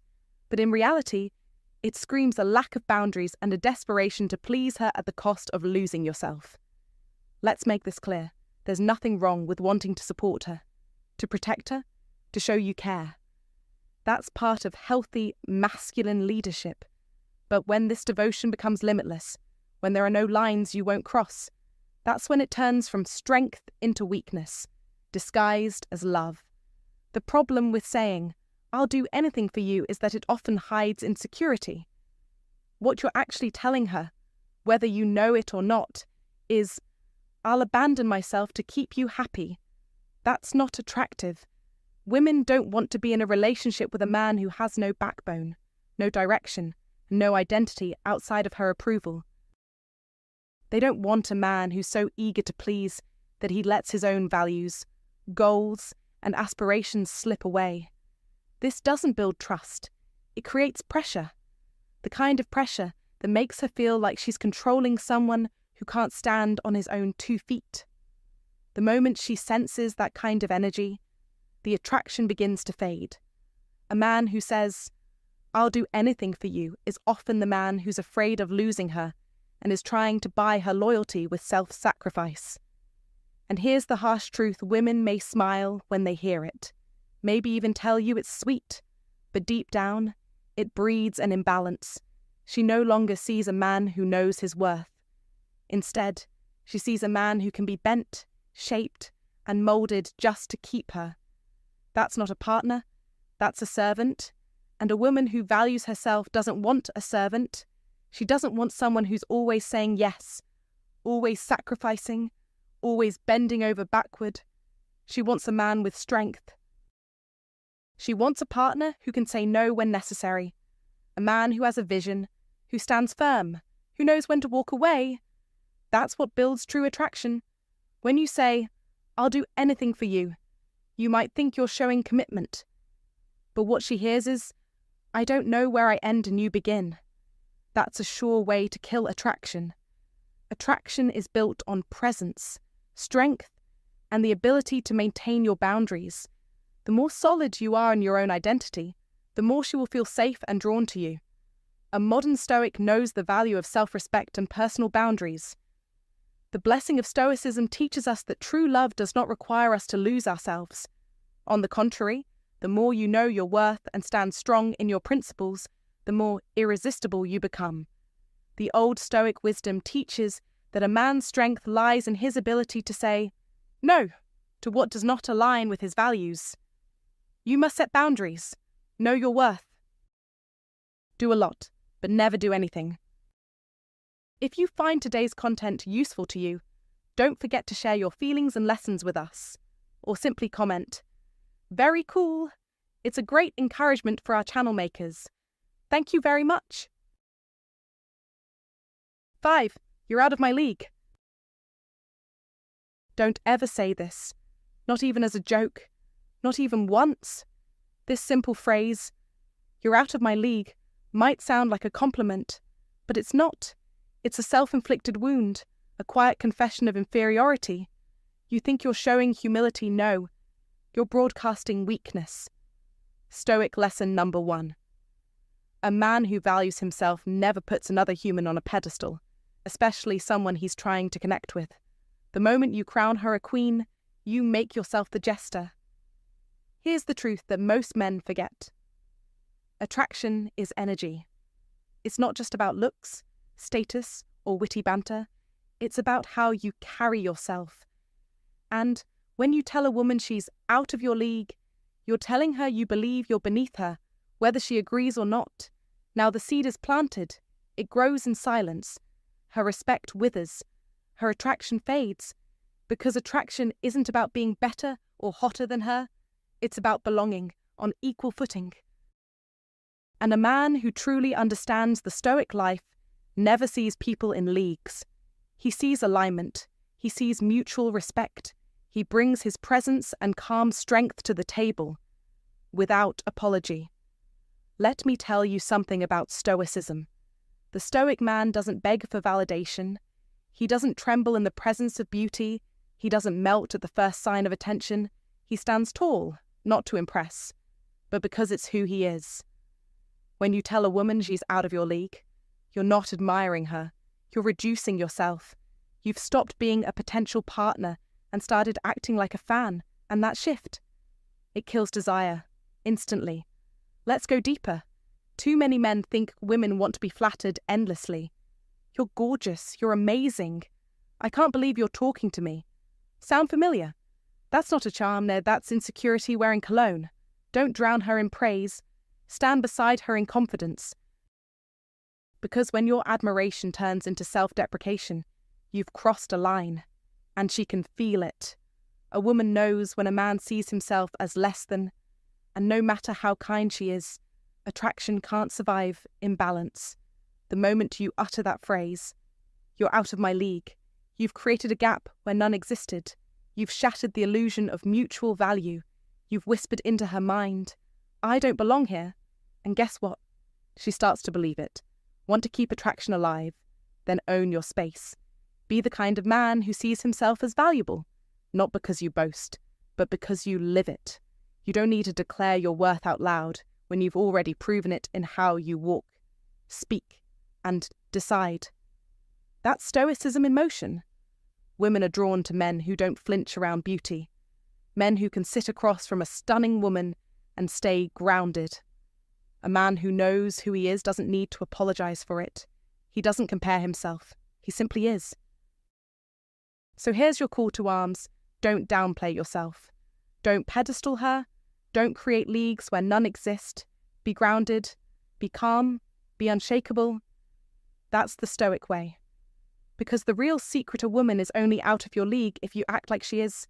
But in reality, it screams a lack of boundaries and a desperation to please her at the cost of losing yourself. Let's make this clear. There's nothing wrong with wanting to support her, to protect her, to show you care. That's part of healthy, masculine leadership. But when this devotion becomes limitless, when there are no lines you won't cross, that's when it turns from strength into weakness, disguised as love. The problem with saying, I'll do anything for you, is that it often hides insecurity. What you're actually telling her, whether you know it or not, is, I'll abandon myself to keep you happy. That's not attractive. Women don't want to be in a relationship with a man who has no backbone, no direction, no identity outside of her approval. They don't want a man who's so eager to please that he lets his own values, goals, and aspirations slip away. This doesn't build trust. It creates pressure. The kind of pressure that makes her feel like she's controlling someone who can't stand on his own 2 feet. The moment she senses that kind of energy, the attraction begins to fade. A man who says, I'll do anything for you, is often the man who's afraid of losing her and is trying to buy her loyalty with self-sacrifice. And here's the harsh truth: women may smile when they hear it, maybe even tell you it's sweet, but deep down, it breeds an imbalance. She no longer sees a man who knows his worth. Instead, she sees a man who can be bent, shaped, and molded just to keep her. That's not a partner, that's a servant. And a woman who values herself doesn't want a servant. She doesn't want someone who's always saying yes, always sacrificing, always bending over backward. She wants a man with strength. She wants a partner who can say no when necessary, a man who has a vision, who stands firm, who knows when to walk away. That's what builds true attraction. When you say, I'll do anything for you, you might think you're showing commitment. But what she hears is, I don't know where I end and you begin. That's a sure way to kill attraction. Attraction is built on presence, strength, and the ability to maintain your boundaries. The more solid you are in your own identity, the more she will feel safe and drawn to you. A modern Stoic knows the value of self-respect and personal boundaries. The Blessing of Stoicism teaches us that true love does not require us to lose ourselves. On the contrary, the more you know your worth and stand strong in your principles, the more irresistible you become. The old Stoic wisdom teaches that a man's strength lies in his ability to say no to what does not align with his values. You must set boundaries, know your worth. Do a lot, but never do anything. If you find today's content useful to you, Don't forget to share your feelings and lessons with us. Or simply comment, "Very cool." It's a great encouragement for our channel makers. Thank you very much. 5. You're out of my league. Don't ever say this. Not even as a joke. Not even once. This simple phrase, "You're out of my league," might sound like a compliment, but it's not. It's a self-inflicted wound, a quiet confession of inferiority. You think you're showing humility? No. You're broadcasting weakness. Stoic lesson number 1. A man who values himself never puts another human on a pedestal, especially someone he's trying to connect with. The moment you crown her a queen, you make yourself the jester. Here's the truth that most men forget. Attraction is energy. It's not just about looks, status, or witty banter. It's about how you carry yourself. And when you tell a woman she's out of your league, you're telling her you believe you're beneath her, whether she agrees or not. Now the seed is planted. It grows in silence. Her respect withers. Her attraction fades. Because attraction isn't about being better or hotter than her. It's about belonging on equal footing. And a man who truly understands the Stoic life never sees people in leagues. He sees alignment. He sees mutual respect. He brings his presence and calm strength to the table, without apology. Let me tell you something about Stoicism. The Stoic man doesn't beg for validation. He doesn't tremble in the presence of beauty. He doesn't melt at the first sign of attention. He stands tall, not to impress, but because it's who he is. When you tell a woman she's out of your league, you're not admiring her. You're reducing yourself. You've stopped being a potential partner and started acting like a fan, and that shift, it kills desire, instantly. Let's go deeper. Too many men think women want to be flattered endlessly. You're gorgeous. You're amazing. I can't believe you're talking to me. Sound familiar? That's not a charm, Ned. That's insecurity wearing cologne. Don't drown her in praise. Stand beside her in confidence. Because when your admiration turns into self-deprecation, you've crossed a line, and she can feel it. A woman knows when a man sees himself as less than, and no matter how kind she is, attraction can't survive imbalance. The moment you utter that phrase, "You're out of my league," you've created a gap where none existed. You've shattered the illusion of mutual value. You've whispered into her mind, "I don't belong here." And guess what? She starts to believe it. Want to keep attraction alive? Then own your space. Be the kind of man who sees himself as valuable, not because you boast, but because you live it. You don't need to declare your worth out loud when you've already proven it in how you walk, speak, and decide. That's Stoicism in motion. Women are drawn to men who don't flinch around beauty, men who can sit across from a stunning woman and stay grounded. A man who knows who he is doesn't need to apologize for it. He doesn't compare himself. He simply is. So here's your call to arms. Don't downplay yourself. Don't pedestal her. Don't create leagues where none exist. Be grounded. Be calm. Be unshakable. That's the Stoic way. Because the real secret a woman is only out of your league if you act like she is.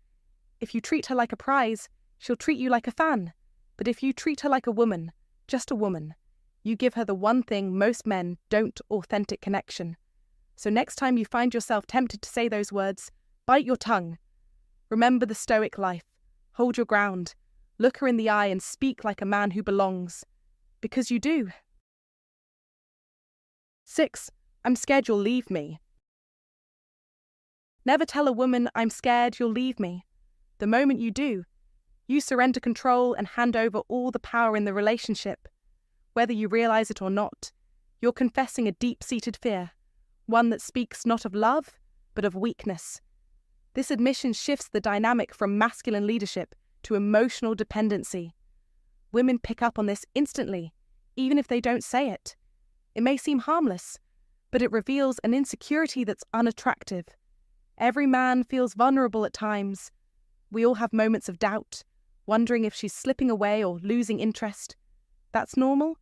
If you treat her like a prize, she'll treat you like a fan. But if you treat her like a woman, just a woman, you give her the one thing most men don't: authentic connection. So next time you find yourself tempted to say those words, bite your tongue. Remember the Stoic life. Hold your ground. Look her in the eye and speak like a man who belongs. Because you do. 6. I'm scared you'll leave me. Never tell a woman, "I'm scared you'll leave me." The moment you do, you surrender control and hand over all the power in the relationship. Whether you realize it or not, you're confessing a deep-seated fear, one that speaks not of love, but of weakness. This admission shifts the dynamic from masculine leadership to emotional dependency. Women pick up on this instantly, even if they don't say it. It may seem harmless, but it reveals an insecurity that's unattractive. Every man feels vulnerable at times. We all have moments of doubt, wondering if she's slipping away or losing interest. That's normal.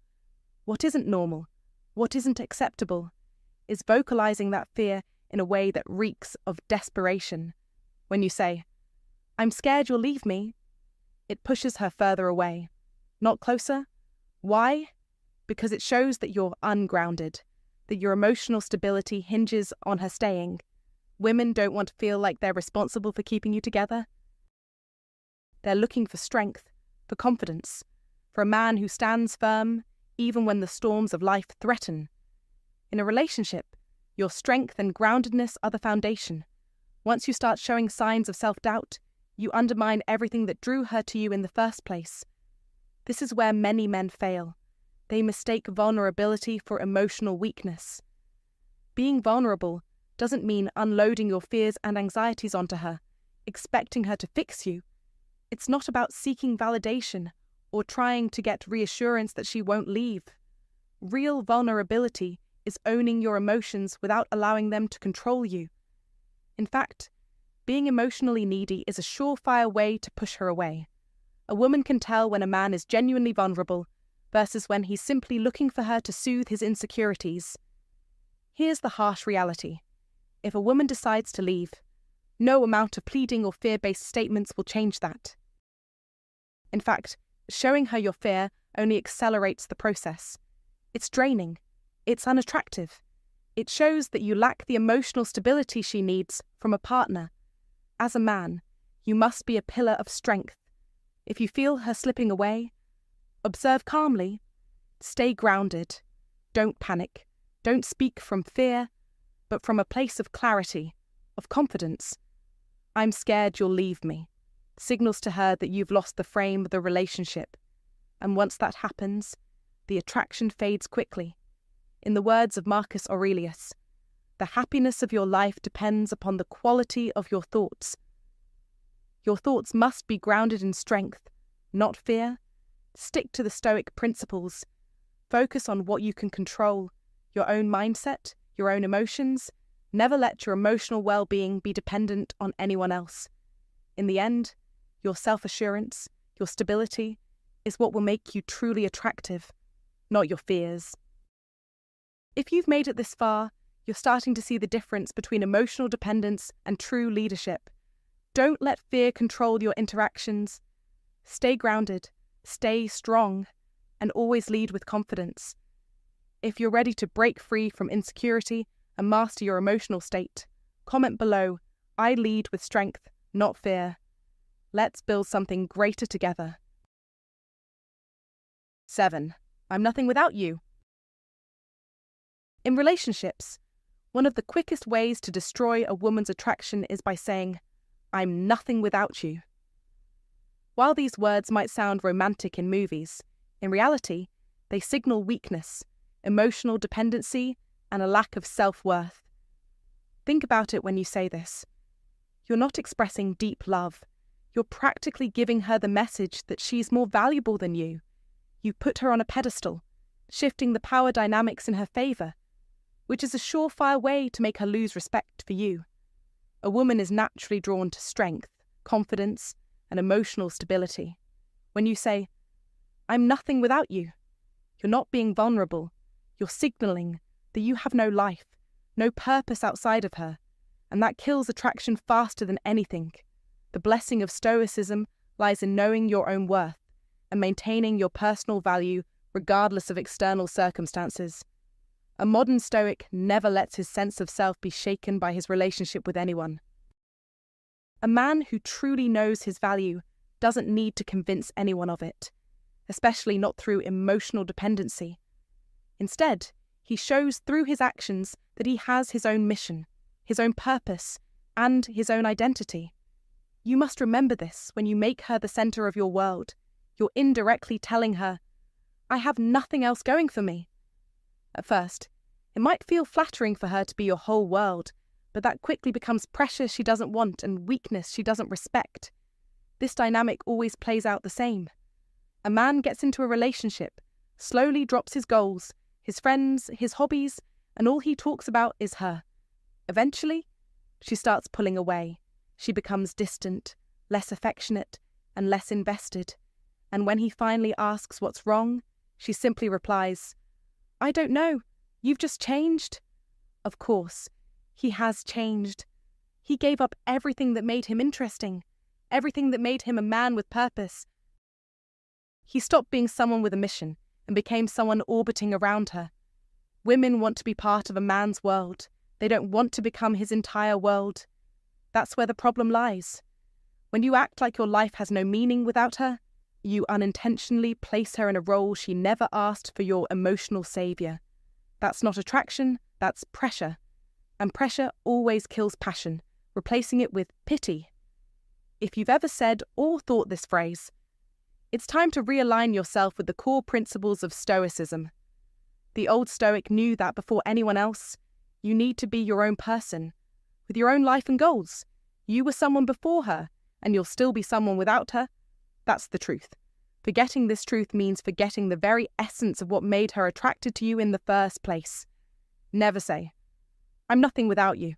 What isn't normal, what isn't acceptable, is vocalizing that fear in a way that reeks of desperation. When you say, "I'm scared you'll leave me," it pushes her further away, not closer. Why? Because it shows that you're ungrounded, that your emotional stability hinges on her staying. Women don't want to feel like they're responsible for keeping you together. They're looking for strength, for confidence, for a man who stands firm even when the storms of life threaten. In a relationship, your strength and groundedness are the foundation. Once you start showing signs of self-doubt, you undermine everything that drew her to you in the first place. This is where many men fail. They mistake vulnerability for emotional weakness. Being vulnerable doesn't mean unloading your fears and anxieties onto her, expecting her to fix you. It's not about seeking validation or trying to get reassurance that she won't leave. Real vulnerability is owning your emotions without allowing them to control you. In fact, being emotionally needy is a surefire way to push her away. A woman can tell when a man is genuinely vulnerable versus when he's simply looking for her to soothe his insecurities. Here's the harsh reality. If a woman decides to leave, no amount of pleading or fear-based statements will change that. In fact, showing her your fear only accelerates the process. It's draining. It's unattractive. It shows that you lack the emotional stability she needs from a partner. As a man, you must be a pillar of strength. If you feel her slipping away, observe calmly. Stay grounded. Don't panic. Don't speak from fear, but from a place of clarity, of confidence. "I'm scared you'll leave me" signals to her that you've lost the frame of the relationship. And once that happens, the attraction fades quickly. In the words of Marcus Aurelius, "The happiness of your life depends upon the quality of your thoughts." Your thoughts must be grounded in strength, not fear. Stick to the Stoic principles. Focus on what you can control, your own mindset, your own emotions. Never let your emotional well-being be dependent on anyone else. In the end, your self-assurance, your stability, is what will make you truly attractive, not your fears. If you've made it this far, you're starting to see the difference between emotional dependence and true leadership. Don't let fear control your interactions. Stay grounded, stay strong, and always lead with confidence. If you're ready to break free from insecurity and master your emotional state, comment below, "I lead with strength, not fear." Let's build something greater together. 7. I'm nothing without you. In relationships, one of the quickest ways to destroy a woman's attraction is by saying, "I'm nothing without you." While these words might sound romantic in movies, in reality, they signal weakness, emotional dependency, and a lack of self-worth. Think about it when you say this. You're not expressing deep love. You're practically giving her the message that she's more valuable than you. You put her on a pedestal, shifting the power dynamics in her favor, which is a surefire way to make her lose respect for you. A woman is naturally drawn to strength, confidence, and emotional stability. When you say, "I'm nothing without you," you're not being vulnerable. You're signaling that you have no life, no purpose outside of her, and that kills attraction faster than anything. The blessing of Stoicism lies in knowing your own worth and maintaining your personal value regardless of external circumstances. A modern Stoic never lets his sense of self be shaken by his relationship with anyone. A man who truly knows his value doesn't need to convince anyone of it, especially not through emotional dependency. Instead, he shows through his actions that he has his own mission, his own purpose, and his own identity. You must remember this when you make her the center of your world. You're indirectly telling her, "I have nothing else going for me." At first, it might feel flattering for her to be your whole world, but that quickly becomes pressure she doesn't want and weakness she doesn't respect. This dynamic always plays out the same. A man gets into a relationship, slowly drops his goals, his friends, his hobbies, and all he talks about is her. Eventually, she starts pulling away. She becomes distant, less affectionate, and less invested. And when he finally asks what's wrong, she simply replies, "I don't know, you've just changed." Of course, He has changed. He gave up everything that made him interesting, everything that made him a man with purpose. He stopped being someone with a mission and became someone orbiting around her. Women want to be part of a man's world. They don't want to become his entire world. That's where the problem lies. When you act like your life has no meaning without her, you unintentionally place her in a role she never asked for, your emotional savior. That's not attraction, that's pressure. And pressure always kills passion, replacing it with pity. If you've ever said or thought this phrase, it's time to realign yourself with the core principles of Stoicism. The old Stoic knew that before anyone else, you need to be your own person, with your own life and goals. You were someone before her, and you'll still be someone without her. That's the truth. Forgetting this truth means forgetting the very essence of what made her attracted to you in the first place. Never say, "I'm nothing without you."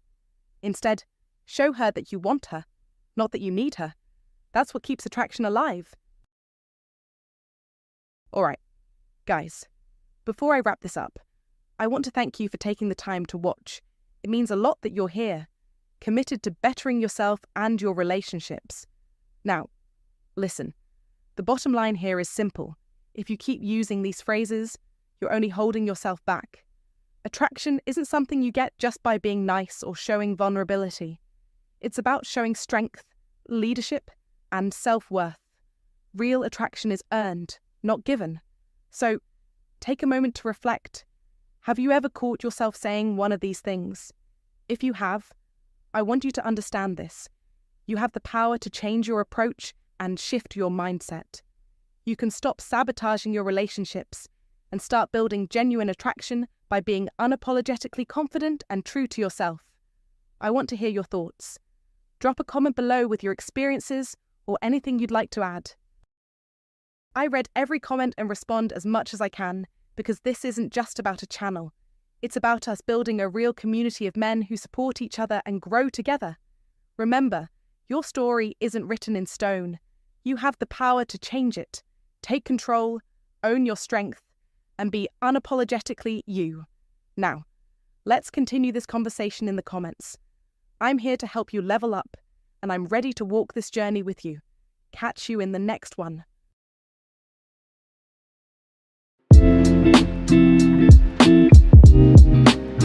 Instead, show her that you want her, not that you need her. That's what keeps attraction alive. Alright, guys, before I wrap this up, I want to thank you for taking the time to watch. It means a lot that you're here, committed to bettering yourself and your relationships. Now, listen, the bottom line here is simple. If you keep using these phrases, you're only holding yourself back. Attraction isn't something you get just by being nice or showing vulnerability. It's about showing strength, leadership, and self-worth. Real attraction is earned, not given. So, take a moment to reflect. Have you ever caught yourself saying one of these things? If you have, I want you to understand this. You have the power to change your approach and shift your mindset. You can stop sabotaging your relationships and start building genuine attraction by being unapologetically confident and true to yourself. I want to hear your thoughts. Drop a comment below with your experiences or anything you'd like to add. I read every comment and respond as much as I can, because this isn't just about a channel. It's about us building a real community of men who support each other and grow together. Remember, your story isn't written in stone. You have the power to change it. Take control, own your strength, and be unapologetically you. Now, let's continue this conversation in the comments. I'm here to help you level up, and I'm ready to walk this journey with you. Catch you in the next one.